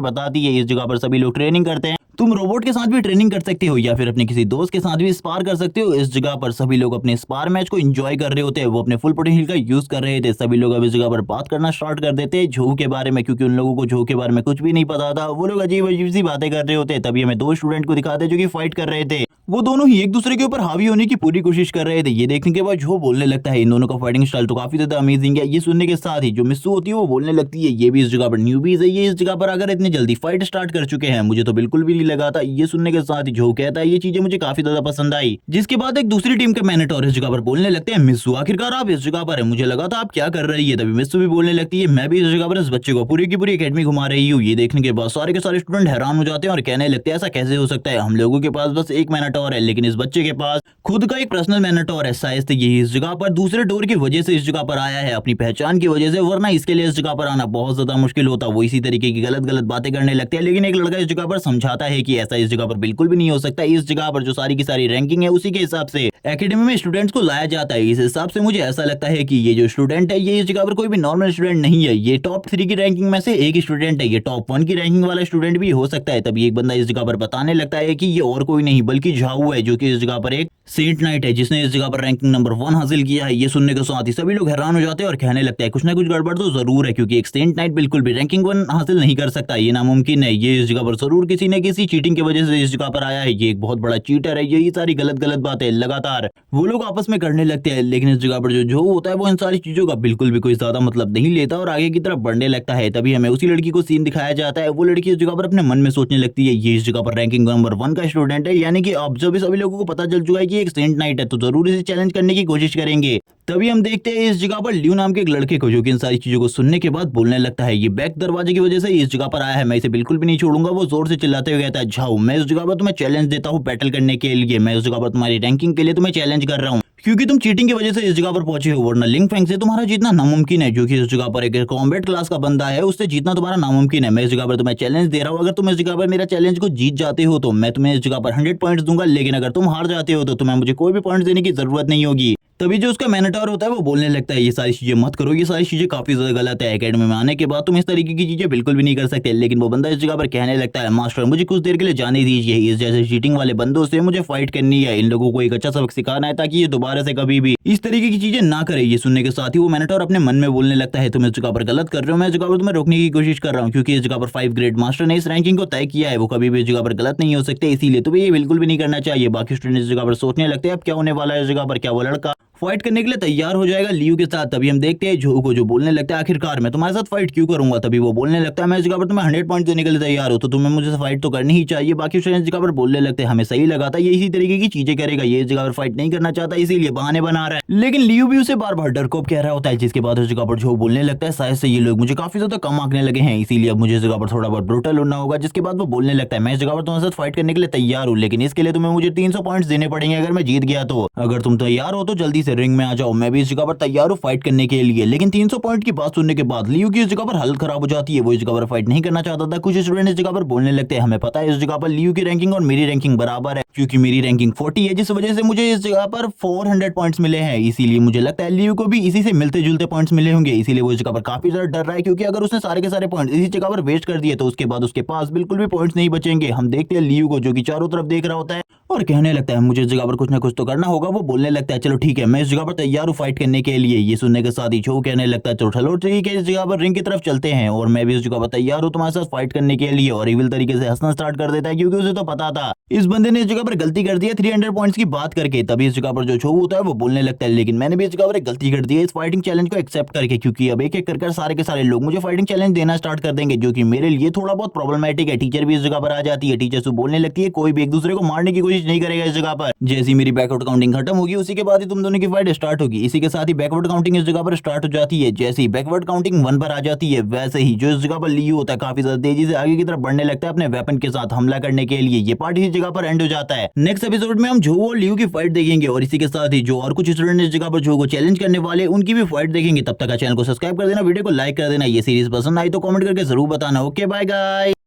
बताती है इस जगह पर सभी लोग ट्रेनिंग करते हैं, तुम रोबोट के साथ भी ट्रेनिंग कर सकते हो या फिर अपने किसी दोस्त के साथ भी स्पार कर सकते हो। इस जगह पर सभी लोग अपने स्पार मैच को एंजॉय कर रहे होते हैं, वो अपने फुल पोटेंशियल का यूज कर रहे थे। सभी लोग अब इस जगह पर बात करना स्टार्ट कर देते हैं झो के बारे में क्योंकि उन लोगों को झो के बारे में कुछ भी नहीं पता था, वो लोग अजीब अजीब सी बातें कर रहे होते। तभी हमें 2 स्टूडेंट को दिखाते जो कि फाइट कर रहे थे, वो दोनों ही एक दूसरे के ऊपर हावी होने की पूरी कोशिश कर रहे थे। ये देखने के बाद जो बोलने लगता है इन दोनों का फाइटिंग स्टाइल तो काफी ज्यादा अमेजिंग है। ये सुनने के साथ ही जो मिस्सू होती है वो बोलने लगती है ये भी इस जगह पर न्यूबीज है, ये इस जगह पर अगर इतनी जल्दी फाइट स्टार्ट कर चुके हैं मुझे तो बिल्कुल भी नहीं लगा था। ये सुनने के साथ ही जो कहता है ये चीजें मुझे काफी ज्यादा पसंद आई। जिसके बाद एक दूसरी टीम के मैनेटर इस जगह पर बोलने लगते हैं मिस्सू आखिरकार आप इस जगह पर है, मुझे लगा था आप क्या कर रही है। तभी मिस्सू भी बोलने लगती है मैं भी इस जगह पर इस बच्चे को पूरी की पूरी एकेडमी घुमा रही हूँ। ये देखने के बाद सारे के सारे स्टूडेंट हैरान हो जाते हैं और कहने लगते हैं ऐसा कैसे हो सकता है, हम लोगों के पास बस एक मैनेटर है लेकिन इस बच्चे के पास खुद का एक पर्सनल मैनेटर है, शायद ये इस जगह पर दूसरे डोर की वजह से इस जगह पर आया है, अपनी पहचान की वजह से, वरना इसके लिए इस जगह पर आना बहुत ज्यादा मुश्किल होता। वो इसी तरीके की गलत गलत बातें करने लगते हैं लेकिन एक लड़का इस जगह पर समझाता है कि ऐसा इस जगह पर बिल्कुल भी नहीं हो सकता। इस जगह पर जो सारी की सारी रैंकिंग है उसी के हिसाब से एकेडमी में स्टूडेंट्स को लाया जाता है। इस हिसाब से मुझे ऐसा लगता है कि ये जो स्टूडेंट है ये इस जगह पर कोई भी नॉर्मल स्टूडेंट नहीं है, ये टॉप 3 की रैंकिंग में से एक स्टूडेंट है, ये टॉप 1 की रैंकिंग वाला स्टूडेंट भी हो सकता है। तभी एक बंदा इस जगह पर बताने लगता है कि ये और कोई नहीं बल्कि झाऊ है जो कि इस जगह पर एक सेंट नाइट है जिसने इस जगह पर रैंकिंग नंबर 1 हासिल किया है। ये सुनने के साथ ही सभी लोग हैरान हो जाते हैं और कहने लगते हैं कुछ ना कुछ गड़बड़ तो जरूर है क्योंकि एक सेंट नाइट बिल्कुल भी रैंकिंग 1 हासिल नहीं कर सकता, ये नामुमकिन है। ये इस जगह पर जरूर किसी न किसी चीटिंग की वजह से इस जगह पर आया है, ये एक बहुत बड़ा चीटर है। यही सारी गलत गलत बातें लगातार वो लोग आपस में करने लगते हैं लेकिन इस जगह पर जो होता है वो इन सारी चीजों का बिल्कुल भी कोई ज्यादा मतलब नहीं लेता और आगे की तरफ बढ़ने लगता है। तभी हमें उसी लड़की को सीन दिखाया जाता है, वो लड़की इस जगह पर अपने मन में सोचने लगती है ये इस जगह पर रैंकिंग नंबर 1 का स्टूडेंट है, यानी कि अब जब सभी लोगों को पता चल चुका है कि एक सेंट नाइट है तो जरूर इसे चैलेंज करने की कोशिश करेंगे। तभी हम देखते हैं इस जगह पर ल्यू नाम के एक लड़के को जो कि इन सारी चीजों को सुनने के बाद बोलने लगता है ये बैक दरवाजे की वजह से इस जगह पर आया है, मैं इसे बिल्कुल भी नहीं छोड़ूंगा। वो जोर से चिल्लाते हुए कहता है झाऊ मैं इस जगह पर तुम्हें चैलेंज देता हूँ बैटल करने के लिए, मैं इस जगह पर तुम्हारी रैंकिंग के लिए तुम्हें चैलेंज कर रहा हूँ क्योंकि तुम चीटिंग की वजह से इस जगह पर पहुंचे हो, वरना लिंग फेंग से तुम्हारा जीतना नामुमकिन है जो कि इस जगह पर एक कॉम्बैट क्लास का बंदा है, उससे जीतना तुम्हारा नामुमकिन है। मैं इस जगह पर तुम्हें चैलेंज दे रहा हूँ, अगर तुम इस जगह पर मेरा चैलेंज को जीत जाते हो तो मैं तुम्हें इस जगह पर 100 पॉइंट्स दूंगा, लेकिन अगर तुम हार जाते हो तो तुम्हें मुझे कोई भी पॉइंट्स देने की जरूरत नहीं होगी। तभी जो उसका मैनेटर होता है वो बोलने लगता है ये सारी चीजें मत करो, ये सारी चीजें काफी ज्यादा गलत है, एकेडमी में आने के बाद तुम इस तरीके की चीजें बिल्कुल भी नहीं कर सकते। लेकिन वो बंदा इस जगह पर कहने लगता है मास्टर मुझे कुछ देर के लिए जाने दीजिए, इस जैसे चीटिंग वाले बंदों से मुझे फाइट करनी है, इन लोगों को एक अच्छा सबक सिखाना है ताकि ये दोबारा से कभी भी इस तरीके की चीजें ना करे। ये सुनने के साथ ही वो मैनेटर अपने मन में बोलने लगता है तुम इस जगह पर गलत कर रहे हो, मैं इस जगह पर तुम्हें रोकने की कोशिश कर रहा हूँ, क्योंकि इस जगह पर 5 ग्रेड मास्टर ने इस रैंकिंग को तय किया है, वो कभी भी इस जगह पर गलत नहीं हो सकते, इसीलिए तुम्हें ये बिल्कुल भी नहीं करना चाहिए। बाकी स्टूडेंट इस जगह पर सोचने लगते हैं अब क्या होने वाला है इस जगह पर, क्या वो लड़का फाइट करने के लिए तैयार हो जाएगा लियू के साथ। तभी हम देखते हैं जो को जो बोलने लगता है आखिरकार मैं तुम्हारे साथ फाइट क्यों करूंगा। तभी वो बोलने लगता है मैं इस जगह पर तुम्हें 100 पॉइंट देने के लिए तैयार हूं, तो तुम्हें मुझे फाइट तो करनी ही चाहिए। बाकी स्टूडेंट इस जगह पर बोलने लगते हैं हमें सही लगा था ये इसी तरीके की चीजें करेगा, ये इस जगह पर फाइट नहीं करना चाहता इसीलिए बहाने बना रहा है। लेकिन लियू भी उसे बार बार डरपोक कह रहा होता है, जिसके बाद उस जगह पर जो बोलने लगता है शायद से ये लोग मुझे काफी ज्यादा कम आंकने लगे हैं, इसीलिए अब मुझे इस जगह पर थोड़ा बहुत ब्रूटल होना होगा। जिसके बाद वो बोलने लगता है मैं इस जगह पर तुम्हारे साथ फाइट करने के लिए तैयार हूँ, लेकिन इसके लिए तुम्हें मुझे 300 पॉइंट्स देने पड़ेंगे अगर मैं जीत गया तो। अगर तुम तैयार हो तो जल्दी से रिंग में आ जाओ, मैं भी इस जगह पर तैयार हूँ फाइट करने के लिए। लेकिन 300 पॉइंट की बात सुनने के बाद लियू की इस जगह पर हालत खराब हो जाती है, वो इस जगह पर फाइट नहीं करना चाहता था। कुछ स्टूडेंट इस जगह पर बोलने लगते हैं हमें पता है इस जगह पर लियू की रैंकिंग और मेरी रैंकिंग बराबर है, क्योंकि मेरी रैंकिंग 40 है, जिस वजह से मुझे इस जगह पर 400 पॉइंट्स मिले हैं, इसीलिए मुझे लगता है लियू को भी इसी से मिलते जुलते पॉइंट्स मिले होंगे, इसीलिए वो इस जगह पर काफी ज्यादा डर रहा है, क्योंकि अगर उसने सारे के सारे पॉइंट्स इसी जगह पर वेस्ट कर दिए तो उसके बाद उसके पास बिल्कुल भी पॉइंट्स नहीं बचेंगे। हम देखते हैं लियू को जो कि चारों तरफ देख रहा होता है और कहने लगता है मुझे इस जगह पर कुछ ना कुछ तो करना होगा। वो बोलने लगता है चलो ठीक है मैं इस जगह पर तैयार हूँ फाइट करने के लिए। ये सुनने के साथ ही जो कहने लगता है चलो ठीक है इस जगह पर रिंग की तरफ चलते हैं और मैं भी इस जगह पर तैयार हूँ तुम्हारे साथ फाइट करने के लिए। और इविल तरीके से हंसना स्टार्ट कर देता है, क्योंकि उसे तो पता था इस बंदे ने इस जगह पर गलती कर दी है 300 पॉइंट्स की बात करके। तभी इस जगह पर जो छो होता है वो बोलने लगता है लेकिन मैंने भी इस जगह पर एक गलती कर दी है इस फाइटिंग चैलेंज को एक्सेप्ट करके, क्योंकि अब एक एक कर सारे के सारे लोग मुझे फाइटिंग चैलेंज देना स्टार्ट कर देंगे, जो कि मेरे लिए थोड़ा बहुत प्रॉब्लमेटिक है। टीचर भी इस जगह पर आ जाती है, टीचर से बोलने लगती है कोई भी एक दूसरे को मारने की कोशिश नहीं करेगा इस जगह पर। जैसी मेरी बैकवर्ड काउंटिंग खत्म होगी उसी के बाद ही तुम दोनों की फाइट स्टार्ट होगी। इसी के साथ ही बैकवर्ड काउंटिंग इस जगह पर स्टार्ट हो जाती है। जैसे ही बैकवर्ड काउंटिंग 1 पर आ जाती है वैसे ही जो इस जगह पर लियू होता है काफी ज्यादा तेजी से आगे की तरफ बढ़ने लगता है अपने वेपन के साथ हमला करने के लिए। ये पार्ट इसी जगह पर एंड हो जाता है। नेक्स्ट एपिसोड में हम जो और लियू की फाइट देखेंगे और इसी के साथ ही जो और कुछ स्टूडेंट इस जगह पर जो को चैलेंज करने वाले उनकी भी फाइट देखेंगे। तब तक चैनल को सब्सक्राइब कर देना, वीडियो को लाइक कर देना। ये सीरीज पसंद आई तो कमेंट करके जरूर बताना। Okay bye guys.